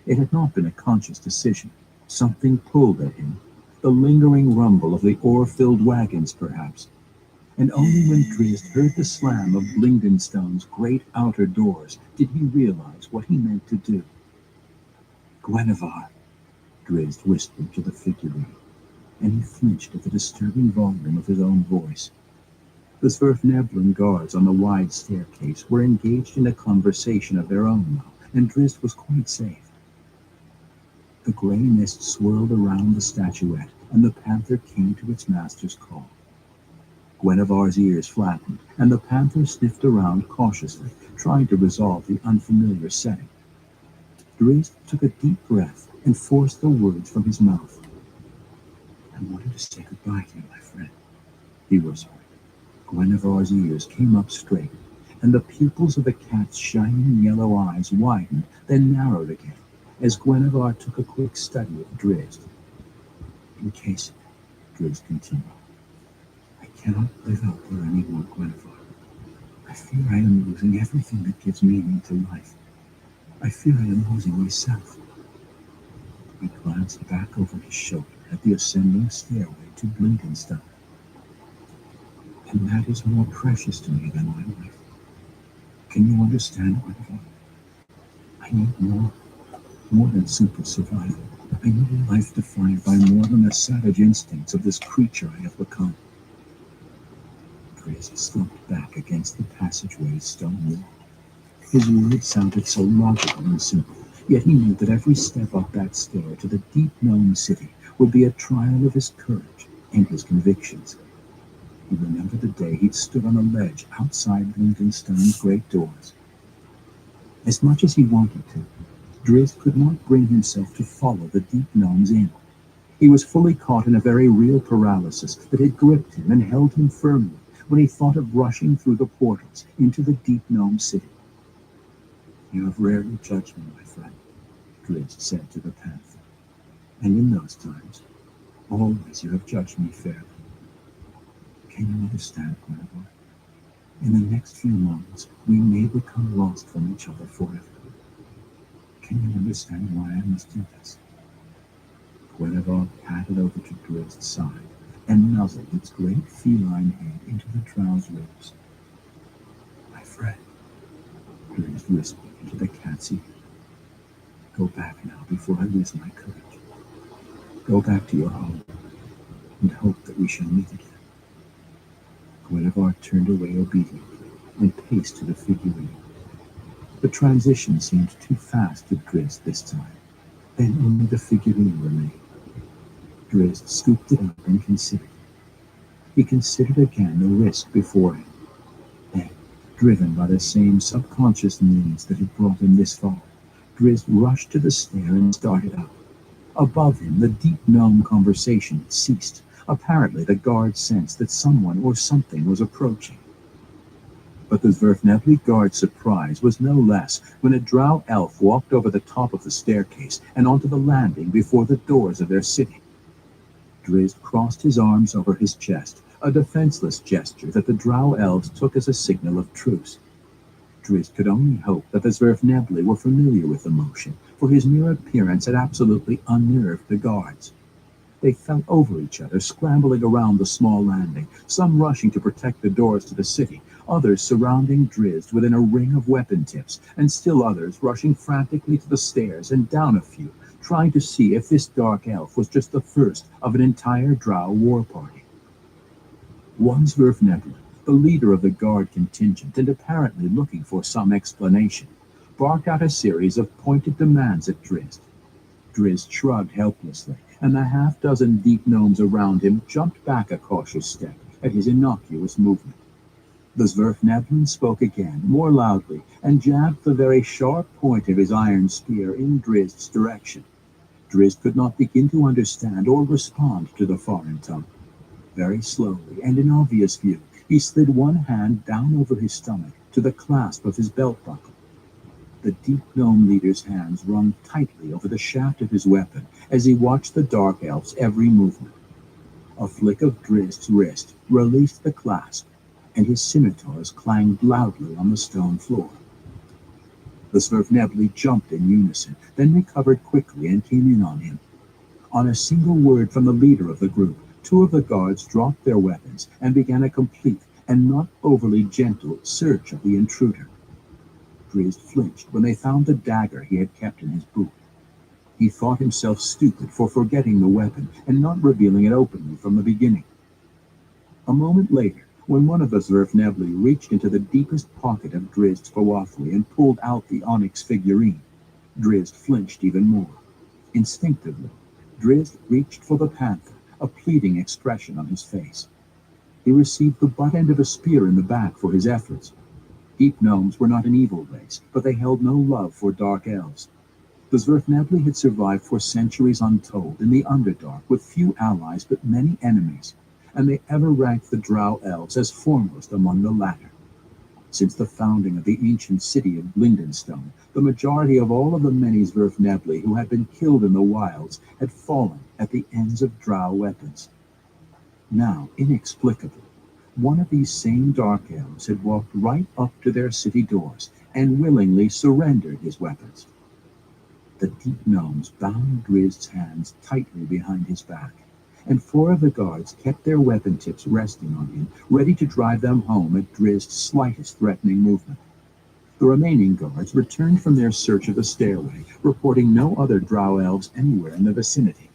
S3: It had not been a conscious decision. Something pulled at him, the lingering rumble of the ore-filled wagons, perhaps. And only when Drizzt heard the slam of Blingdenstone's great outer doors did he realize what he meant to do. "Gwenevere," Drizzt whispered to the figurine, and he flinched at the disturbing volume of his own voice. The Zwerfneblen guards on the wide staircase were engaged in a conversation of their own now, and Drizzt was quite safe. The gray mist swirled around the statuette, and the panther came to its master's call. Guinevere's ears flattened, and the panther sniffed around cautiously, trying to resolve the unfamiliar setting. Drizzt took a deep breath and forced the words from his mouth. "I wanted to say goodbye to you, my friend," he whispered. Guinevere's ears came up straight, and the pupils of the cat's shining yellow eyes widened, then narrowed again, as Guinevere took a quick study of Drizzt. "In case," Drizzt continued, "I cannot live out there anymore, Guinevere. I fear I am losing everything that gives meaning to life. I fear I am losing myself." He glanced back over his shoulder at the ascending stairway to Blinkenstone. "And that is more precious to me than my life. Can you understand, Guinevere? I need more than super survival. I need a life defined by more than the savage instincts of this creature I have become." Drizzt slumped back against the passageway's stone wall. His words sounded so logical and simple, yet he knew that every step up that stair to the Deep Gnome City would be a trial of his courage and his convictions. He remembered the day he'd stood on a ledge outside Blinkenstone's great doors. As much as he wanted to, Drizzt could not bring himself to follow the Deep Gnomes in. He was fully caught in a very real paralysis that had gripped him and held him firmly when he thought of rushing through the portals into the Deep Gnome City. "You have rarely judged me, my friend," Drizzt said to the panther. "And in those times, always you have judged me fairly. Can you understand, Guinevere? In the next few moments, we may become lost from each other forever. Can you understand why I must do this?" Guinevere padded over to Drizzt's side and nuzzled its great feline head into the drow's ribs. "My friend," Drizzt whispered into the cat's ear, "go back now before I lose my courage. Go back to your home and hope that we shall meet again." Guinevere turned away obediently and paced to the figurine. The transition seemed too fast to Drizzt this time. Then only the figurine remained. Drizzt scooped it up and considered it. He considered again the risk before him. Then, driven by the same subconscious needs that had brought him this far, Drizzt rushed to the stair and started up. Above him, the Deep Gnome conversation had ceased. Apparently, the guards sensed that someone or something was approaching. But the Zwerfnebli guard's surprise was no less when a drow elf walked over the top of the staircase and onto the landing before the doors of their city. Drizzt crossed his arms over his chest, a defenseless gesture that the drow elves took as a signal of truce. Drizzt could only hope that the Zwerfnebli were familiar with the motion, for his mere appearance had absolutely unnerved the guards. They fell over each other, scrambling around the small landing, some rushing to protect the doors to the city, others surrounding Drizzt within a ring of weapon tips, and still others rushing frantically to the stairs and down a few, trying to see if this dark elf was just the first of an entire drow war party. One Zwerfnebli, The leader of the guard contingent, and apparently looking for some explanation, barked out a series of pointed demands at Drizzt. Drizzt shrugged helplessly, and the half-dozen deep gnomes around him jumped back a cautious step at his innocuous movement. The Zwerfnebelin spoke again, more loudly, and jabbed the very sharp point of his iron spear in Drizzt's direction. Drizzt could not begin to understand or respond to the foreign tongue. Very slowly, and in obvious view, he slid one hand down over his stomach to the clasp of his belt buckle. The deep gnome leader's hands wrung tightly over the shaft of his weapon as he watched the dark elf's every movement. A flick of Drizzt's wrist released the clasp, and his scimitars clanged loudly on the stone floor. The Zwerfnebli jumped in unison, then recovered quickly and came in on him. On a single word from the leader of the group, two of the guards dropped their weapons and began a complete and not overly gentle search of the intruder. Drizzt flinched when they found the dagger he had kept in his boot. He thought himself stupid for forgetting the weapon and not revealing it openly from the beginning. A moment later, when one of the Zwerfnebli reached into the deepest pocket of Drizzt's Fwafri and pulled out the onyx figurine, Drizzt flinched even more. Instinctively, Drizzt reached for the panther, a pleading expression on his face. He received the butt end of a spear in the back for his efforts. Deep gnomes were not an evil race, but they held no love for dark elves. The Zwerfnebli had survived for centuries untold in the Underdark with few allies but many enemies, and they ever ranked the Drow elves as foremost among the latter. Since the founding of the ancient city of Glindenstone, the majority of all of the many Zwerfnebli who had been killed in the wilds had fallen at the ends of Drow weapons. Now, inexplicably, one of these same dark elves had walked right up to their city doors and willingly surrendered his weapons. The deep gnomes bound Drizzt's hands tightly behind his back, and four of the guards kept their weapon tips resting on him, ready to drive them home at Drizzt's slightest threatening movement. The remaining guards returned from their search of the stairway, reporting no other Drow elves anywhere in the vicinity.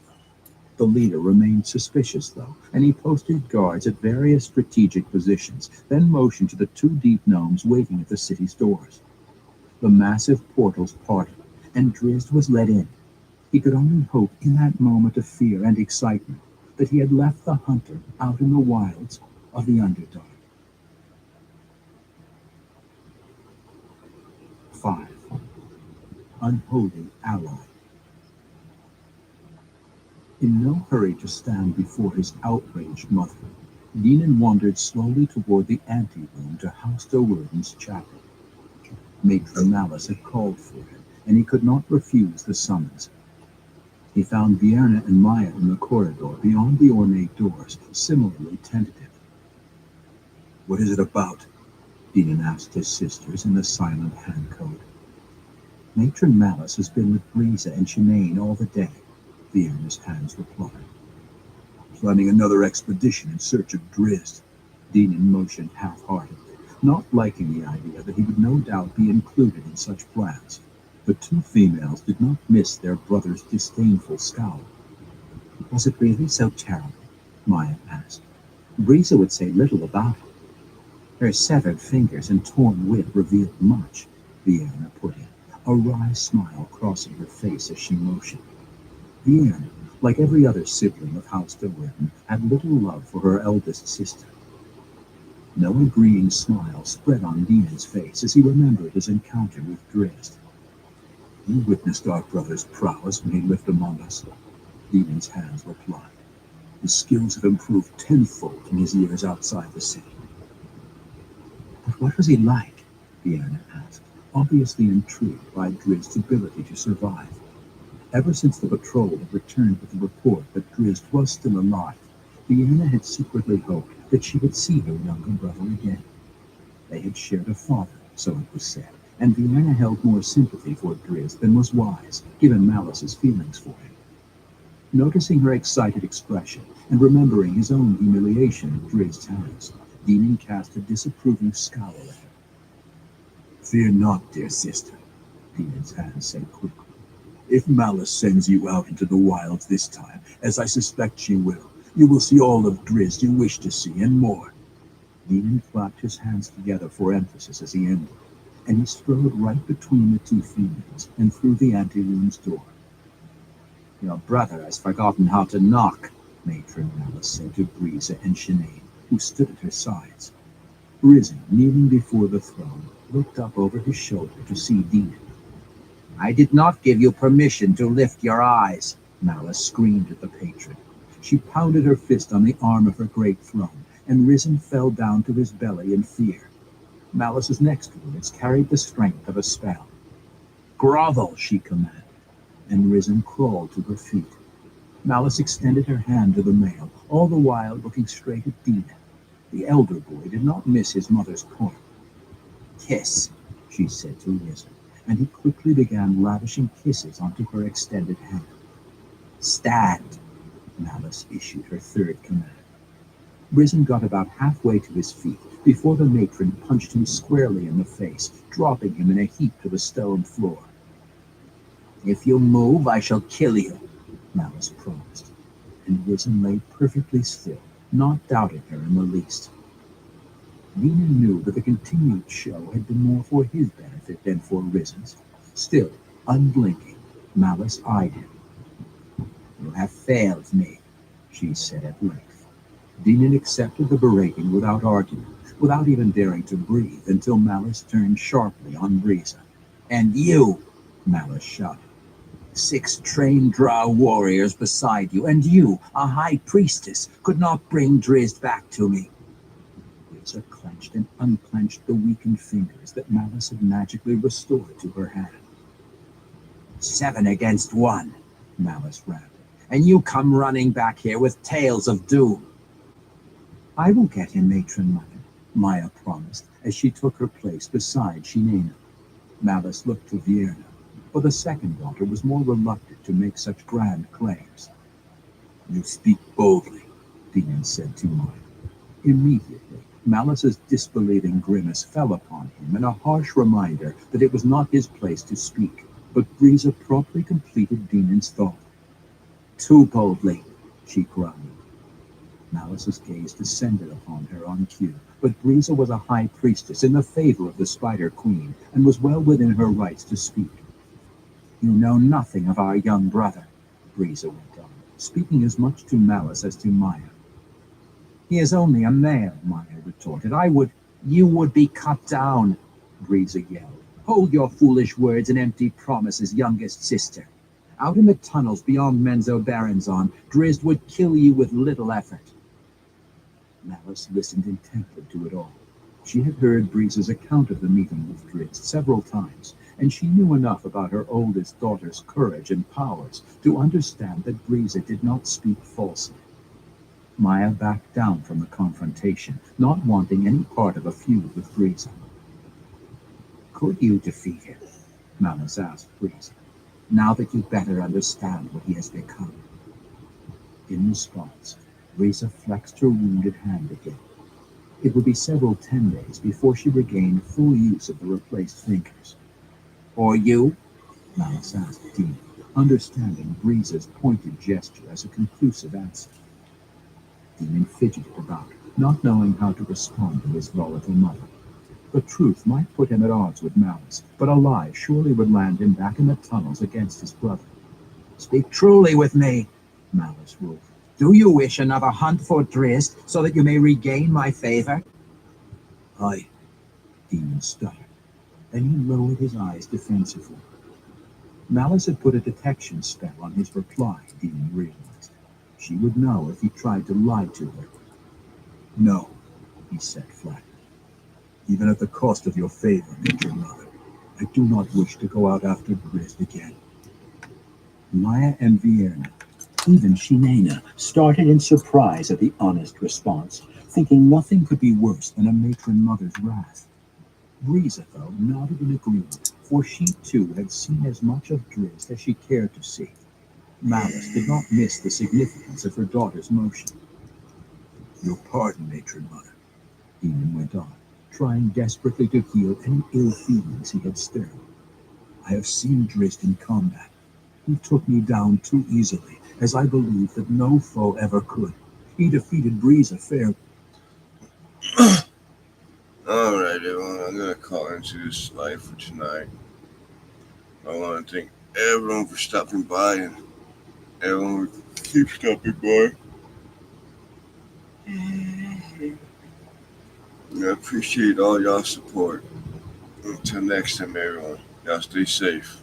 S3: The leader remained suspicious, though, and he posted guards at various strategic positions, then motioned to the two deep gnomes waiting at the city's doors. The massive portals parted, and Drizzt was let in. He could only hope in that moment of fear and excitement that he had left the hunter out in the wilds of the Underdark. 5. Unholy Ally. In no hurry to stand before his outraged mother, Dinan wandered slowly toward the anteroom to House Do'Urden's chapel. Matron Malice had called for him, and he could not refuse the summons. He found Vierna and Maya in the corridor beyond the ornate doors, similarly tentative. "What is it about?" Dinan asked his sisters in the silent hand code. "Matron Malice has been with Briza and Shanaine all the day," Vierna's hands replied. "Planning another expedition in search of Drizzt," Dinan motioned half-heartedly, not liking the idea that he would no doubt be included in such plans. The two females did not miss their brother's disdainful scowl. "Was it really so terrible?" Maya asked. "Briza would say little about it." "Her severed fingers and torn whip revealed much," Vierna put in, a wry smile crossing her face as she motioned. Vierna, like every other sibling of House Do'Urden, had little love for her eldest sister. No agreeing smile spread on Dinan's face as he remembered his encounter with Drizzt. "You witnessed our brother's prowess when he lived among us," Dinan's hands replied. "His skills have improved tenfold in his years outside the city." "But what was he like?" Vierna asked, obviously intrigued by Drizzt's ability to survive. Ever since the patrol had returned with the report that Drizzt was still alive, Vierna had secretly hoped that she would see her younger brother again. They had shared a father, so it was said, and Vierna held more sympathy for Drizzt than was wise, given Malice's feelings for him. Noticing her excited expression, and remembering his own humiliation at Drizzt's hands, Dinan cast a disapproving scowl at her. "Fear not, dear sister," Dinan's hands said quickly. "If Malice sends you out into the wilds this time, as I suspect she will, you will see all of Drizzt you wish to see and more." Demon clapped his hands together for emphasis as he ended, and he strode right between the two females and through the anteroom's door. Your brother has forgotten how to knock, Matron Malice said to Breeza and Sinead, who stood at her sides. Risen, kneeling before the throne, looked up over his shoulder to see Demon. I did not give you permission to lift your eyes, Malice screamed at the patron. She pounded her fist on the arm of her great throne, and Risen fell down to his belly in fear. Malice's next words carried the strength of a spell. Grovel, she commanded, and Risen crawled to her feet. Malice extended her hand to the male, all the while looking straight at Demon. The elder boy did not miss his mother's point. Kiss, she said to Risen, and he quickly began lavishing kisses onto her extended hand. Stand, Malice issued her third command. Risen got about halfway to his feet before the matron punched him squarely in the face, dropping him in a heap to the stone floor. If you move, I shall kill you, Malice promised, and Risen lay perfectly still, not doubting her in the least. Demon knew that the continued show had been more for his benefit than for Risen's. Still, unblinking, Malice eyed him. You have failed me, she said at length. Demon accepted the berating without argument, without even daring to breathe, until Malice turned sharply on Breeza. And you, Malice shouted. 6 trained drow warriors beside you, and you, a high priestess, could not bring Drizzt back to me. Breeza clenched and unclenched the weakened fingers that Malice had magically restored to her hand. 7 against 1, Malice rapped, and you come running back here with tales of doom. I will get him, Matron Mother, Maya promised, as she took her place beside Shinena. Malice looked to Vierna, for the second daughter was more reluctant to make such grand claims. You speak boldly, Demon said to Maya. Immediately, Malice's disbelieving grimace fell upon him in a harsh reminder that it was not his place to speak, but Breeza promptly completed Demon's thought. Too boldly, she growled. Malice's gaze descended upon her on cue, but Breeza was a high priestess in the favor of the Spider Queen, and was well within her rights to speak. You know nothing of our young brother, Breeza went on, speaking as much to Malice as to Maya. He is only a male, Maya retorted. You would be cut down, Breeza yelled. Hold your foolish words and empty promises, youngest sister. Out in the tunnels beyond Menzoberranzan, Drizzt would kill you with little effort. Malice listened intently to it all. She had heard Breeza's account of the meeting with Drizzt several times, and she knew enough about her oldest daughter's courage and powers to understand that Breeza did not speak falsely. Maya backed down from the confrontation, not wanting any part of a feud with Breeza. Could you defeat him? Malice asked Breeza, now that you better understand what he has become. In response, Breeza flexed her wounded hand again. It would be several 10 days before she regained full use of the replaced fingers. Or you? Malice asked Demon, understanding Breeza's pointed gesture as a conclusive answer. Demon fidgeted about, not knowing how to respond to his volatile mother. The truth might put him at odds with Malice, but a lie surely would land him back in the tunnels against his brother. Speak truly with me, Malice ruled. Do you wish another hunt for Drizzt so that you may regain my favor? Aye, Demon stuttered. Then he lowered his eyes defensively. Malice had put a detection spell on his reply, Demon realized. She would know if he tried to lie to her. No, he said flatly. Even at the cost of your favor, Matron Mother, I do not wish to go out after Drizzt again. Maya and Vierna, even Shinena, started in surprise at the honest response, thinking nothing could be worse than a Matron Mother's wrath. Breeza, though, nodded in agreement, for she too had seen as much of Drizzt as she cared to see. Malice did not miss the significance of her daughter's motion. Your pardon, Matron Mother, Demon went on, trying desperately to heal any ill feelings he had stirred. I have seen Drizzt in combat. He took me down too easily, as I believe that no foe ever could. He defeated Breeza fairly.
S2: everyone. I'm gonna call into this live for tonight. I want to thank everyone for stopping by and everyone who keeps stopping by. I appreciate all y'all support. Until next time, everyone. Y'all stay safe.